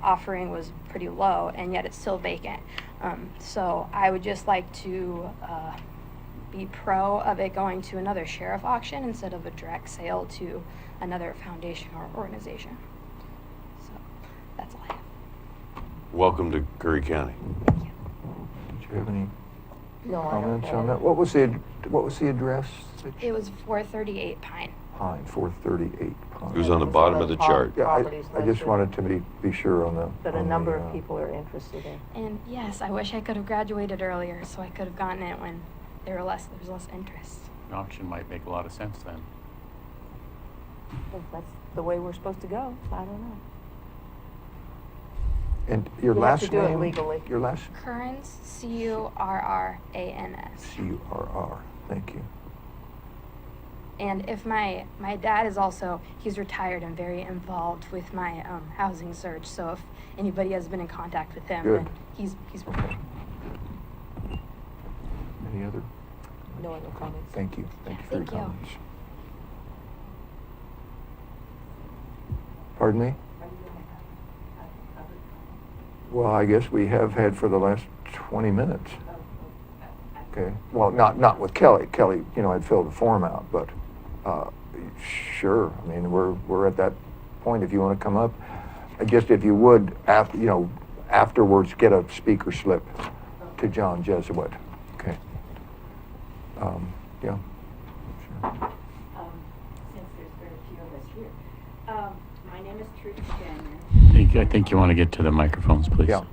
H: offering was pretty low, and yet it's still vacant. So I would just like to be pro of it going to another sheriff auction instead of a direct sale to another foundation or organization. So that's all I have.
A: Welcome to Curry County.
H: Thank you.
B: Did you have any
D: No, I don't
B: comments on
D: have-
B: that? What was the address?
H: It was 438 Pine.
B: Pine, 438 Pine.
A: It was on the bottom of the chart.
B: Yeah,
D: Properties
B: I just
D: listed.
B: wanted to be sure on the.
D: But a
B: on
D: number
B: the,
D: of people are interested in.
H: And yes, I wish I could have graduated earlier so I could have gotten it when there was less interest.
F: An auction might make a lot of sense then.
D: If that's the way we're supposed to go, I don't know.
B: And your
D: We have
B: last
D: to do it
B: name?
D: legally.
B: Your last?
H: Currens, Currans.
B: C-U-R-R. Thank you.
H: And if my dad is also, he's retired and very involved with my housing search. So if anybody has been in contact with him,
B: Good.
H: then he's prepared.
B: Any other?
D: No other comments?
B: Thank you. Thank you for your
H: Thank you.
B: comments. Pardon me? Well, I guess we have had for the last 20 minutes. Okay. Well, not with Kelly. Kelly, had filled the form out, but sure. I mean, we're at that point. If you want to come up, I guess if you would, afterwards, get a speaker slip to John Jesuit. Okay. Yeah. Sure.
K: Since there's very few of us here. My name is Trudy Spanier.
F: I think you want to get to the microphones, please.
B: Yeah.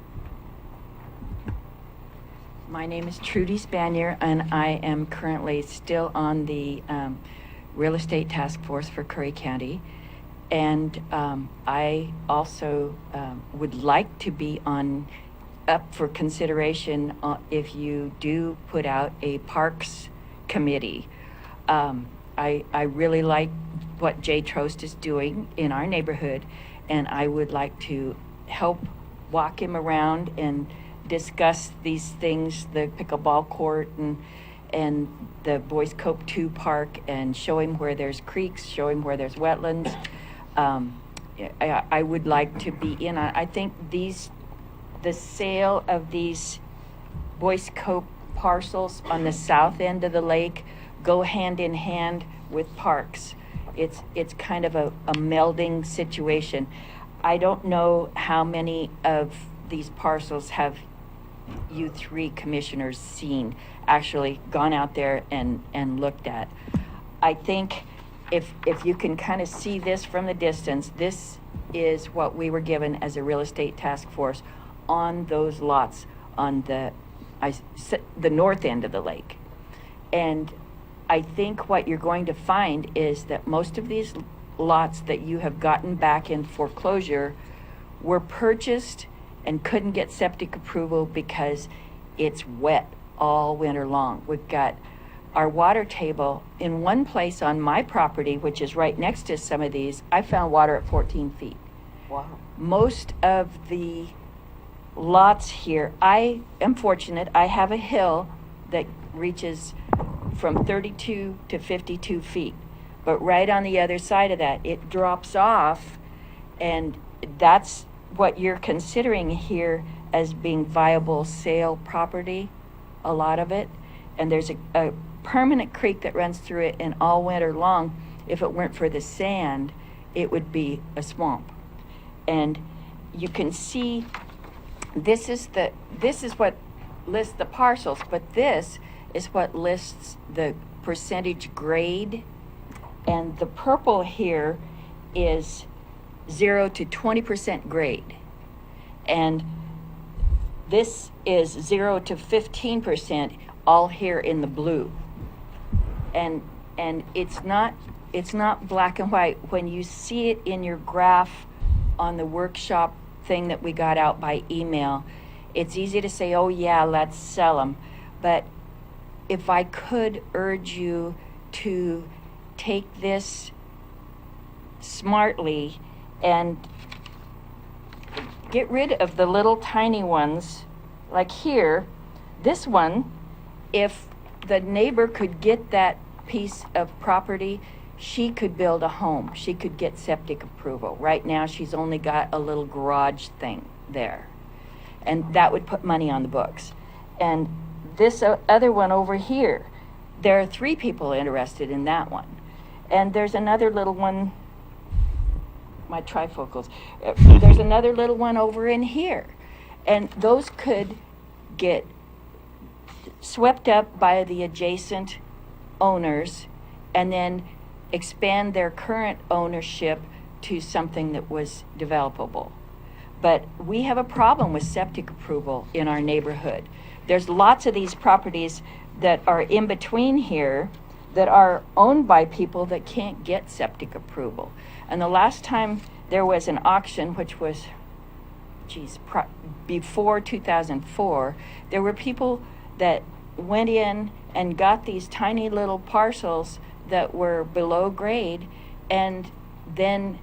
K: My name is Trudy Spanier, and I am currently still on the Real Estate Task Force for Curry County. And I also would like to be up for consideration if you do put out a Parks Committee. I really like what Jay Trost is doing in our neighborhood, and I would like to help walk him around and discuss these things, the pickleball court and the Boys Cove 2 Park, and show him where there's creeks, show him where there's wetlands. I would like to be in on, I think the sale of these Boys Cove parcels on the south end of the lake go hand in hand with parks. It's kind of a melding situation. I don't know how many of these parcels have you three commissioners seen, actually gone out there and looked at. I think if you can kind of see this from the distance, this is what we were given as a real estate task force on those lots on the north end of the lake. And I think what you're going to find is that most of these lots that you have gotten back in foreclosure were purchased and couldn't get septic approval because it's wet all winter long. We've got our water table in one place on my property, which is right next to some of these. I found water at 14 feet.
D: Wow.
K: Most of the lots here, I am fortunate, I have a hill that reaches from 32 to 52 feet. But right on the other side of that, it drops off, and that's what you're considering here as being viable sale property, a lot of it. And there's a permanent creek that runs through it, and all winter long, if it weren't for the sand, it would be a swamp. And you can see this is what lists the parcels, but this is what lists the percentage grade. And the purple here is 0 to 20% grade. And this is 0 to 15%, all here in the blue. And it's not black and white. When you see it in your graph on the workshop thing that we got out by email, it's easy to say, oh yeah, let's sell them. But if I could urge you to take this smartly and get rid of the little tiny ones, like here, this one, if the neighbor could get that piece of property, she could build a home. She could get septic approval. Right now, she's only got a little garage thing there. And that would put money on the books. And this other one over here, there are 3 people interested in that one. And there's another little one, my trifocals, there's another little one over in here. And those could get swept up by the adjacent owners and then expand their current ownership to something that was developable. But we have a problem with septic approval in our neighborhood. There's lots of these properties that are in between here that are owned by people that can't get septic approval. And the last time there was an auction, which was, before 2004, there were people that went in and got these tiny little parcels that were below grade, and then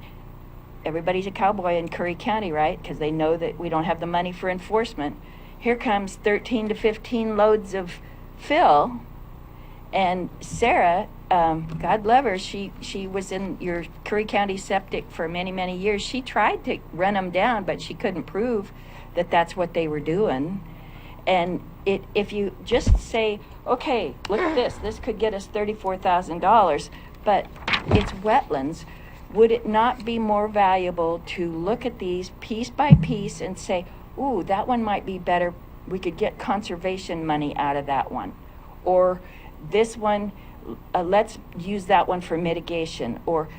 K: everybody's a cowboy in Curry County, right? Because they know that we don't have the money for enforcement. Here comes 13 to 15 loads of fill, and Sarah, God love her, she was in your Curry County septic for many, many years. She tried to run them down, but she couldn't prove that that's what they were doing. And if you just say, okay, look at this could get us $34,000, but it's wetlands, would it not be more valuable to look at these piece by piece and say, ooh, that one might be better, we could get conservation money out of that one, or this one, let's use that one for mitigation? Or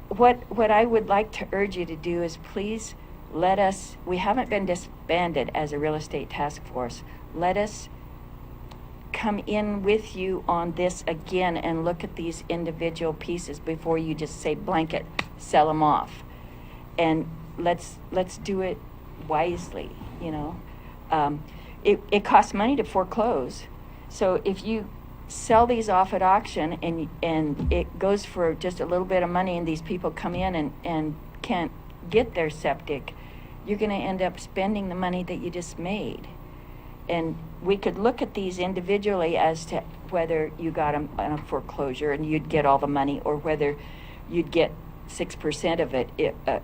K: what I would like to urge you to do is please let us, we haven't been disbanded as a real estate task force, let us come in with you on this again and look at these individual pieces before you just say blanket, sell them off. And let's do it wisely, you know. It costs money to foreclose. So if you sell these off at auction and it goes for just a little bit of money and these people come in and can't get their septic, you're going to end up spending the money that you just made. And we could look at these individually as to whether you got them on a foreclosure and you'd get all the money, or whether you'd get 6% of it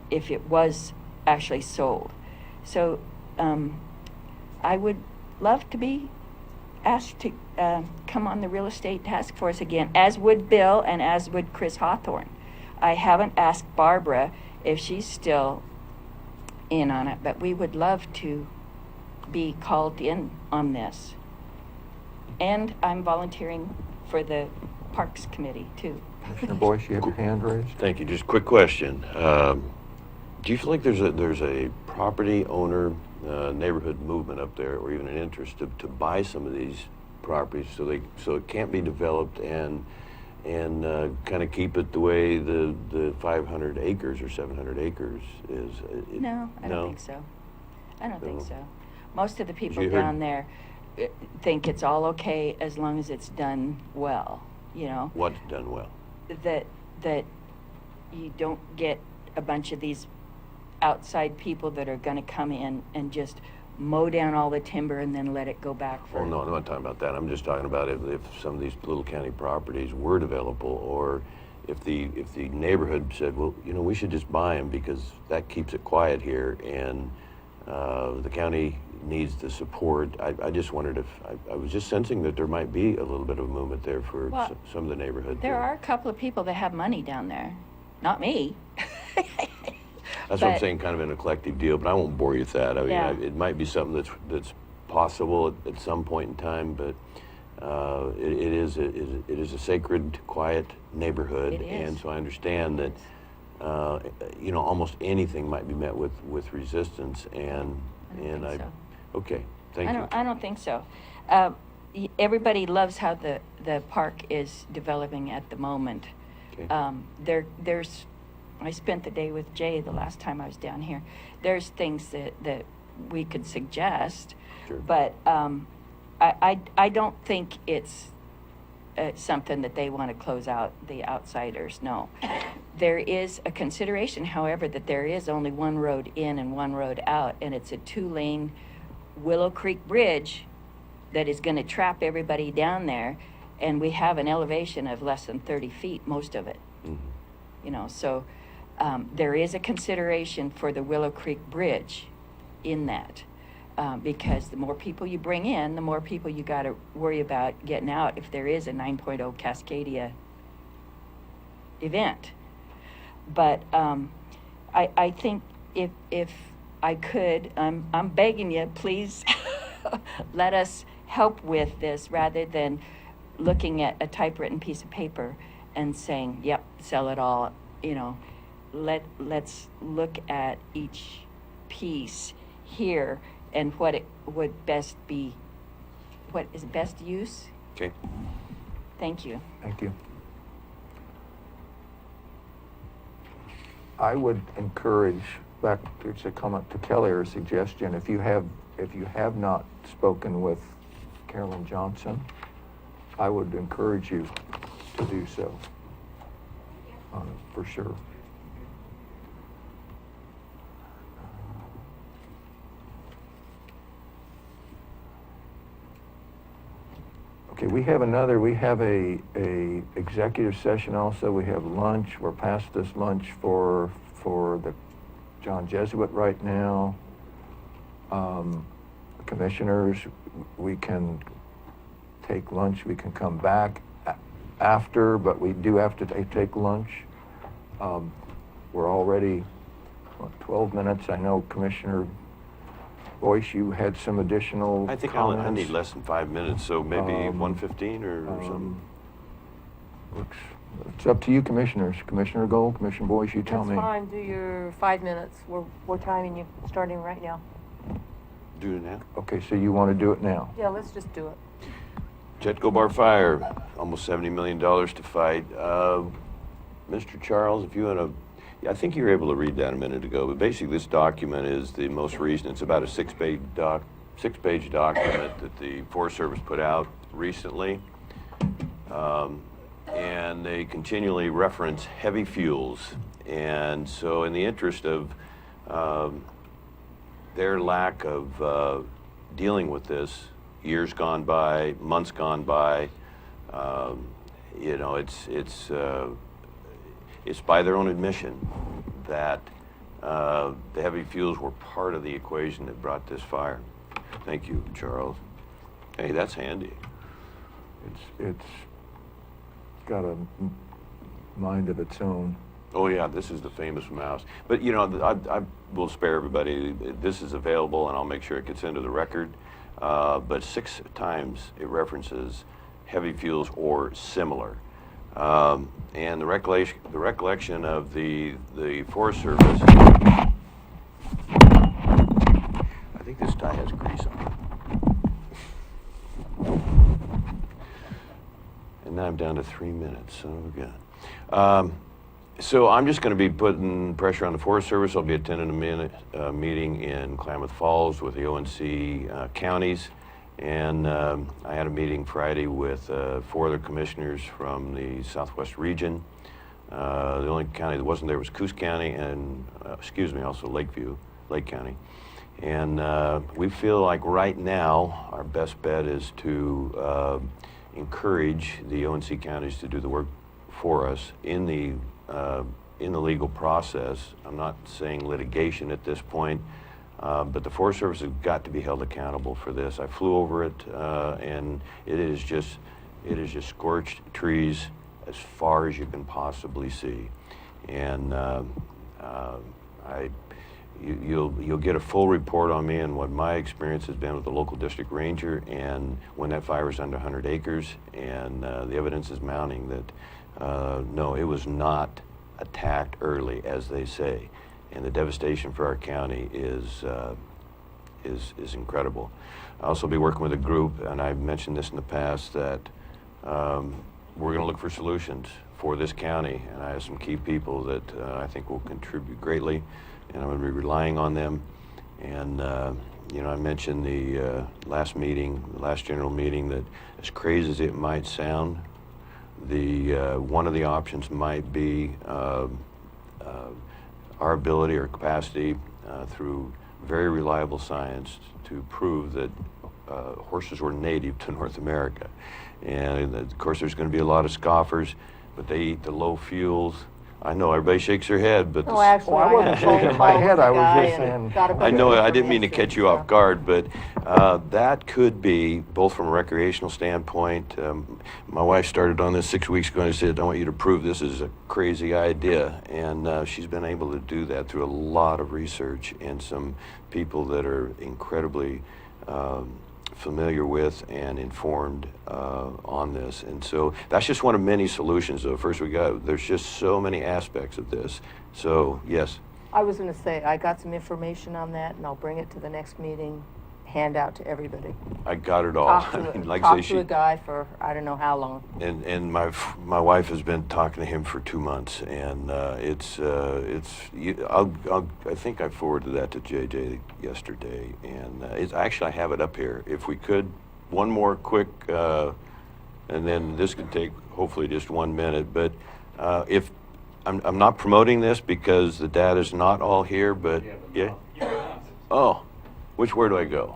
K: if it was actually sold. So I would love to be asked to come on the real estate task force again, as would Bill and as would Chris Hawthorne. I haven't asked Barbara if she's still in on it, but we would love to be called in on this. And I'm volunteering for the Parks Committee too.
B: Commissioner Boyce, you have your hand raised.
A: Thank you. Just a quick question. Do you feel like there's a property owner neighborhood movement up there, or even an interest to buy some of these properties so it can't be developed and kind of keep it the way the 500 acres or 700 acres is?
K: No, I don't think so. I don't think so. Most of the people
A: You heard-
K: down there think it's all okay as long as it's done well, you know.
A: What's done well?
K: That you don't get a bunch of these outside people that are going to come in and just mow down all the timber and then let it go back for.
A: Well, no, I'm not talking about that. I'm just talking about if some of these little county properties were developable, or if the neighborhood said, well, you know, we should just buy them because that keeps it quiet here, and the county needs the support. I just wondered if, I was just sensing that there might be a little bit of movement there for
K: Well,
A: some of the neighborhood.
K: There are a couple of people that have money down there. Not me.
A: That's what I'm
K: but-
A: saying, kind of an eclectic deal, but I won't bore you with that. I mean,
K: Yeah.
A: it might be something that's possible at some point in time, but it is a sacred, quiet neighborhood,
K: It is.
A: and so I understand that you know, almost anything might be met with resistance, and
K: I don't think so.
A: okay, thank you.
K: I don't think so. Everybody loves how the park is developing at the moment.
A: Okay.
K: There's, I spent the day with Jay the last time I was down here. There's things that we could suggest,
A: Sure.
K: but I don't think it's something that they want to close out the outsiders. No. There is a consideration, however, that there is only one road in and one road out, and it's a 2-lane Willow Creek Bridge that is going to trap everybody down there, and we have an elevation of less than 30 feet, most of it.
A: Mhm.
K: You know, so there is a consideration for the Willow Creek Bridge in that, because the more people you bring in, the more people you got to worry about getting out if there is a 9.0 Cascadia event. But I think if I could, I'm begging you, please let us help with this rather than looking at a typewritten piece of paper and saying, yep, sell it all. You know, let's look at each piece here and what it would best be, what is best use.
A: Okay.
K: Thank you.
B: Thank you. I would encourage, back to comment to Kelly, or a suggestion, if you have not spoken with Carolyn Johnson, I would encourage you to do so, for sure. Okay, we have a executive session also. We have lunch. We're past this lunch for the John Jesuit right now. Commissioners, we can take lunch. We can come back after, but we do have to take lunch. We're already, 12 minutes. I know Commissioner Boyce, you had some additional
A: I think
B: comments.
A: I need less than 5 minutes, so maybe 1:15 or something.
B: It's up to you, commissioners. Commissioner Gold, Commissioner Boyce, you tell me.
D: That's fine, do your 5 minutes. We're timing you, starting right now.
A: Do it now.
B: Okay, so you want to do it now?
D: Yeah, let's just do it.
A: Jetco Bar Fire, almost $70 million to fight. Mr. Charles, if you want to, I think you were able to read that a minute ago, but basically this document is the most recent. It's about a six-page document that the Forest Service put out recently. And they continually reference heavy fuels. And so in the interest of their lack of dealing with this, years gone by, months gone by, you know, it's by their own admission that the heavy fuels were part of the equation that brought this fire. Thank you, Charles. Hey, that's handy.
B: It's got a mind of its own.
A: Oh yeah, this is the famous mouse. But you know, I will spare everybody. This is available, and I'll make sure it gets into the record. But 6 times it references heavy fuels or similar. And the recollection of the Forest Service. I think this tie has grease on it. And now I'm down to 3 minutes. Son of a gun. So I'm just going to be putting pressure on the Forest Service. I'll be attending a meeting in Klamath Falls with the ONC counties. And I had a meeting Friday with 4 other commissioners from the Southwest region. The only county that wasn't there was Coos County and, also Lake County. And we feel like right now our best bet is to encourage the ONC counties to do the work for us in the legal process. I'm not saying litigation at this point, but the Forest Service has got to be held accountable for this. I flew over it, and it is just scorched trees as far as you can possibly see, and you'll get a full report on me and what my experience has been with the local district ranger, and when that fire is under 100 acres, and the evidence is mounting that no, it was not attacked early, as they say, and the devastation for our county is incredible. I'll also be working with a group, and I've mentioned this in the past, that we're going to look for solutions for this county, and I have some key people that I think will contribute greatly, and I'm going to be relying on them. And you know, I mentioned the last general meeting, that as crazy as it might sound, one of the options might be our ability or capacity through very reliable science to prove that horses were native to North America. And of course there's going to be a lot of scoffers, but they eat the low fuels. I know everybody shakes their head, but
D: No, actually,
B: Well, I wasn't shaking my head, I was just saying.
A: I know I didn't mean to catch you off guard, but that could be, both from a recreational standpoint. My wife started on this 6 weeks ago, and I said, I want you to prove this is a crazy idea. And she's been able to do that through a lot of research and some people that are incredibly familiar with and informed on this. And so that's just one of many solutions, though. First, there's just so many aspects of this. So, yes.
D: I was going to say, I got some information on that, and I'll bring it to the next meeting, hand out to everybody.
A: I got it all.
D: Talk to,
A: I mean, like I
D: talk
A: say,
D: to a guy for I don't know how long.
A: and my wife has been talking to him for 2 months, and I think I forwarded that to JJ yesterday, and I have it up here. If we could, one more quick, and then this could take hopefully just 1 minute. But if I'm not promoting this because the data's not all here, but yeah. Oh, where do I go?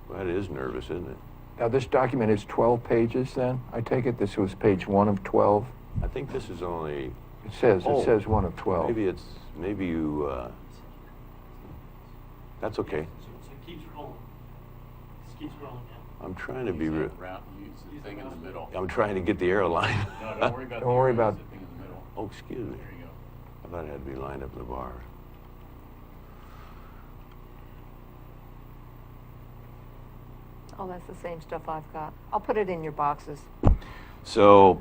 A: Well, that is nervous, isn't it?
B: Now, this document is 12 pages then? I take it this was page 1 of 12?
A: I think this is only.
B: It says
A: Oh,
B: 1 of 12.
A: Maybe you, that's okay.
L: So it keeps rolling. It keeps rolling now.
A: I'm trying to be,
F: Use the thing in the middle.
A: I'm trying to get the airline.
F: No, don't worry about
B: Don't worry about-
F: the thing in the middle.
A: Oh, excuse me.
F: There you go.
A: I thought it had to be lined up in the bar.
D: Oh, that's the same stuff I've got. I'll put it in your boxes.
A: So,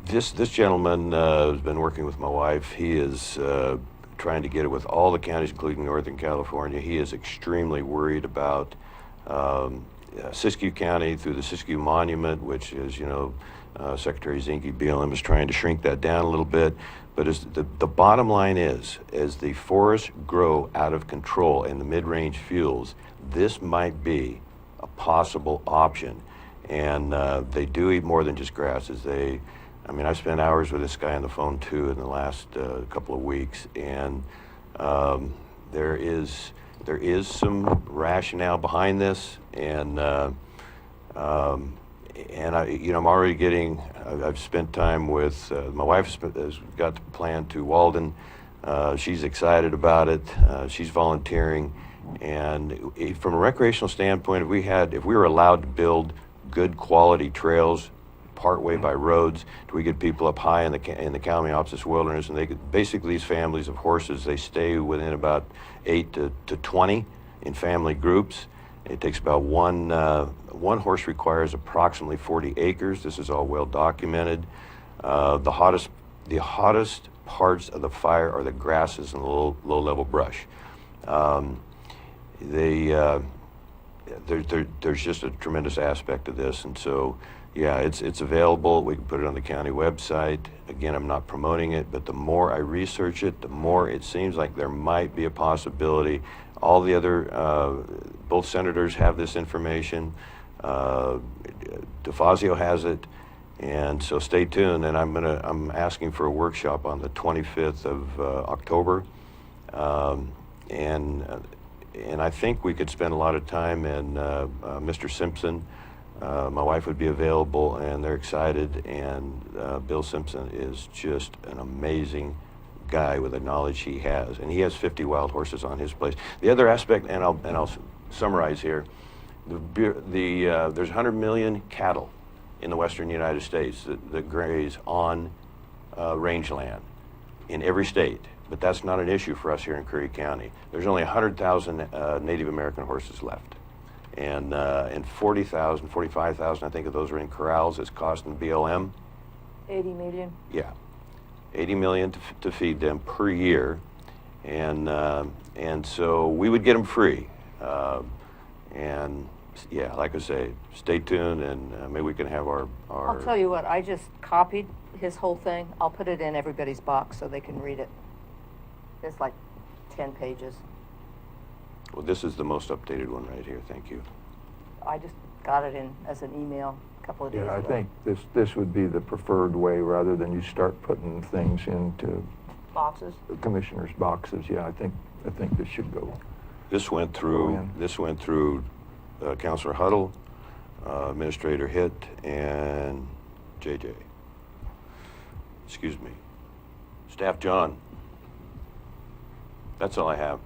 A: this gentleman has been working with my wife. He is trying to get it with all the counties, including Northern California. He is extremely worried about Siskiyou County through the Siskiyou Monument, which is, Secretary Zinke BLM is trying to shrink that down a little bit. But as the bottom line is, as the forests grow out of control and the mid-range fuels, this might be a possible option. And they do eat more than just grasses. I've spent hours with this guy on the phone too in the last couple of weeks, and there is some rationale behind this, and I'm already getting. I've spent time with my wife. Has got the plan to Walden. She's excited about it. She's volunteering, and from a recreational standpoint, if we were allowed to build good quality trails partway by roads, we get people up high in the Kalmiopsis wilderness, and they could basically, these families of horses, they stay within about 8 to 20 in family groups. It takes about one horse requires approximately 40 acres. This is all well documented. The hottest parts of the fire are the grasses and the low-level brush. There's just a tremendous aspect of this, and so yeah, it's available. We can put it on the county website. Again, I'm not promoting it, but the more I research it, the more it seems like there might be a possibility. All the other, both senators have this information. DeFazio has it, And so stay tuned, and I'm asking for a workshop on the 25th of October. And I think we could spend a lot of time, and Mr. Simpson, my wife would be available, and they're excited, and Bill Simpson is just an amazing guy with the knowledge he has, and he has 50 wild horses on his place. The other aspect, and I'll summarize here, there's 100 million cattle in the western United States that graze on rangeland in every state. But that's not an issue for us here in Curry County. There's only 100,000 Native American horses left. And 40,000, 45,000, I think of those are in corrals. It's costing BLM.
D: 80 million?
A: Yeah. 80 million to feed them per year. And so we would get them free. And yeah, like I say, stay tuned, and maybe we can have our
D: I'll tell you what, I just copied his whole thing. I'll put it in everybody's box so they can read it. It's like 10 pages.
A: Well, this is the most updated one right here. Thank you.
D: I just got it in as an email a couple of days
B: Yeah, I
D: ago.
B: think this would be the preferred way, rather than you start putting things into
D: Boxes?
B: the commissioners' boxes. Yeah, I think this should go.
A: This went
B: Go
A: through.
B: in.
A: This went through Councilor Huddle, Administrator Hitt, and JJ. Excuse me. Staff John. That's all I have.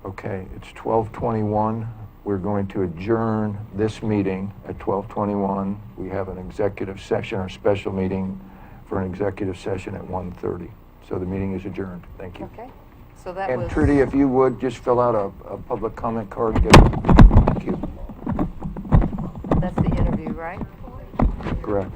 B: Okay, it's 12:21. We're going to adjourn this meeting at 12:21. We have an executive session, our special meeting for an executive session at 1:30. So the meeting is adjourned. Thank you.
D: Okay, so that
B: And
D: was...
B: Trudy, if you would, just fill out a public comment card. Thank you.
D: That's the interview, right?
B: Correct.